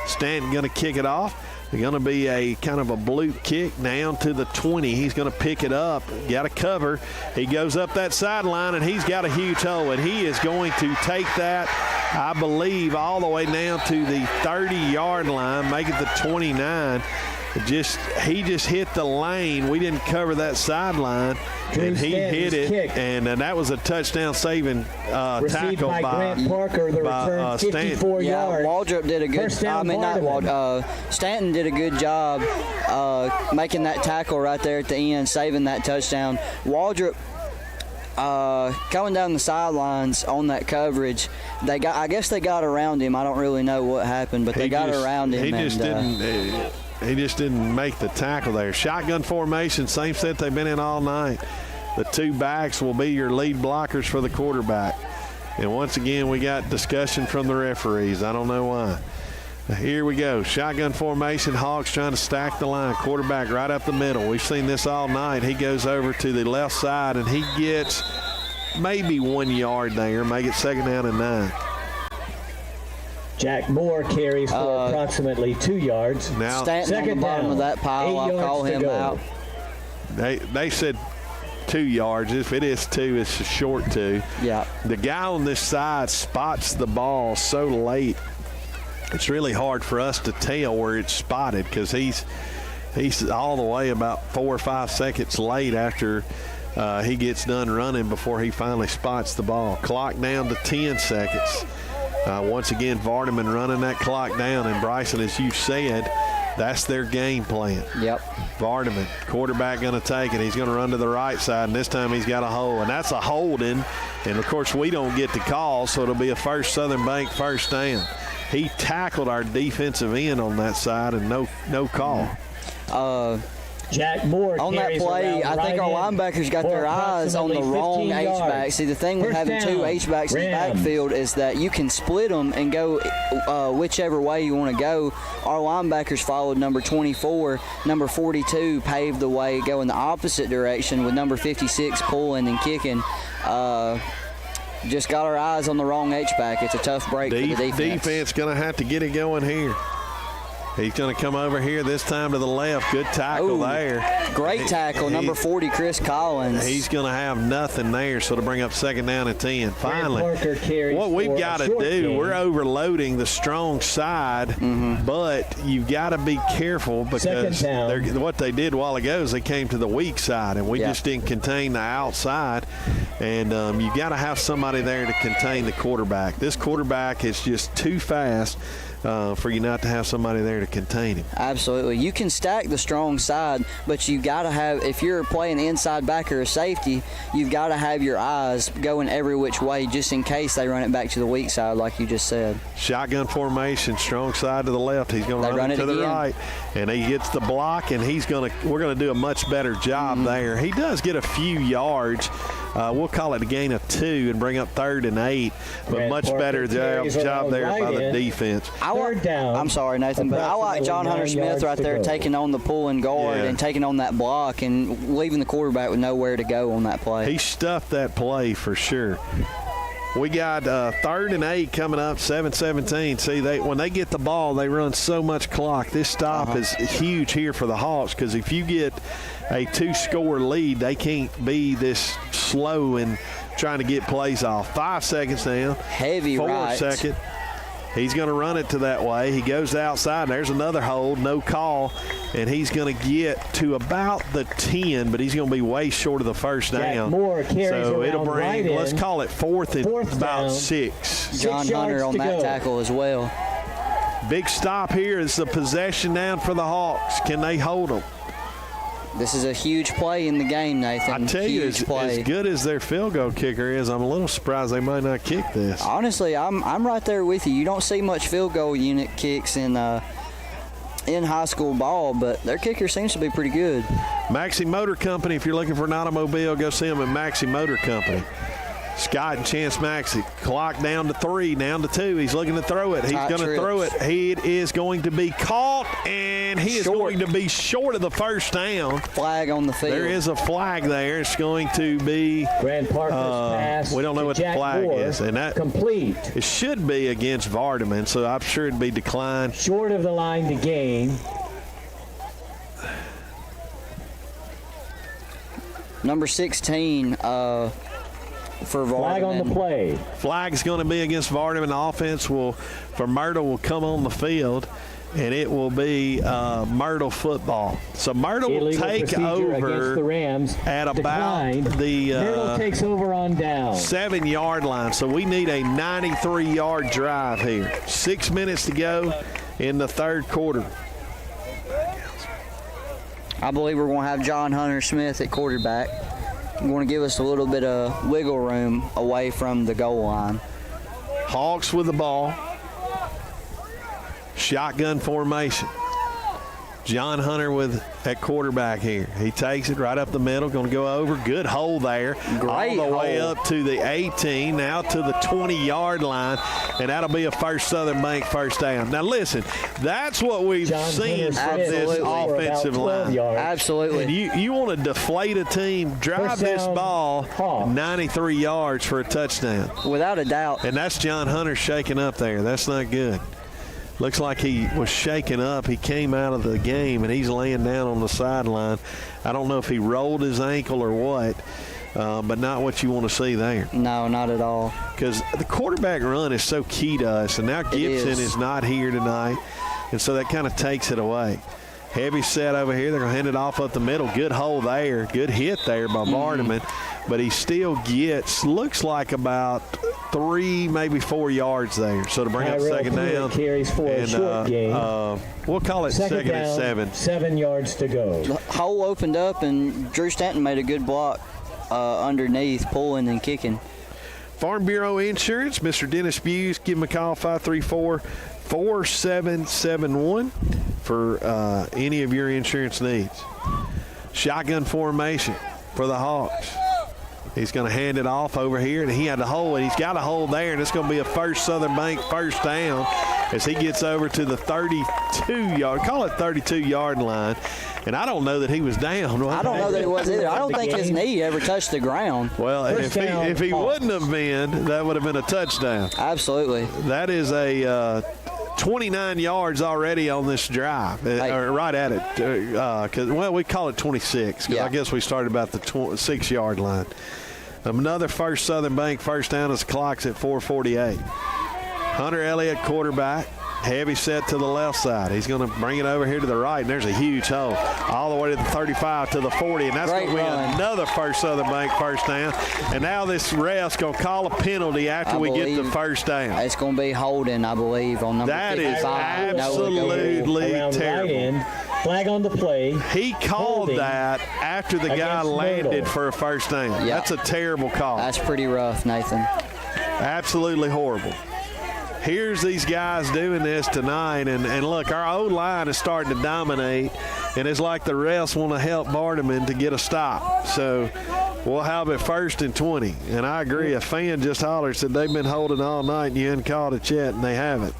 Stanton going to kick it off. It's going to be a kind of a bloop kick down to the 20. He's going to pick it up. Got to cover. He goes up that sideline, and he's got a huge hole, and he is going to take that, I believe, all the way down to the 30-yard line, make it the 29. He just hit the lane. We didn't cover that sideline, and he hit it, and that was a touchdown saving tackle by Grant Parker. The return 54 yards. Waldrop did a good. Stanton did a good job making that tackle right there at the end, saving that touchdown. Waldrop coming down the sidelines on that coverage. I guess they got around him. I don't really know what happened, but they got around him. He just didn't make the tackle there. Shotgun formation, same set they've been in all night. The 2 backs will be your lead blockers for the quarterback. And once again, we got discussion from the referees. I don't know why. Here we go. Shotgun formation. Hawks trying to stack the line. Quarterback right up the middle. We've seen this all night. He goes over to the left side, and he gets maybe 1 yard there. Make it 2nd down and 9. Jack Moore carries for approximately 2 yards. Now, Stanton on the bottom of that pile. I'll call him out. They said 2 yards. If it is 2, it's a short 2. Yeah. The guy on this side spots the ball so late. It's really hard for us to tell where it's spotted because he's all the way about 4 or 5 seconds late after he gets done running before he finally spots the ball. Clock down to 10 seconds. Once again, Vardaman running that clock down. And Bryson, as you said, that's their game plan. Yep. Vardaman, quarterback going to take it. He's going to run to the right side, and this time he's got a hole. And that's a holding. And, of course, we don't get the call, so it'll be a first Southern Bank first down. He tackled our defensive end on that side, and no call. Jack Moore On that carries play, around I think our right in linebackers got for their eyes on the approximately wrong 15 H-back. yards. See, the thing with First having two down, H-backs in the Rams. backfield is that you can split them and go whichever way you want to go. Our linebackers followed number 24. Number 42 paved the way, going the opposite direction with number 56 pulling and kicking. Just got our eyes on the wrong H-back. It's a tough break for the defense. Defense going to have to get it going here. He's going to come over here this time to the left. Good tackle there. Great tackle, number 40, Chris Collins. He's going to have nothing there, so to bring up second down and 10. Finally, Parker carries what we've for a got to short do, gain. we're overloading the strong side, but you've got to be careful because Second down. what they did a while ago is they came to the weak side, and we Yeah. just didn't contain the outside. And you've got to have somebody there to contain the quarterback. This quarterback is just too fast for you not to have somebody there to contain him. Absolutely. You can stack the strong side, but you got to have, if you're playing inside backer or safety, you've got to have your eyes going every which way just in case they run it back to the weak side like you just said. Shotgun formation, strong side to the left. He's going to run it to the again. right, and he gets the block, and we're going to do a much better job there. He does get a few yards. We'll call it a gain of 2 and bring up 3rd and 8, but Grant much Parker better carries job around there by right the in. defense. Third down. I'm sorry, Nathan, but I like John Hunter Approximately 9 Smith right yards there to go. taking on the pulling guard Yeah. and taking on that block and leaving the quarterback with nowhere to go on that play. He stuffed that play for sure. We got 3rd and 8 coming up, 7-17. See, when they get the ball, they run so much clock. This stop is huge here for the Hawks because if you get a 2-score lead, they can't be this slow in trying to get plays off. 5 seconds now. Heavy 4 right. second. He's going to run it to that way. He goes outside. There's another hold, no call, and he's going to get to about the 10, but he's going to be way short of the first Jack down. Moore carries So it'll around bring, right in. let's call it fourth and Fourth about down. 6. John 6 Hunter yards on to that go. tackle as well. Big stop here is the possession down for the Hawks. Can they hold them? This is a huge play in the game, Nathan. I tell you, huge as play. good as their field goal kicker is, I'm a little surprised they might not kick this. Honestly, I'm right there with you. You don't see much field goal unit kicks in high school ball, but their kicker seems to be pretty good. Maxi Motor Company, if you're looking for an automobile, go see them at Maxi Motor Company. Scott and Chance Maxi. Clock down to 3, down to 2. He's looking to throw it. He's Tight going to trips. throw it. He is going to be caught, and he is Short. going to be short of the first down. Flag on the field. There is a flag there. It's going to be Grant Parker's pass. we don't know to what the Jack flag Moore, is, and that complete. it should be against Vardaman, so I'm sure it'd be declined. Short of the line to gain. Number 16 for Vardaman. Flag on the play. Flag's going to be against Vardaman. The offense for Myrtle will come on the field, and it will be Myrtle football. So Myrtle will Illegal take procedure against the over Rams. at about Declined. the Myrtle takes over on down. 7-yard line. So we need a 93-yard drive here. 6 minutes to go in the third quarter. I believe we're going to have John Hunter Smith at quarterback. Going to give us a little bit of wiggle room away from the goal line. Hawks with the ball. Shotgun formation. John Hunter at quarterback here. He takes it right up the middle, going to go over. Good hole there. Great all the way hole. up to the 18, now to the 20-yard line, and that'll be a First Southern Bank first down. Now, listen, that's what we've John seen Hunter from this Smith for about offensive 12 line. yards. Absolutely. And you want to deflate a team, drive First this down, ball Hawks. 93 yards for a touchdown. Without a doubt. And that's John Hunter shaking up there. That's not good. Looks like he was shaken up. He came out of the game, and he's laying down on the sideline. I don't know if he rolled his ankle or what, but not what you want to see there. No, not at all. Because the quarterback run is so key to us, and now Gibson is not here tonight, and so that kind of takes it away. Heavy set over here. They're going to hand it off up the middle. Good hole there. Good hit there by Vardaman. But he still gets, looks like about 3, maybe 4 yards there. So to bring up Tyrell second Pruitt down. carries for a short gain. We'll call it second down, and 7. 7 yards to go. The hole opened up, and Drew Stanton made a good block underneath, pulling and kicking. Farm Bureau Insurance, Mr. Dennis Buse. Give him a call, 534-4771 for any of your insurance needs. Shotgun formation for the Hawks. He's going to hand it off over here, and he had to hold it. He's got a hold there, and it's going to be a first Southern Bank first down as he gets over to the 32-yard, call it 32-yard line. And I don't know that he was down. I don't know that he was either. I don't think his knee ever touched the ground. Well, if he wouldn't have been, that would have been a touchdown. Absolutely. That is a 29 yards already on this drive, or right at it. Cause, well, we call it 26 because I guess we started about the 6-yard line. Another first Southern Bank first down as the clock's at 4:48. Hunter Elliott, quarterback. Heavy set to the left side. He's going to bring it over here to the right, and there's a huge hole all the way to the 35 to the 40, and that's going to be another first Southern Bank first down. And now this ref's going to call a penalty after we get the first down. It's going to be holding, I believe, on number 55. That is absolutely terrible. Flag on the play. He called that after the guy landed Myrtle for a first down. Yep. That's a terrible call. That's pretty rough, Nathan. Absolutely horrible. Here's these guys doing this tonight, and look, our O-line is starting to dominate, and it's like the refs want to help Vardaman to get a stop. So we'll have it 1st and 20. And I agree, a fan just hollered, said they've been holding all night and you hadn't called it yet, and they haven't.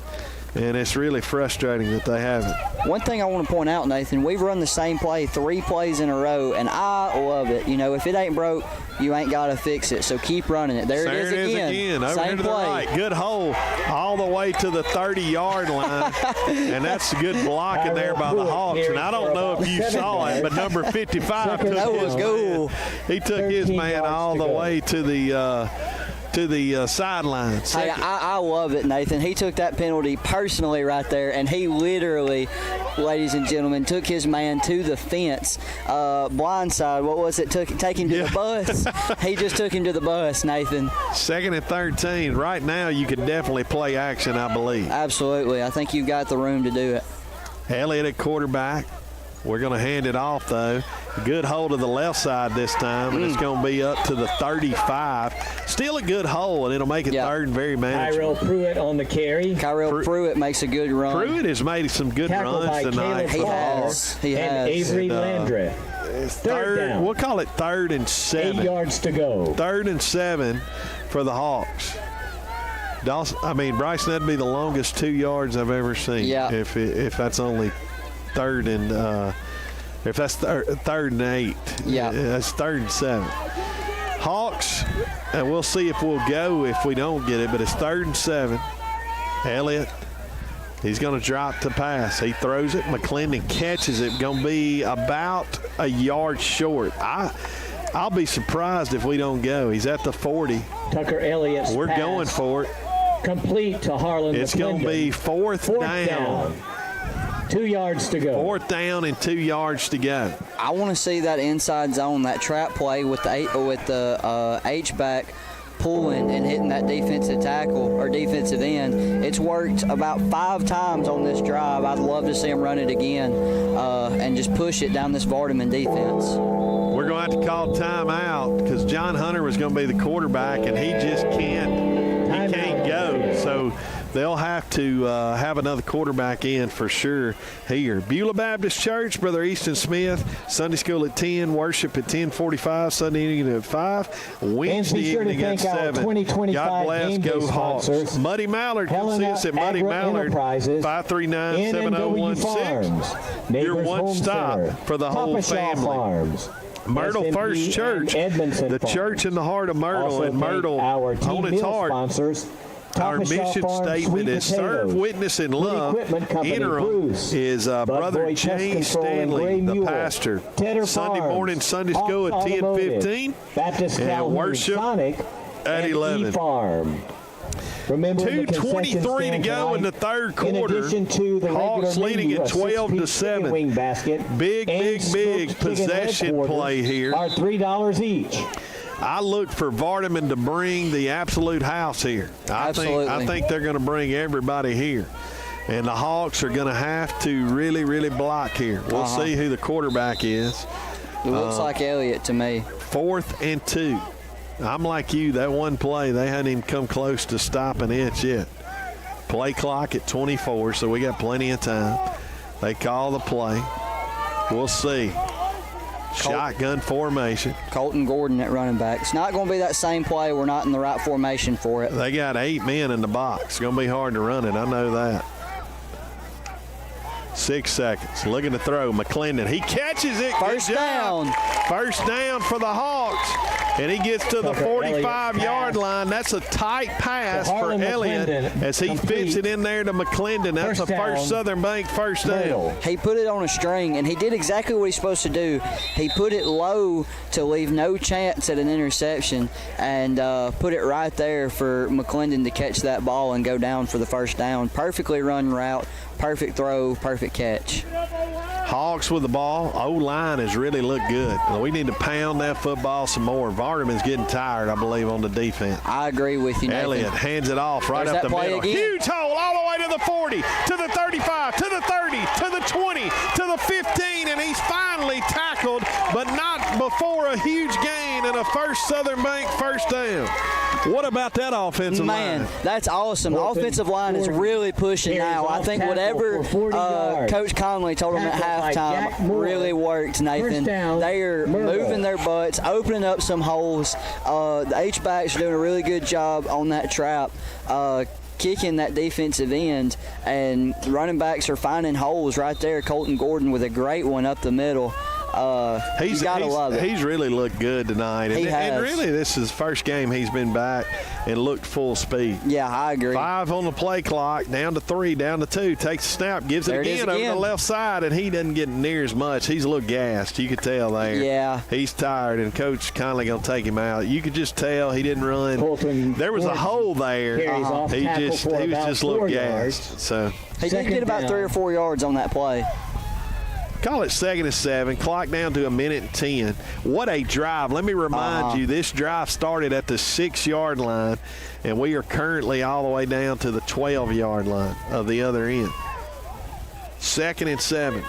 And it's really frustrating that they haven't. One thing I want to point out, Nathan, we've run the same play 3 plays in a row, and I love it. You know, if it ain't broke, you ain't got to fix it. So keep running it. There it is again. Over same here to the play. right. Good hole all the way to the 30-yard line. And that's good blocking there by the Hawks. And I don't know if you saw it, but number 55 took his man. He took his man all the way to the sidelines. Hey, I love it, Nathan. He took that penalty personally right there, and he literally, ladies and gentlemen, took his man to the fence. Blindside, what was it? Take him to the bus? He just took him to the bus, Nathan. 2nd and 13. Right now, you could definitely play action, I believe. Absolutely. I think you've got the room to do it. Elliott at quarterback. We're going to hand it off, though. Good hold of the left side this time, and it's going to be up to the 35. Still a good hole, and it'll make it 3rd and very manageable. Kyrell Pruitt on the carry. Kyrell Pruitt makes a good run. Pruitt has made some good runs tonight. He has. And Avery Landreth. Third down. We'll call it 3rd and 7. 8 yards to go. 3rd and 7 for the Hawks. Bryson, that'd be the longest 2 yards I've ever seen. Yeah. If that's only 3rd and if that's 3rd and 8. Yeah. That's 3rd and 7. Hawks, and we'll see if we'll go if we don't get it, but it's 3rd and 7. Elliott, he's going to drop to pass. He throws it. McClendon catches it. Going to be about a yard short. I'll be surprised if we don't go. He's at the 40. Tucker Elliott's We're pass going for it. complete to Harlan It's McClendon. going to be fourth down. 2 yards to go. 4th down and 2 yards to go. I want to see that inside zone, that trap play with the H-back pulling and hitting that defensive tackle or defensive end. It's worked about 5 times on this drive. I'd love to see him run it again and just push it down this Vardaman defense. We're going to have to call timeout because John Hunter was going to be the quarterback, and he just can't go. So they'll have to have another quarterback in for sure here. Beulah Baptist Church, Brother Easton Smith, Sunday school at 10, worship at 10:45, Sunday evening at 5, Wednesday evening at 7. God bless, go Hawks. Muddy Mallard, come see us at Muddy Mallard, 539-7016. Your one stop for the whole family. Myrtle First Church, the church in the heart of Myrtle, and Myrtle on its heart. Our mission statement is serve, witness, and love. Interim is Brother James Stanley, the pastor. Sunday morning Sunday school at 10:15 and worship at 11. Remember 2:23 to go in the third quarter. Hawks leading at 12-7. Big possession play here. Are $3 each. I look for Vardaman to bring the absolute house here. I think they're going to bring everybody here. And the Hawks are going to have to really block here. We'll see who the quarterback is. It looks like Elliott to me. 4th and 2. I'm like you. That one play, they hadn't even come close to stopping it yet. Play clock at 24, so we got plenty of time. They call the play. We'll see. Shotgun formation. Colton Gordon at running back. It's not going to be that same play. We're not in the right formation for it. They got 8 men in the box. It's going to be hard to run it. I know that. 6 seconds. Looking to throw. McClendon. He catches it. First down. First down for the Hawks. And he gets to the 45-yard line. That's a tight pass for Elliott as he fits it in there to McClendon. That's a first Southern Bank first down. He put it on a string, and he did exactly what he's supposed to do. He put it low to leave no chance at an interception and put it right there for McClendon to catch that ball and go down for the first down. Perfectly run route, perfect throw, perfect catch. Hawks with the ball. O-line has really looked good. We need to pound that football some more. Vardaman's getting tired, I believe, on the defense. I agree with you, Nathan. Elliott hands it off right up the middle. Again. Huge hole all the way to the 40, to the 35, to the 30, to the 20, to the 15, and he's finally tackled, but not before a huge gain and a first Southern Bank first down. What about that offensive line? Man, that's awesome. The offensive line is really pushing now. I think whatever Coach Conley told them at halftime really worked, Nathan. They are moving their butts, opening up some holes. The H-backs are doing a really good job on that trap. Kicking that defensive end, and running backs are finding holes right there. Colton Gordon with a great one up the middle. You gotta love it. He's really looked good tonight. And really, this is the first game he's been back and looked full speed. Yeah, I agree. 5 on the play clock, down to 3, down to 2. Takes a snap, gives it again over the left side, and he doesn't get near as much. He's a little gassed. You could tell there. Yeah. He's tired, and Coach Conley going to take him out. You could just tell he didn't run. There was a hole there. He was just a little gassed. So he did get about 3 or 4 yards on that play. Call it 2nd and 7. Clock down to 1:10. What a drive. Let me remind you, this drive started at the 6-yard line, and we are currently all the way down to the 12-yard line of the other end. 2nd and 7.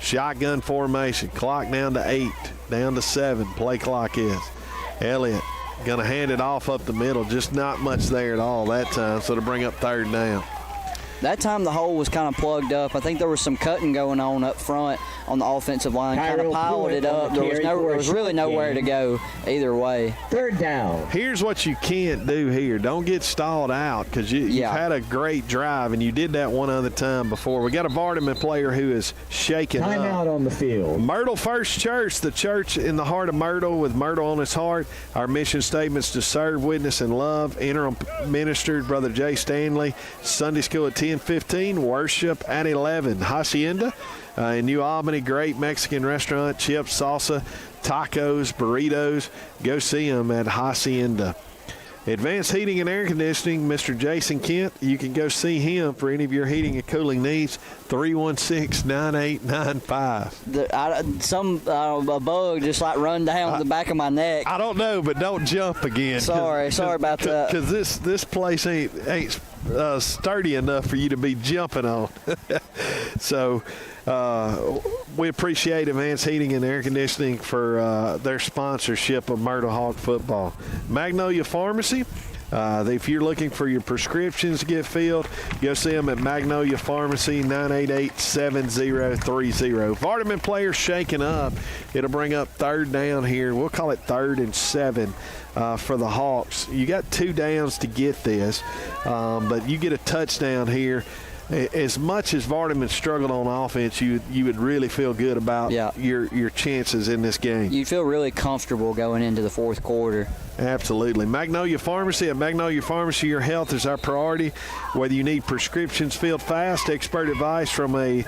Shotgun formation. Clock down to 8, down to 7. Play clock is. Elliott going to hand it off up the middle. Just not much there at all that time, so to bring up 3rd down. That time the hole was kind of plugged up. I think there was some cutting going on up front on the offensive line, kind of piled it up. There was really nowhere to go either way. 3rd down. Here's what you can't do here. Don't get stalled out because you've had a great drive, and you did that one other time before. We got a Vardaman player who is shaking up. Timeout on the field. Myrtle First Church, the church in the heart of Myrtle with Myrtle on its heart. Our mission statements to serve, witness, and love. Interim minister, Brother Jay Stanley. Sunday school at 10:15. Worship at 11. Hacienda in New Albany, great Mexican restaurant, chips, salsa, tacos, burritos. Go see them at Hacienda. Advanced Heating and Air Conditioning, Mr. Jason Kent. You can go see him for any of your heating and cooling needs. 316-9895. A bug just like run down the back of my neck. I don't know, but don't jump again. Sorry about that. Because this place ain't sturdy enough for you to be jumping on. So we appreciate Advanced Heating and Air Conditioning for their sponsorship of Myrtle Hawk football. Magnolia Pharmacy. If you're looking for your prescriptions to get filled, go see them at Magnolia Pharmacy, 988-7030. Vardaman players shaking up. It'll bring up 3rd down here. We'll call it 3rd and 7 for the Hawks. You got 2 downs to get this, but you get a touchdown here. As much as Vardaman struggled on offense, you would really feel good about your chances in this game. You feel really comfortable going into the 4th quarter. Absolutely. Magnolia Pharmacy. At Magnolia Pharmacy, your health is our priority. Whether you need prescriptions filled fast, expert advice from a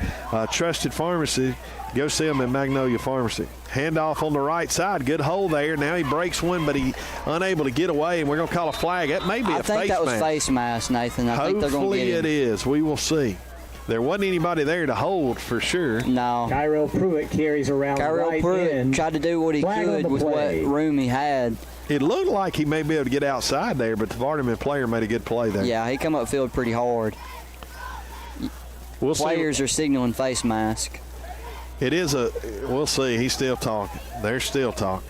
trusted pharmacy, go see them at Magnolia Pharmacy. Handoff on the right side. Good hole there. Now he breaks one, but he unable to get away, and we're going to call a flag. That may be a face mask. I think that was face mask, Nathan. I think they're going to get it is. We will see. There wasn't anybody there to hold for sure. No. Cairo Pruitt carries around right in. Tried to do what he could with what room he had. It looked like he may be able to get outside there, but the Vardaman player made a good play there. Yeah, he come upfield pretty hard. Players are signaling face mask. It is we'll see. He's still talking. They're still talking.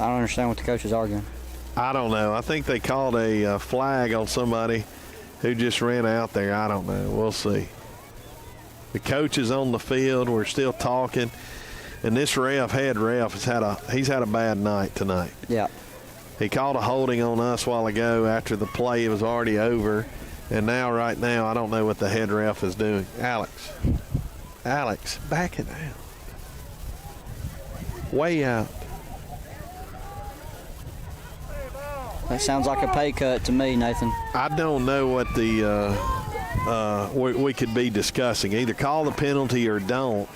I don't understand what the coach is arguing. I don't know. I think they called a flag on somebody who just ran out there. I don't know. We'll see. The coach is on the field. We're still talking. And this head ref, he's had a bad night tonight. Yeah. He called a holding on us a while ago after the play was already over. And now, right now, I don't know what the head ref is doing. Alex, back it down. Way out. That sounds like a pay cut to me, Nathan. I don't know what we could be discussing. Either call the penalty or don't.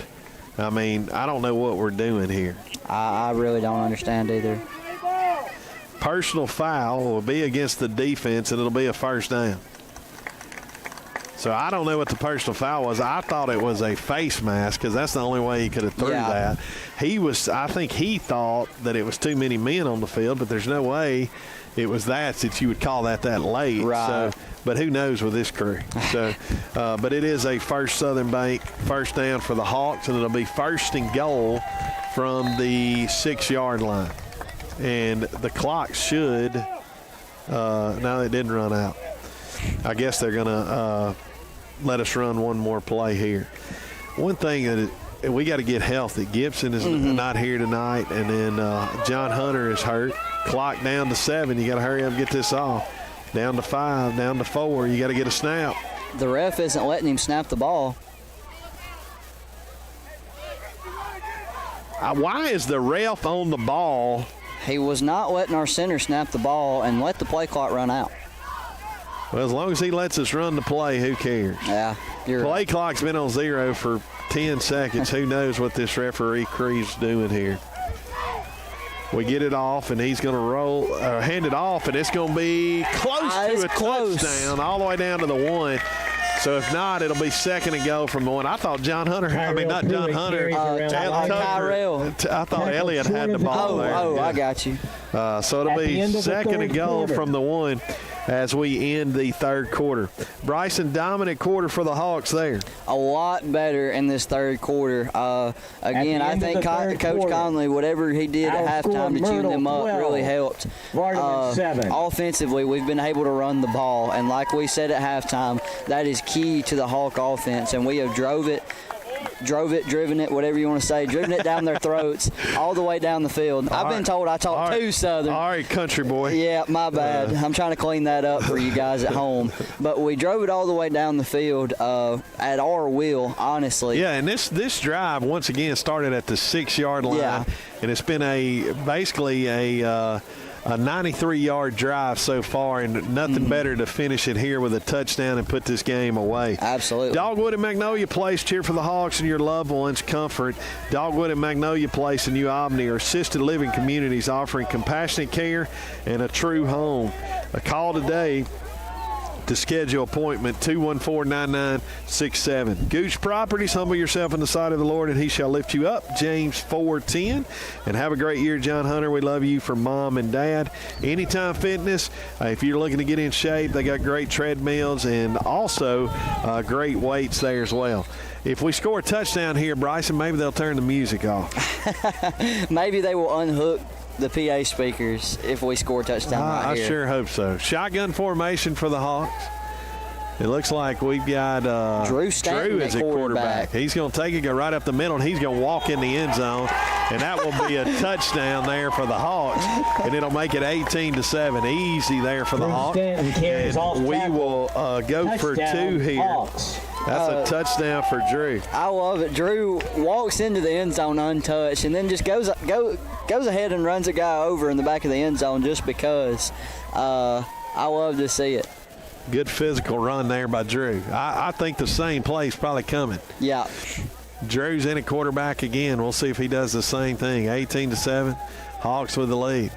I mean, I don't know what we're doing here. I really don't understand either. Personal foul will be against the defense, and it'll be a first down. So I don't know what the personal foul was. I thought it was a face mask because that's the only way he could have threw that. I think he thought that it was too many men on the field, but there's no way it was that you would call that late. Right. So, but who knows with this crew. So, but it is a first Southern Bank first down for the Hawks, and it'll be first and goal from the 6-yard line. And the clock should no, it didn't run out. I guess they're going to let us run one more play here. One thing that we got to get healthy. Gibson is not here tonight, and then John Hunter is hurt. Clock down to 7. You got to hurry up and get this off. Down to 5, down to 4. You got to get a snap. The ref isn't letting him snap the ball. Why is the ref on the ball? He was not letting our center snap the ball and let the play clock run out. Well, as long as he lets us run the play, who cares? Yeah, you're Play right. clock's been on 0 for 10 seconds. Who knows what this referee crew's doing here? We get it off, and he's going to hand it off, and it's going to be close to a touchdown, all the way down to the 1. So if not, it'll be second and goal from the 1. I thought John Hunter. not John Hunter. Tyrell. I thought Elliott had the ball there. Oh, I got you. So it'll be second and goal from the 1 as we end the third quarter. Bryson, dominant quarter for the Hawks there. A lot better in this third quarter. Again, I think Coach Conley, whatever he did at halftime to tune them up, really helped. Vardaman 7. Offensively, we've been able to run the ball, and like we said at halftime, that is key to the Hawk offense, and we have driven it, whatever you want to say, driven it down their throats all the way down the field. I've been told I talk too Southern. All right, country boy. Yeah, my bad. I'm trying to clean that up for you guys at home. But we drove it all the way down the field at our will, honestly. Yeah, and this drive, once again, started at the 6-yard line, and it's been basically a 93-yard drive so far, and nothing better to finish it here with a touchdown and put this game away. Absolutely. Dogwood and Magnolia Place, cheer for the Hawks and your loved ones' comfort. Dogwood and Magnolia Place in New Albany are assisted living communities offering compassionate care and a true home. A call today to schedule appointment, 214-9967. Gooch Properties, humble yourself in the sight of the Lord, and he shall lift you up. James 4:10. And have a great year, John Hunter. We love you from Mom and Dad. Anytime Fitness, if you're looking to get in shape, they got great treadmills and also great weights there as well. If we score a touchdown here, Bryson, maybe they'll turn the music off. Maybe they will unhook the PA speakers if we score a touchdown right here. I sure hope so. Shotgun formation for the Hawks. It looks like we've got Drew Stanton as a quarterback. He's going to take it, go right up the middle, and he's going to walk in the end zone, and that will be a touchdown there for the Hawks, and it'll make it 18-7. Easy there for the Hawks. And we will go for 2 here. Hawks. That's a touchdown for Drew. I love it. Drew walks into the end zone untouched, and then just goes ahead and runs a guy over in the back of the end zone just because. I love to see it. Good physical run there by Drew. I think the same play's probably coming. Yeah. Drew's in at quarterback again. We'll see if he does the same thing. 18-7. Hawks with the lead.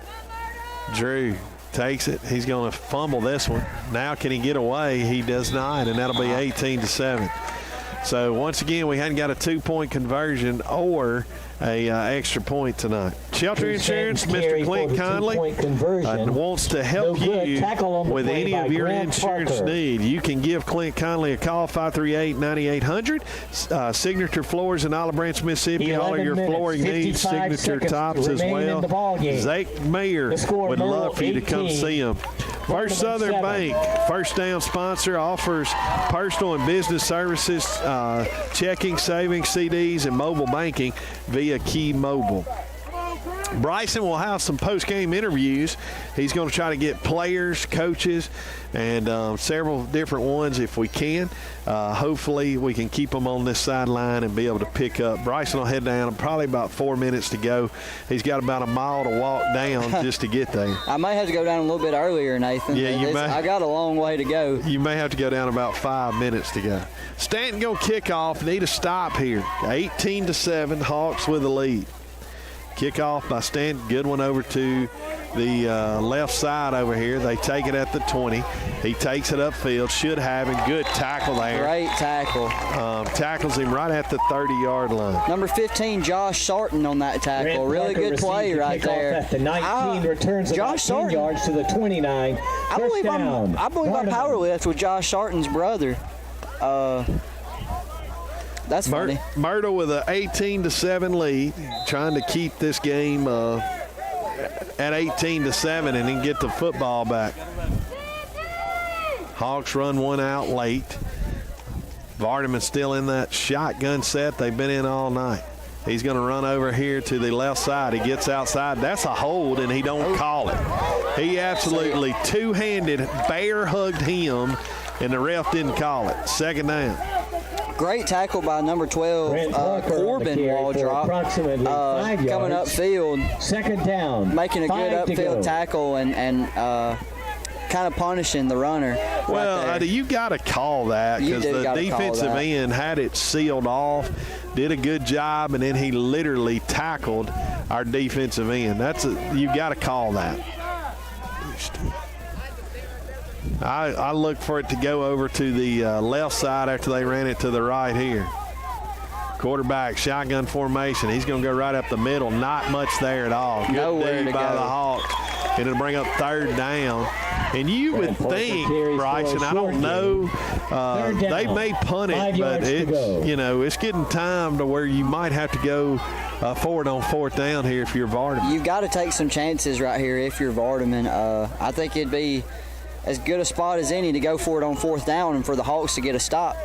Drew takes it. He's going to fumble this one. Now can he get away? He does not, and that'll be 18-7. So once again, we hadn't got a 2-point conversion or a extra point tonight. Shelter Insurance, Carry Mr. for Clint the Conley, two-point conversion. wants to help No good. you Tackle on the with play any by of your Grant insurance Parker. need. You can give Clint Conley a call, 538-9800. Signature Floors in Olive Branch, Mississippi. All of 11 your minutes, flooring needs, 55 signature seconds tops as remaining in well. the ball game. Zach Mayer The score, would Myrtle love for you to come 18, see him. First Southern 7. Bank, first down sponsor, offers personal and business services, checking, savings, CDs, and mobile banking via Key Mobile. Bryson will have some post-game interviews. He's going to try to get players, coaches, and several different ones if we can. Hopefully we can keep them on this sideline and be able to pick up. Bryson will head down, probably about 4 minutes to go. He's got about a mile to walk down just to get there. I may have to go down a little bit earlier, Nathan. Yeah, you may. I got a long way to go. You may have to go down about 5 minutes to go. Stanton going to kick off. Need a stop here. 18-7, Hawks with the lead. Kickoff by Stanton. Good one over to the left side over here. They take it at the 20. He takes it upfield. Should have him. Good tackle there. Great tackle. Tackles him right at the 30-yard line. Number 15, Josh Sarton on that tackle. Grant Really Parker good play receives the right kickoff there. At the 19, returns about Josh 10 Sarton. yards to the 29. I believe down. I power lift with Josh Sarton's brother. That's funny. Myrtle with an 18-7 lead, trying to keep this game at 18-7 and then get the football back. Hawks run one out late. Vardaman still in that shotgun set they've been in all night. He's going to run over here to the left side. He gets outside. That's a hold, and he don't call it. He absolutely two-handed bear hugged him, and the ref didn't call it. Second down. Great tackle by number 12, Grant Parker on the Corbin carry wall for drop. approximately 5 yards. Coming upfield, Second down. making a good 5 to upfield go. tackle and kind of punishing the runner. Well, right there. you got to call that You because do the gotta call defensive that. end had it sealed off, did a good job, and then he literally tackled our defensive end. You got to call that. I look for it to go over to the left side after they ran it to the right here. Quarterback, shotgun formation. He's going to go right up the middle. Not much there at all. Good Nowhere D to by go. the Hawks. And it'll bring up third down. And you would Parker think, carries Bryson, for a I don't short know, Third down. they may punt 5 it, but yards to go. it's getting time to where you might have to go forward on fourth down here if you're Vardaman. You've got to take some chances right here if you're Vardaman. I think it'd be as good a spot as any to go for it on fourth down and for the Hawks to get a stop.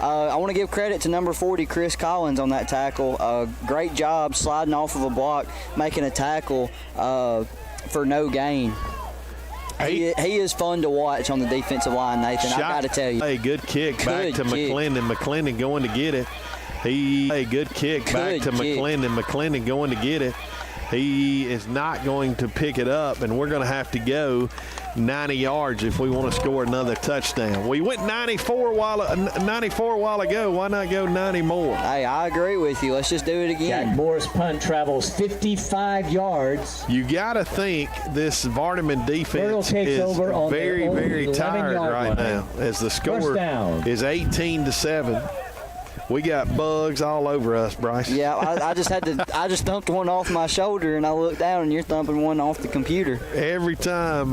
I want to give credit to number 40, Chris Collins, on that tackle. Great job sliding off of a block, making a tackle for no gain. He is fun to watch on the defensive line, Nathan. I got to tell you. Hey, good kick back Good to kick. McClendon. McClendon going to get it. Good kick back to Good kick. McClendon. McClendon going to get it. He is not going to pick it up, and we're going to have to go 90 yards if we want to score another touchdown. We went 94 a while ago. Why not go 90 more? Hey, I agree with you. Let's just do it Jack again. Moore's punt travels 55 yards. You got to think this Vardaman Myrtle defense takes is over on their very, own very tired 11-yard right line. now as the score First down. is 18-7. We got bugs all over us, Bryce. Yeah, I just thumped one off my shoulder, and I looked down, and you're thumping one off the computer. Every time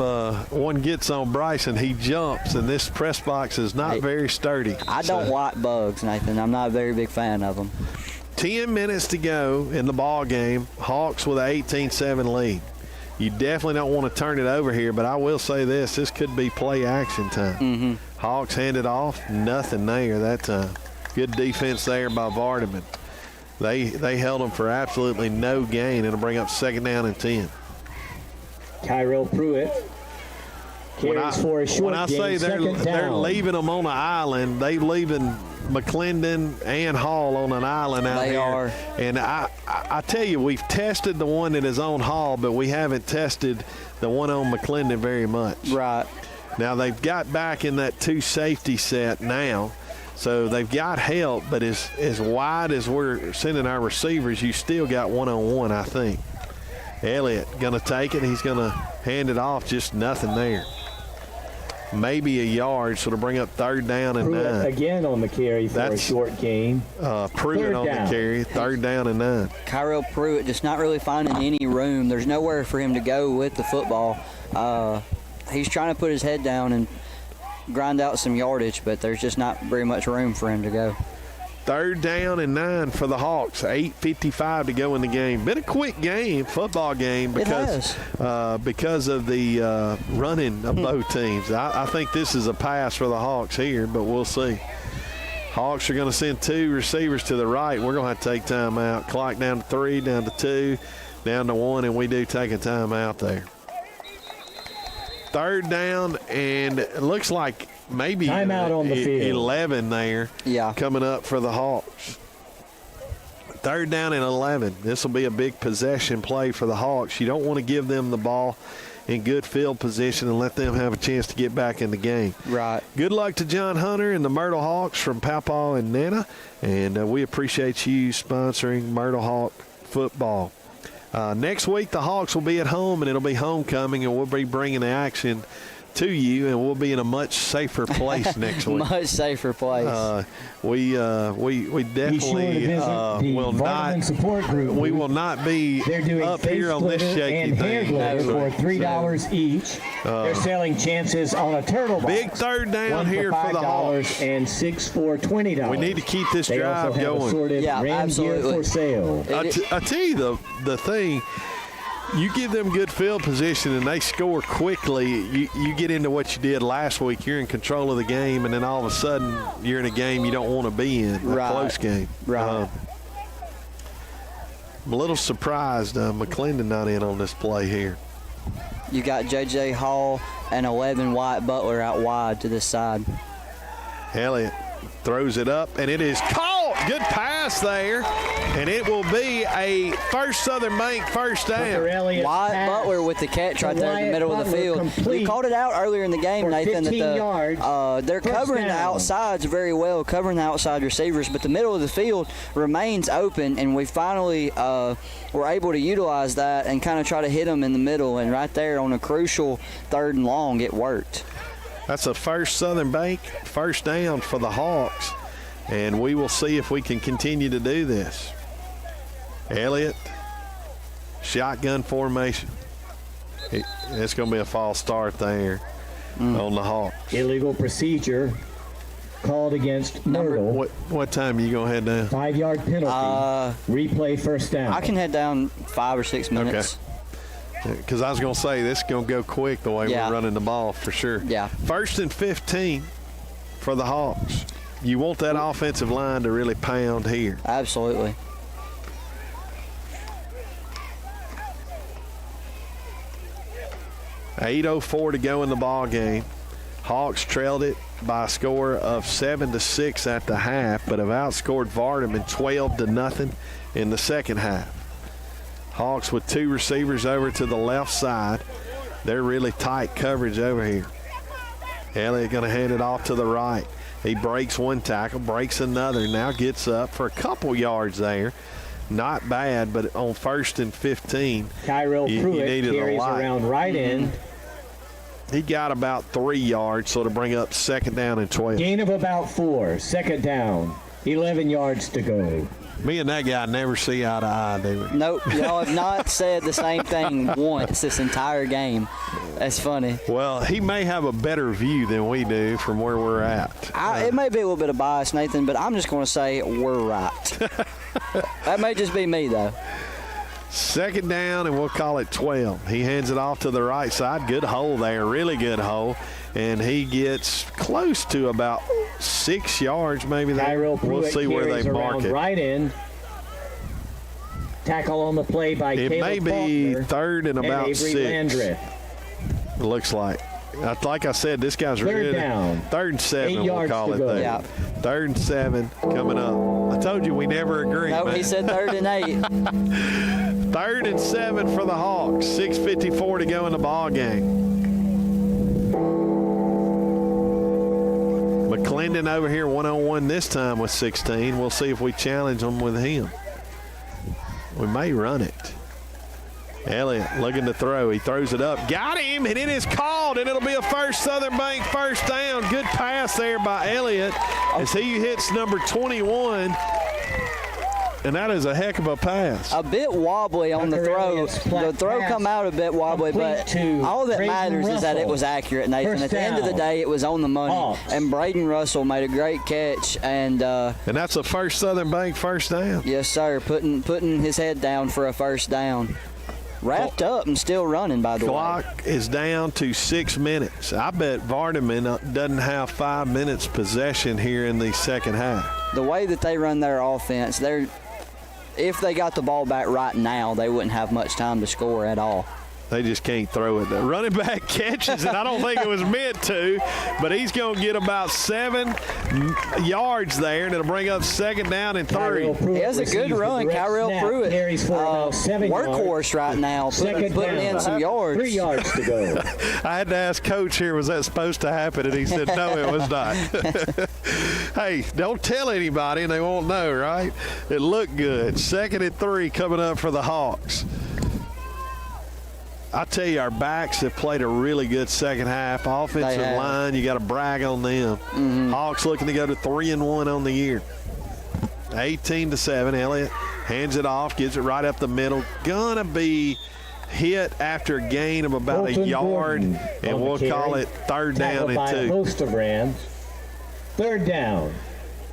one gets on Bryson, he jumps, and this press box is not very sturdy. I don't like bugs, Nathan. I'm not a very big fan of them. 10 minutes to go in the ball game. Hawks with an 18-7 lead. You definitely don't want to turn it over here, but I will say this could be play action time. Mm-hmm. Hawks handed off, nothing there that time. Good defense there by Vardaman. They held them for absolutely no gain. It'll bring up second down and 10. Cairo Pruitt carries for a short When I gain. say they're Second down. leaving them on an island, they're leaving McClendon and Hall on an island out They here. are. And I tell you, we've tested the one that is on Hall, but we haven't tested the one on McClendon very much. Right. Now they've got back in that two safety set now. So they've got help, but as wide as we're sending our receivers, you still got one-on-one, I think. Elliott going to take it. He's going to hand it off. Just nothing there. maybe a yard, so to bring up 3rd down and Pruitt 9. again on the carry for a That's- short gain. Pruitt Third on down. the carry, 3rd down and 9. Kyrell Pruitt just not really finding any room. There's nowhere for him to go with the football. He's trying to put his head down and grind out some yardage, but there's just not very much room for him to go. 3rd down and 9 for the Hawks. 8:55 to go in the game. Been a quick game, football game, because of the running of both teams. I think this is a pass for the Hawks here, but we'll see. Hawks are going to send 2 receivers to the right. We're going to have to take time out. Clock down to 3, down to 2, down to 1, and we do take a time out there. 3rd down, and it looks like maybe Timeout on the field. 11 there coming up for the Hawks. 3rd down and 11. This will be a big possession play for the Hawks. You don't want to give them the ball in good field position and let them have a chance to get back in the game. Right. Good luck to John Hunter and the Myrtle Hawks from Papaw and Nana, and we appreciate you sponsoring Myrtle Hawk football. Next week, the Hawks will be at home, and it'll be homecoming, and we'll be bringing the action to you, and we'll be in a much safer place next week. Much safer place. We definitely will not support group. We will not be They're doing up face here on this glitter shaky and hair thing. glitter for $3 each. They're selling chances on a turtle box. Big 3rd down One here for the $5 Hawks. and 6 for $20. We need to keep this They drive also have going. assorted Yeah, Ram gear absolutely. for sale. I tell you the thing. You give them good field position and they score quickly, you get into what you did last week. You're in control of the game, and then all of a sudden you're in a game you don't want to be in, a close game. Right. I'm a little surprised McClendon not in on this play here. You got J.J. Hall and 11 Wyatt Butler out wide to this side. Elliott throws it up, and it is caught. Good pass there, and it will be a First Southern Bank first down. Wyatt Butler with the catch right there in the middle of the field. You called it out earlier in the game, Nathan, that they're covering the outsides very well, covering the outside receivers, but the middle of the field remains open, and we finally were able to utilize that and kind of try to hit them in the middle, and right there on a crucial 3rd and long, it worked. That's a First Southern Bank first down for the Hawks, and we will see if we can continue to do this. Elliott, shotgun formation. It's going to be a false start there on the Hawks. Illegal procedure called against Myrtle. What time are you going to head down? 5-yard penalty. Replay first down. I can head down 5 or 6 minutes. Because I was going to say, this is going to go quick the way we're running the ball for sure. Yeah. 1st and 15 for the Hawks. You want that offensive line to really pound here. Absolutely. .804 to go in the ball game. Hawks trailed it by a score of 7-6 at the half, but have outscored Vardaman 12-0 in the second half. Hawks with 2 receivers over to the left side. They're really tight coverage over here. Elliott going to hand it off to the right. He breaks one tackle, breaks another, now gets up for a couple yards there. Not bad, but on 1st and 15, Kyrell Pruitt needed carries a lot. around right end. He got about 3 yards, so to bring up 2nd down and 12. Gain of about 4. 2nd down. 11 yards to go. Me and that guy never see eye to eye, do we? Nope, y'all have not said the same thing once this entire game. That's funny. Well, he may have a better view than we do from where we're at. It may be a little bit of bias, Nathan, but I'm just going to say we're right. That may just be me, though. 2nd down, and we'll call it 12. He hands it off to the right side. Good hole there, really good hole. And he gets close to about 6 yards, maybe. Kyrell Pruitt We'll see where they mark around it. right end. Tackle on the play by It Caleb may be Faulkner 3rd and about Avery 6. Landreth. It looks like. Like I said, this guy's 3rd really down. 3rd and 7. 8 We'll yards call to it go. there. Yeah. 3rd and 7 coming up. I told you we never agree. Nope, man. he said 3rd and 8. 3rd and 7 for the Hawks. 6:54 to go in the ball game. McClendon over here one-on-one this time with 16. We'll see if we challenge them with him. We may run it. Elliott looking to throw. He throws it up. Got him, and it is called, and it'll be a first Southern Bank first down. Good pass there by Elliott as he hits number 21. And that is a heck of a pass. A bit wobbly on the throw. The throw come out a bit wobbly, but all that matters is that it was accurate, Nathan. At the end of the day, it was on the money. And Braden Russell made a great catch. And that's a first Southern Bank first down. Yes, sir. Putting his head down for a first down. Wrapped up and still running, by the way. Clock is down to 6 minutes. I bet Vardaman doesn't have 5 minutes possession here in the second half. The way that they run their offense, if they got the ball back right now, they wouldn't have much time to score at all. They just can't throw it. The running back catches it. I don't think it was meant to, but he's going to get about 7 yards there, and it'll bring up second down and 3. He has a good run. Kyrell Pruitt, workhorse right now, putting in some yards. 3 yards to go. I had to ask Coach here, was that supposed to happen? And he said, no, it was not. Hey, don't tell anybody, and they won't know, right? It looked good. 2nd and 3 coming up for the Hawks. I tell you, our backs have played a really good second half. Offensive line, you got to brag on them. Hawks looking to go to 3-1 on the year. 18-7. Elliott hands it off, gives it right up the middle. Gonna be hit after a gain of about a yard, and we'll call it 3rd down and 2. Host of Rams. 3rd down.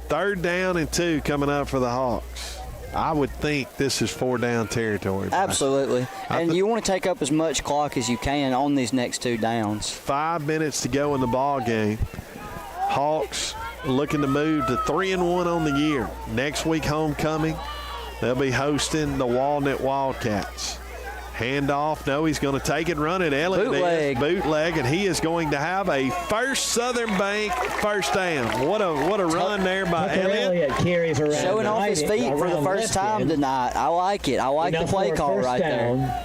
3rd down and 2 coming up for the Hawks. I would think this is 4-down territory. Absolutely. And you want to take up as much clock as you can on these next 2 downs. 5 minutes to go in the ball game. Hawks looking to move to 3-1 on the year. Next week, homecoming, they'll be hosting the Walnut Wildcats. Handoff. No, he's going to take it and run it. Elliott bootleg, and he is going to have a first Southern Bank first down. What a run there by Elliott. Carries around showing off his feet for the first time tonight. I like it. I like the play call right there.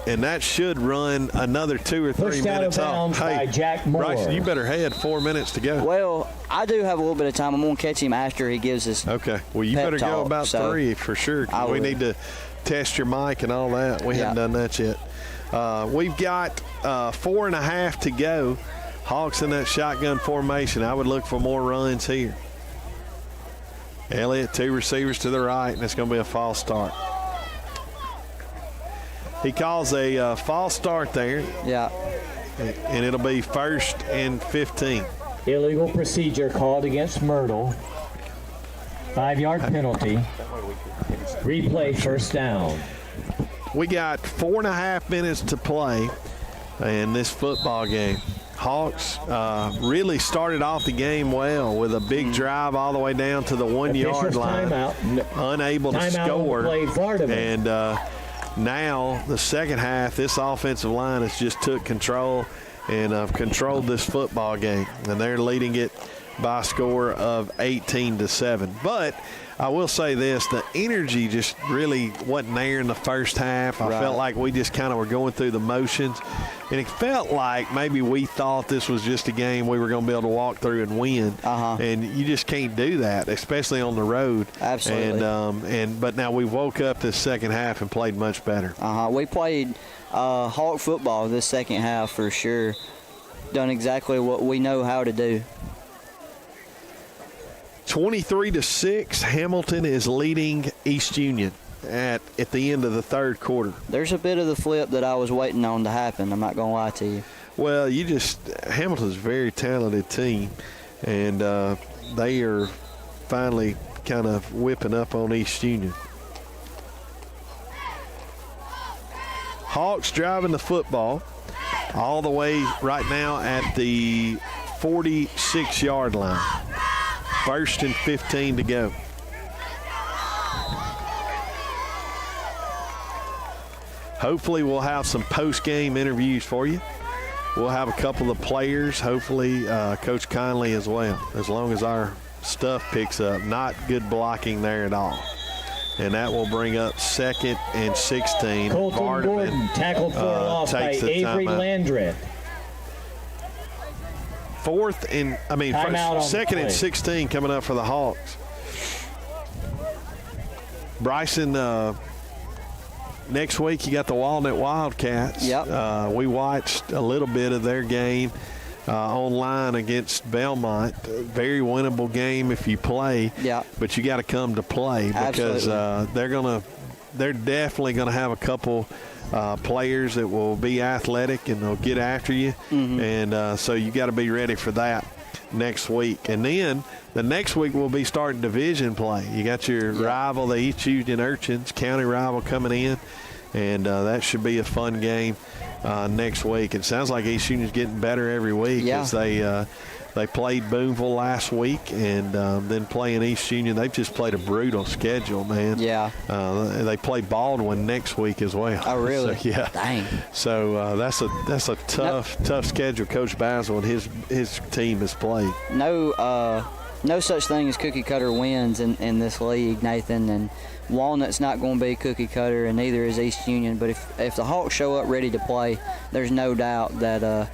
And that should run another 2 or 3 minutes off. Hey, Jack Moore. Bryson, you better head 4 minutes to go. Well, I do have a little bit of time. I'm going to catch him after he gives us. Okay. Well, you better go about 3 for sure. We need to test your mic and all that. We haven't done that yet. We've got 4.5 to go. Hawks in that shotgun formation. I would look for more runs here. Elliott, 2 receivers to the right, and it's going to be a false start. He calls a false start there. Yeah. And it'll be 1st and 15. Illegal procedure called against Myrtle. 5-yard penalty. Replay, first down. We got 4.5 minutes to play in this football game. Hawks really started off the game well with a big drive all the way down to the 1-yard line. Unable to score. And now the second half, this offensive line has just took control and controlled this football game. And they're leading it by a score of 18-7. But I will say this, the energy just really wasn't there in the first half. I felt like we just kind of were going through the motions. And it felt like maybe we thought this was just a game we were going to be able to walk through and win. And you just can't do that, especially on the road. Absolutely. But now we woke up this second half and played much better. We played Hawk football this second half for sure. Done exactly what we know how to do. 23-6, Hamilton is leading East Union at the end of the 3rd quarter. There's a bit of the flip that I was waiting on to happen. I'm not going to lie to you. Well, Hamilton's a very talented team, and they are finally kind of whipping up on East Union. Hawks driving the football all the way right now at the 46-yard line. 1st and 15 to go. Hopefully we'll have some post-game interviews for you. We'll have a couple of players, hopefully Coach Conley as well, as long as our stuff picks up. Not good blocking there at all. And that will bring up 2nd and 16. Colton Vardaman, Gordon tackled for a loss by Avery Landreth. 2nd and 16 coming up for the Hawks. Bryson, next week you got the Walnut Wildcats. Yep. We watched a little bit of their game online against Belmont. Very winnable game if you play. Yeah. But you got to come to play because they're definitely gonna have a couple players that will be athletic and they'll get after you, and so you got to be ready for that next week. And then the next week we'll be starting division play. You got your rival, the East Union Urchins, county rival coming in, and that should be a fun game next week. It sounds like East Union's getting better every week as they played Boonville last week and then playing East Union. They've just played a brutal schedule, man. Yeah. They play Baldwin next week as well. Oh, really? So, yeah. Dang. So that's a tough schedule Coach Basil and his team has played. No such thing as cookie cutter wins in this league, Nathan. And Walnut's not going to be cookie cutter, and neither is East Union. But if the Hawks show up ready to play, there's no doubt that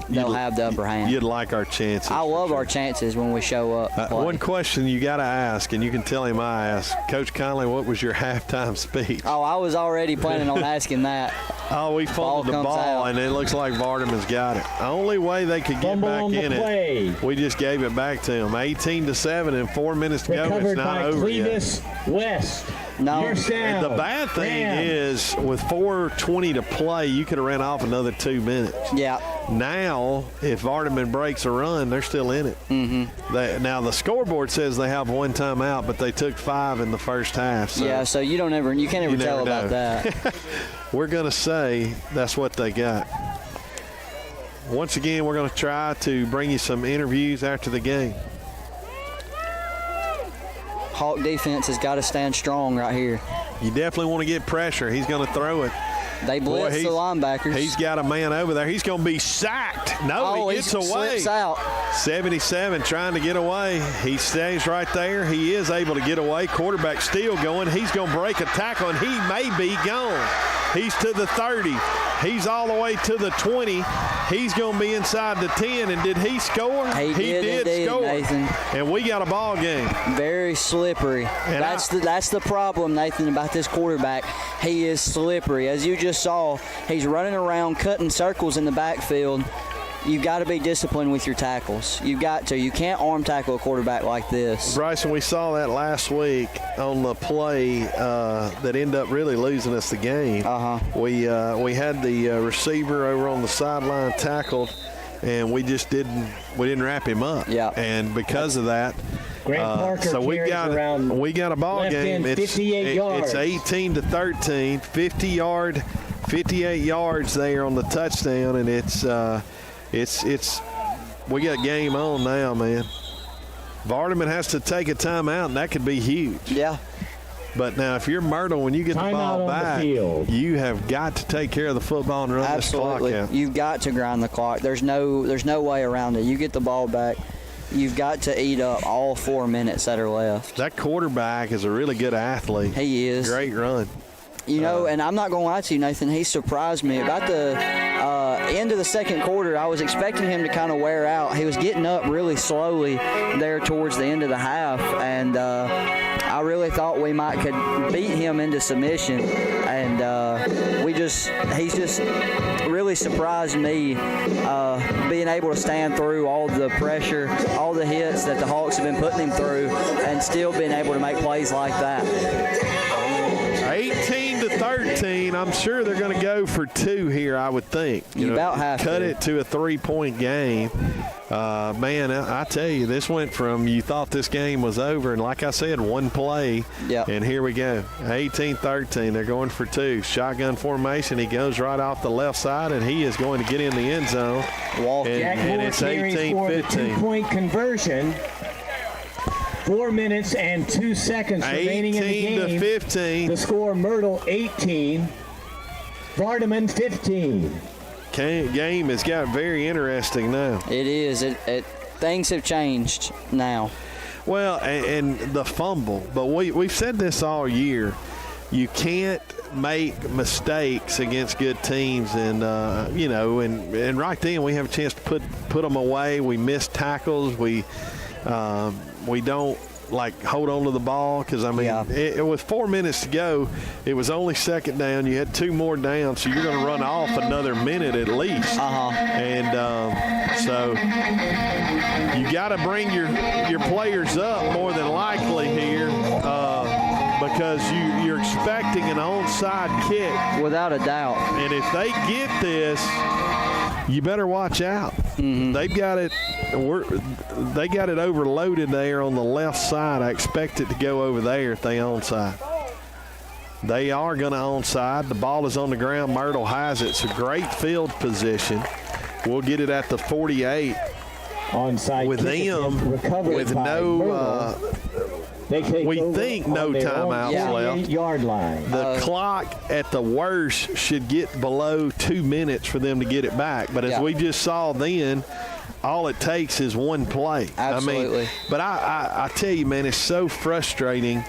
they'll have the upper hand. You'd like our chances. I love our chances when we show up. One question you got to ask, and you can tell him I asked. Coach Conley, what was your halftime speech? Oh, I was already planning on asking that. Oh, we fumbled the ball, and it looks like Vardaman's got it. The only way they could get back in it, we just gave it back to them. 18-7 and 4 minutes to go. It's not over yet. West. No. The bad thing is, with 4:20 to play, you could have ran off another 2 minutes. Yeah. Now, if Vardaman breaks a run, they're still in it. Mm-hmm. Now, the scoreboard says they have one timeout, but they took 5 in the first half. So Yeah, so you can't ever tell about that. We're going to say that's what they got. Once again, we're going to try to bring you some interviews after the game. Hawk defense has got to stand strong right here. You definitely want to get pressure. He's going to throw it. They blitz the linebackers. He's got a man over there. He's going to be sacked. No, he gets away. Slips out. 77 trying to get away. He stays right there. He is able to get away. Quarterback still going. He's going to break a tackle, and he may be gone. He's to the 30. He's all the way to the 20. He's going to be inside the 10. And did he score? He did indeed, score. Nathan. And we got a ball game. Very slippery. And that's the problem, Nathan, about this quarterback. He is slippery. As you just saw, he's running around cutting circles in the backfield. You've got to be disciplined with your tackles. You've got to. You can't arm tackle a quarterback like this. Bryson, we saw that last week on the play that ended up really losing us the game. We had the receiver over on the sideline tackled, and we didn't wrap him up. Yeah. And because of that, Grant Parker so we got a ball game. It's 58 yards. It's 18-13, 58 yards there on the touchdown, and we got game on now, man. Vardaman has to take a timeout, and that could be huge. Yeah. But now, if you're Myrtle, when you get the ball back, you have got to take care of the football and run this clock out. You've got to grind the clock. There's no way around it. You get the ball back, you've got to eat up all 4 minutes that are left. That quarterback is a really good athlete. He is. Great run. You know, and I'm not going to lie to you, Nathan, he surprised me. About the end of the second quarter, I was expecting him to kind of wear out. He was getting up really slowly there towards the end of the half, and I really thought we could beat him into submission. And he's just really surprised me being able to stand through all the pressure, all the hits that the Hawks have been putting him through, and still being able to make plays like that. 18-13. I'm sure they're going to go for 2 here, I would think. You about have to. Cut it to a 3-point game. Man, I tell you, this went from you thought this game was over, and like I said, one play, and here we go. 18-13. They're going for 2. Shotgun formation. He goes right off the left side, and he is going to get in the end zone. And it's 18-15. 2-point conversion. 4 minutes and 2 seconds remaining in the game. 18-15. The score: Myrtle 18, Vardaman 15. Game has got very interesting now. It is. Things have changed now. Well, and the fumble. But we've said this all year. You can't make mistakes against good teams, and and right then we have a chance to put them away. We miss tackles. We don't like hold on to the ball because, I mean, Yeah. it was 4 minutes to go. It was only second down. You had 2 more down, so you're going to run off another minute at least. And so you got to bring your players up more than likely here because you're expecting an onside kick. Without a doubt. And if they get this, you better watch out. They've got it. They got it overloaded there on the left side. I expect it to go over there if they onside. They are going to onside. The ball is on the ground. Myrtle has it. It's a great field position. We'll get it at the 48 Onside with kick attempt them recovered with by no. Myrtle. They take We over think on no their own timeouts left. 48-yard line. The clock at the worst should get below 2 minutes for them to get it back. But as we just saw then, all it takes is one play. Absolutely. I mean, but I tell you, man, it's so frustrating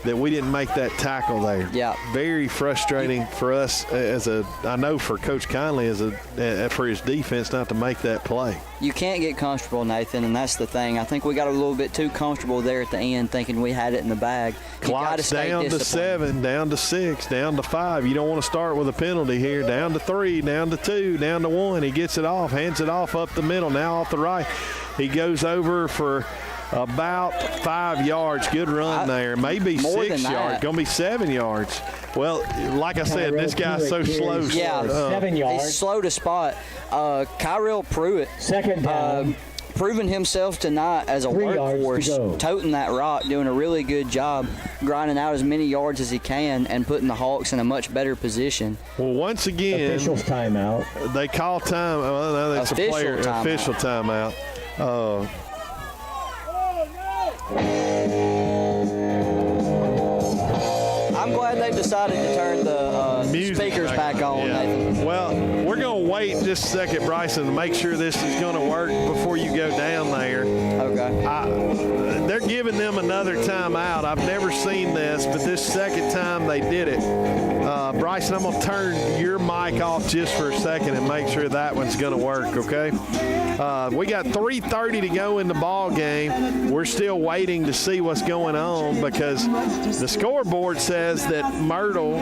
that we didn't make that tackle there. Yeah. Very frustrating for us I know for Coach Conley for his defense not to make that play. You can't get comfortable, Nathan, and that's the thing. I think we got a little bit too comfortable there at the end, thinking we had it in the bag. You gotta Clock's stay down to disciplined. 7, down to 6, down to 5. You don't want to start with a penalty here. Down to 3, down to 2, down to 1. He gets it off, hands it off up the middle, now off the right. He goes over for about 5 yards. Good run there. Maybe more 6 than yards. that. Going to be 7 yards. Well, like I said, this guy's so slow. Yeah. 7 yards. He's slow to spot. Kyrell Pruitt. Second down. Proven himself tonight as a 3 yards to workhorse, go. toting that rock, doing a really good job, grinding out as many yards as he can and putting the Hawks in a much better position. Well, once again, Officials timeout. they call time. Well, no, that's Official a player. timeout. Official timeout. I'm glad they decided to turn the Music speakers back on, Yeah. Nathan. Well, we're going to wait just a second, Bryson, to make sure this is going to work before you go down there. Okay. They're giving them another timeout. I've never seen this, but this second time they did it. Bryson, I'm going to turn your mic off just for a second and make sure that one's going to work, okay? We got 3:30 to go in the ball game. We're still waiting to see what's going on because the scoreboard says that Myrtle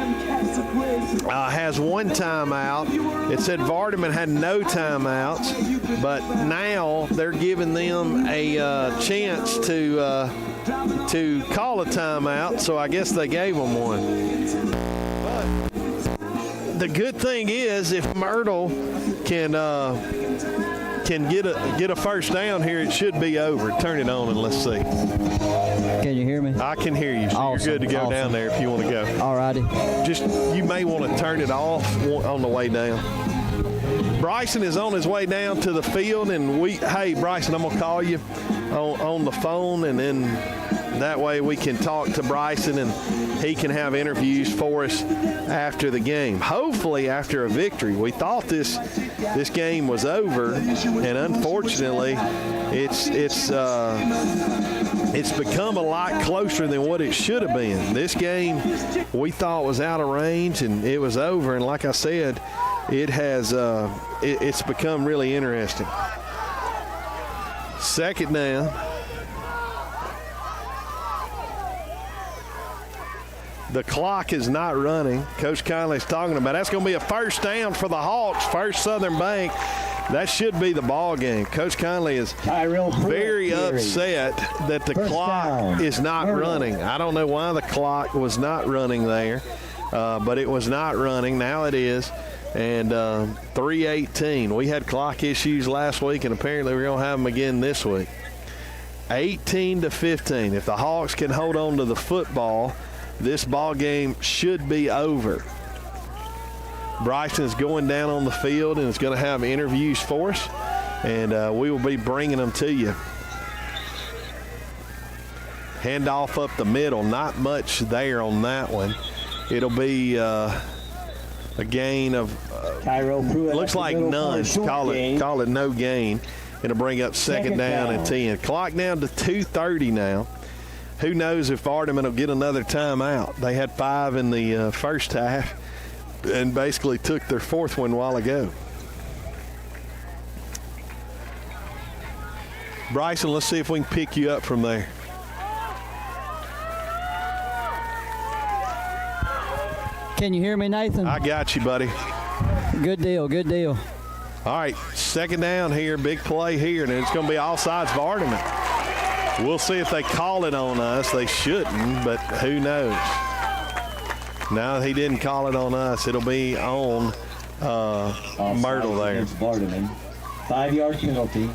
has one timeout. It said Vardaman had no timeouts, but now they're giving them a chance to call a timeout, so I guess they gave them one. But the good thing is if Myrtle can get a first down here, it should be over. Turn it on and let's see. Can you hear me? I can hear you, so Awesome, you're good to go awesome. down there if you want to go. Alrighty. Just you may want to turn it off on the way down. Bryson is on his way down to the field, and hey Bryson, I'm gonna call you on the phone, and then that way we can talk to Bryson and he can have interviews for us after the game. Hopefully after a victory. We thought this game was over, and unfortunately it's become a lot closer than what it should have been. This game we thought was out of range, and it was over. And like I said, it has it's become really interesting. Second down. The clock is not running. Coach Conley's talking about that's going to be a first down for the Hawks, First Southern Bank. That should be the ball game. Coach Conley is very upset that the clock is not running. I don't know why the clock was not running there, but it was not running. Now it is. And 3:18. We had clock issues last week, and apparently we're going to have them again this week. 18-15. If the Hawks can hold on to the football, this ball game should be over. Bryson is going down on the field and is going to have interviews for us, and we will be bringing them to you. Handoff up the middle, not much there on that one. It'll be a gain of looks like none. Call it no gain. It'll bring up second down and 10. Clock down to 2:30 now. Who knows if Vardaman will get another timeout. They had 5 in the first half and basically took their 4th one a while ago. Bryson, let's see if we can pick you up from there. Can you hear me, Nathan? I got you, buddy. Good deal, good deal. All right, second down here, big play here, and it's going to be all sides Vardaman. We'll see if they call it on us. They shouldn't, but who knows? Now that he didn't call it on us, it'll be on Myrtle there. Against Vardaman. 5-yard penalty.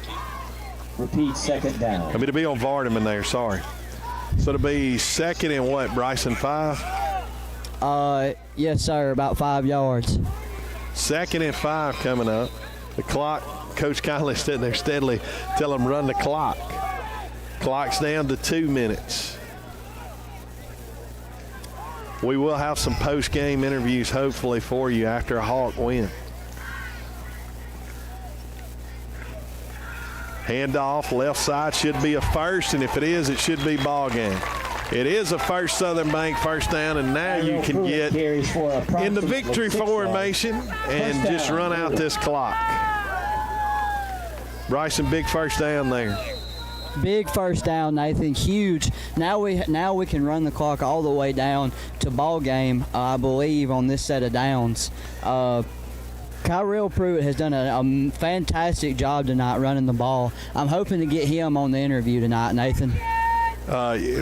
Repeat, second down. It'll be on Vardaman there, sorry. So it'll be second and what, Bryson, 5? Yes, sir, about 5 yards. Second and 5 coming up. The clock, Coach Conley sitting there steadily telling them run the clock. Clock's down to 2 minutes. We will have some post-game interviews hopefully for you after a Hawk win. Handoff, left side should be a first, and if it is, it should be ball game. It is a first Southern Bank first down, and now you can get in the victory formation and just run out this clock. Bryson, big first down there. Big first down, Nathan. Huge. Now we can run the clock all the way down to ball game, I believe, on this set of downs. Kyrell Pruitt has done a fantastic job tonight running the ball. I'm hoping to get him on the interview tonight, Nathan.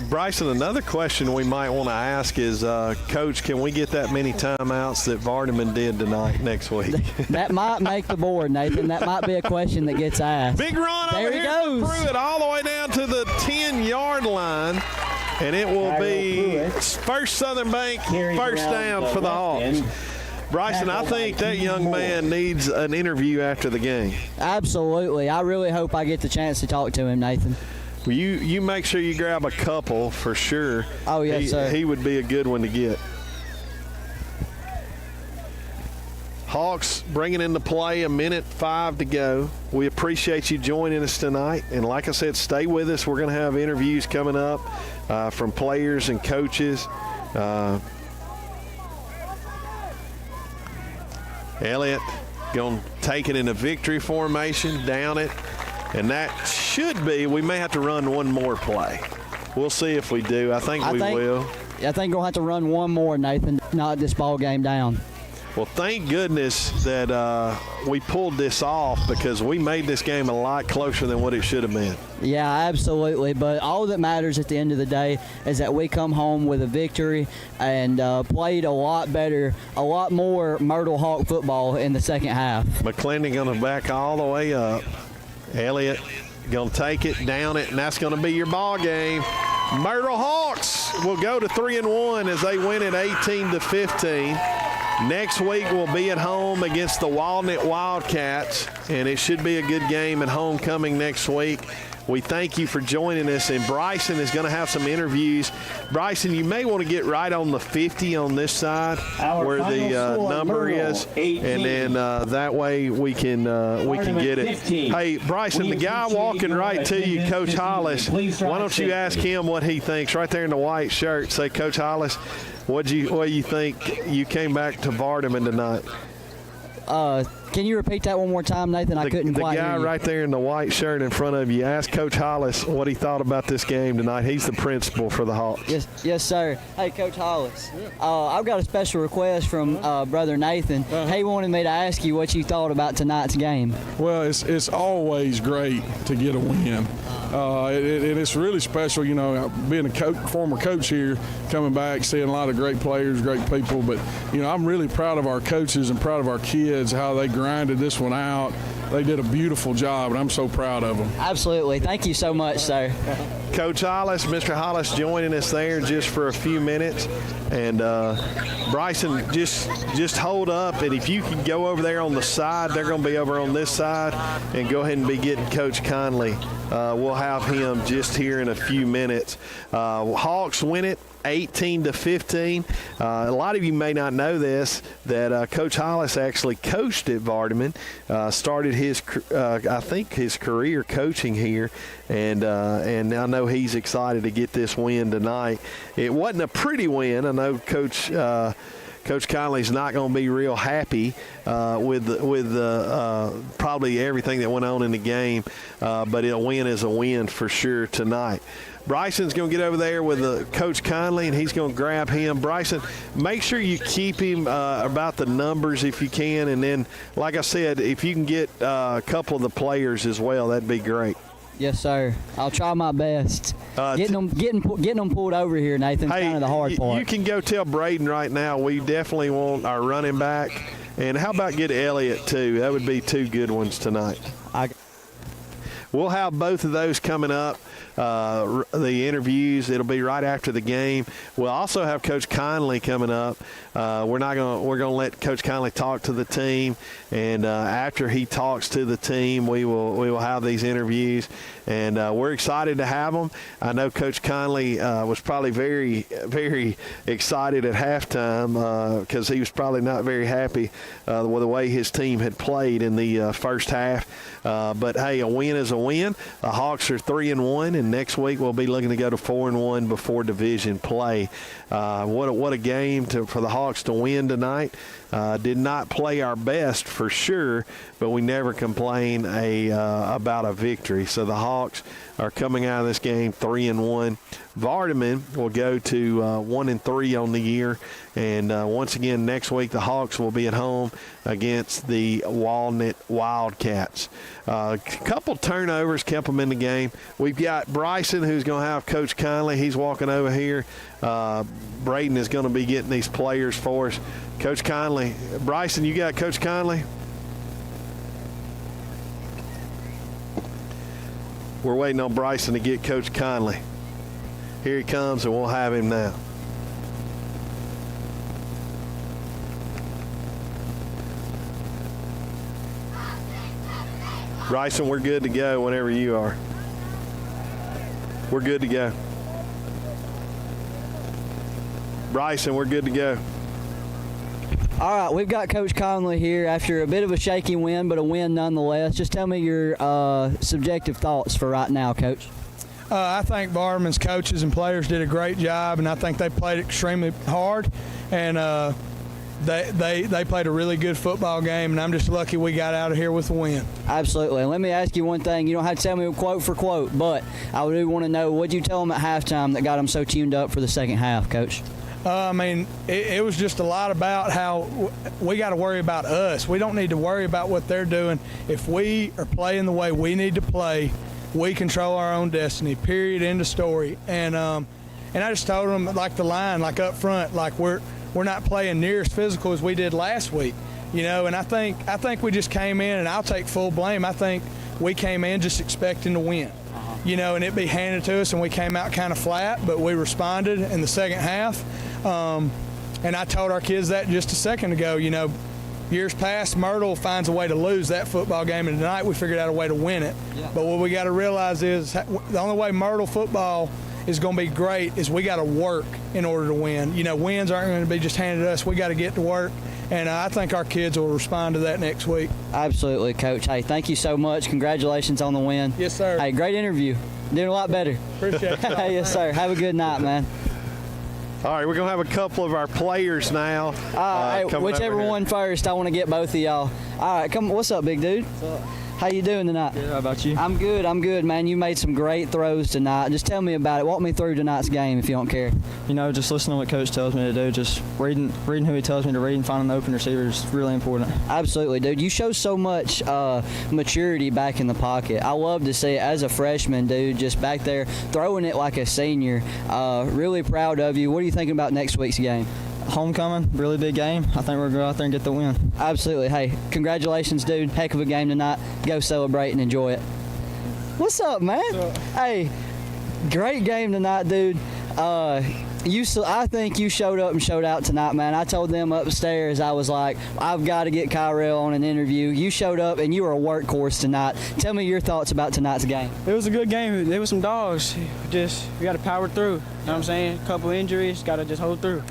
Bryson, another question we might want to ask is, Coach, can we get that many timeouts that Vardaman did tonight next week? That might make the board, Nathan. That might be a question that gets asked. Big run there over he here goes. for Pruitt all the way down to the 10-yard line, and it will be first Southern Bank first down for the Hawks. Bryson, I think that young man needs an interview after the game. Absolutely. I really hope I get the chance to talk to him, Nathan. Well, you make sure you grab a couple for sure. Oh, yes, sir. He would be a good one to get. Hawks bringing into play, 1:05 to go. We appreciate you joining us tonight. And like I said, stay with us. We're going to have interviews coming up from players and coaches. Elliott going to take it in a victory formation, down it. And that should be, we may have to run one more play. We'll see if we do. I think we will. I think we'll have to run one more, Nathan, not this ball game down. Well, thank goodness that we pulled this off, because we made this game a lot closer than what it should have been. Yeah, absolutely. But all that matters at the end of the day is that we come home with a victory and played a lot better, a lot more Myrtle Hawk football in the second half. McClendon going to back all the way up. Elliott going to take it, down it, and that's going to be your ball game. Myrtle Hawks will go to 3-1 as they win it 18-15. Next week we'll be at home against the Walnut Wildcats, and it should be a good game at homecoming next week. We thank you for joining us, and Bryson is going to have some interviews. Bryson, you may want to get right on the 50 on this side where the number is, and then that way we can get it. Hey, Bryson, the guy walking right to you, Coach Hollis, why don't you ask him what he thinks right there in the white shirt? Say, Coach Hollis, what do you think you came back to Vardaman tonight? Can you repeat that one more time, Nathan? I couldn't quite hear you. The guy right there in the white shirt in front of you, ask Coach Hollis what he thought about this game tonight. He's the principal for the Hawks. Yes, sir. Hey, Coach Hollis, I've got a special request from Brother Nathan. He wanted me to ask you what you thought about tonight's game. Well, it's always great to get a win. It's really special, you know, being a former coach here, coming back, seeing a lot of great players, great people. But, you know, I'm really proud of our coaches and proud of our kids, how they grinded this one out. They did a beautiful job, and I'm so proud of them. Absolutely. Thank you so much, sir. Coach Hollis, Mr. Hollis joining us there just for a few minutes. And Bryson, just hold up, and if you can go over there on the side, they're going to be over on this side, and go ahead and be getting Coach Conley. We'll have him just here in a few minutes. Hawks win it 18-15. A lot of you may not know this, that Coach Hollis actually coached at Vardaman, started his career coaching here, and I know he's excited to get this win tonight. It wasn't a pretty win. I know Coach Conley's not going to be real happy with probably everything that went on in the game, but a win is a win for sure tonight. Bryson's going to get over there with Coach Conley, and he's going to grab him. Bryson, make sure you keep him about the numbers if you can, and then, like I said, if you can get a couple of the players as well, that'd be great. Yes, sir. I'll try my best. Getting them pulled over here, Nathan, Hey, kind of the hard part. You can go tell Braden right now we definitely want our running back. And how about get Elliott, too? That would be 2 good ones tonight. We'll have both of those coming up. The interviews, it'll be right after the game. We'll also have Coach Conley coming up. We're going to let Coach Conley talk to the team, and after he talks to the team, we will have these interviews, and we're excited to have them. I know Coach Conley was probably very, very excited at halftime because he was probably not very happy with the way his team had played in the first half. But hey, a win is a win. The Hawks are 3-1, and next week we'll be looking to go to 4-1 before division play. What a game for the Hawks to win tonight. Did not play our best for sure, but we never complain about a victory. So the Hawks are coming out of this game 3-1. Vardaman will go to 1-3 on the year, and once again next week the Hawks will be at home against the Walnut Wildcats. A couple turnovers kept them in the game. We've got Bryson, who's going to have Coach Conley. He's walking over here. Braden is going to be getting these players for us. Coach Conley. Bryson, you got Coach Conley? We're waiting on Bryson to get Coach Conley. Here he comes, and we'll have him now. Bryson, we're good to go whenever you are. We're good to go. Bryson, we're good to go. All right, we've got Coach Conley here after a bit of a shaky win, but a win nonetheless. Just tell me your subjective thoughts for right now, Coach. I think Vardaman's coaches and players did a great job, and I think they played extremely hard, and they played a really good football game, and I'm just lucky we got out of here with a win. Absolutely. And let me ask you one thing. You don't have to tell me quote for quote, but I do want to know, what did you tell them at halftime that got them so tuned up for the second half, Coach? I mean, it was just a lot about how we got to worry about us. We don't need to worry about what they're doing. If we are playing the way we need to play, we control our own destiny, period, end of story. And I just told them, like the line, like up front, like we're not playing near as physical as we did last week, you know. And I think we just came in, and I'll take full blame. I think we came in just expecting to win, you know, and it be handed to us, and we came out kind of flat, but we responded in the second half. And I told our kids that just a second ago, you know. Years past, Myrtle finds a way to lose that football game, and tonight we figured out a way to win it. Yeah. But what we got to realize is the only way Myrtle football is going to be great is we got to work in order to win. You know, wins aren't going to be just handed to us. We got to get to work, and I think our kids will respond to that next week. Absolutely, Coach. Hey, thank you so much. Congratulations on the win. Yes, sir. Hey, great interview. Doing a lot better. Appreciate it. Yes, sir. Have a good night, man. All right, we're going to have a couple of our players now. Hey, whichever one first, I want to get both of y'all. All right, come. What's up, big dude? What's up? How you doing tonight? Good, how about you? I'm good, man. You made some great throws tonight. Just tell me about it. Walk me through tonight's game if you don't care. You know, just listening to what Coach tells me to do, just reading who he tells me to read and finding the open receiver is really important. Absolutely, dude. You show so much maturity back in the pocket. I love to see it as a freshman, dude, just back there throwing it like a senior. Really proud of you. What are you thinking about next week's game? Homecoming, really big game. I think we're going to go out there and get the win. Absolutely. Hey, congratulations, dude. Heck of a game tonight. Go celebrate and enjoy it. What's up, man? What's up? Hey, great game tonight, dude. I think you showed up and showed out tonight, man. I told them upstairs, I was like, I've got to get Kyrell on an interview. You showed up, and you were a workhorse tonight. Tell me your thoughts about tonight's game. It was a good game. There was some dogs. We got to power through. You know what I'm saying? A couple injuries, got to just hold through.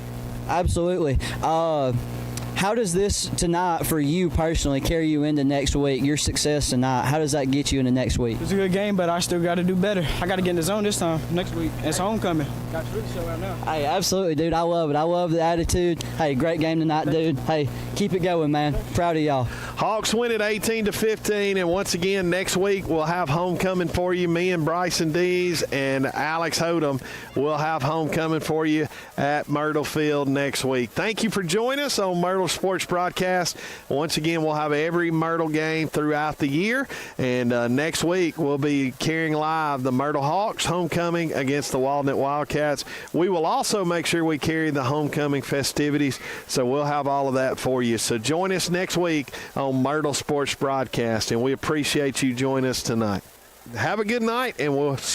Absolutely. How does this tonight for you personally carry you into next week? Your success tonight, how does that get you into next week? It's a good game, but I still got to do better. I got to get in the zone this time, next week. It's homecoming. Got to really show out now. Hey, absolutely, dude. I love it. I love the attitude. Hey, great game tonight, dude. Hey, keep it going, man. Proud of y'all. Hawks win it 18-15, and once again next week we'll have homecoming for you. Me and Bryson Dees and Alex Hodem will have homecoming for you at Myrtle Field next week. Thank you for joining us on Myrtle Sports Broadcast. Once again, we'll have every Myrtle game throughout the year, and next week we'll be carrying live the Myrtle Hawks homecoming against the Walnut Wildcats. We will also make sure we carry the homecoming festivities, so we'll have all of that for you. So join us next week on Myrtle Sports Broadcast, and we appreciate you joining us tonight. Have a good night, and we'll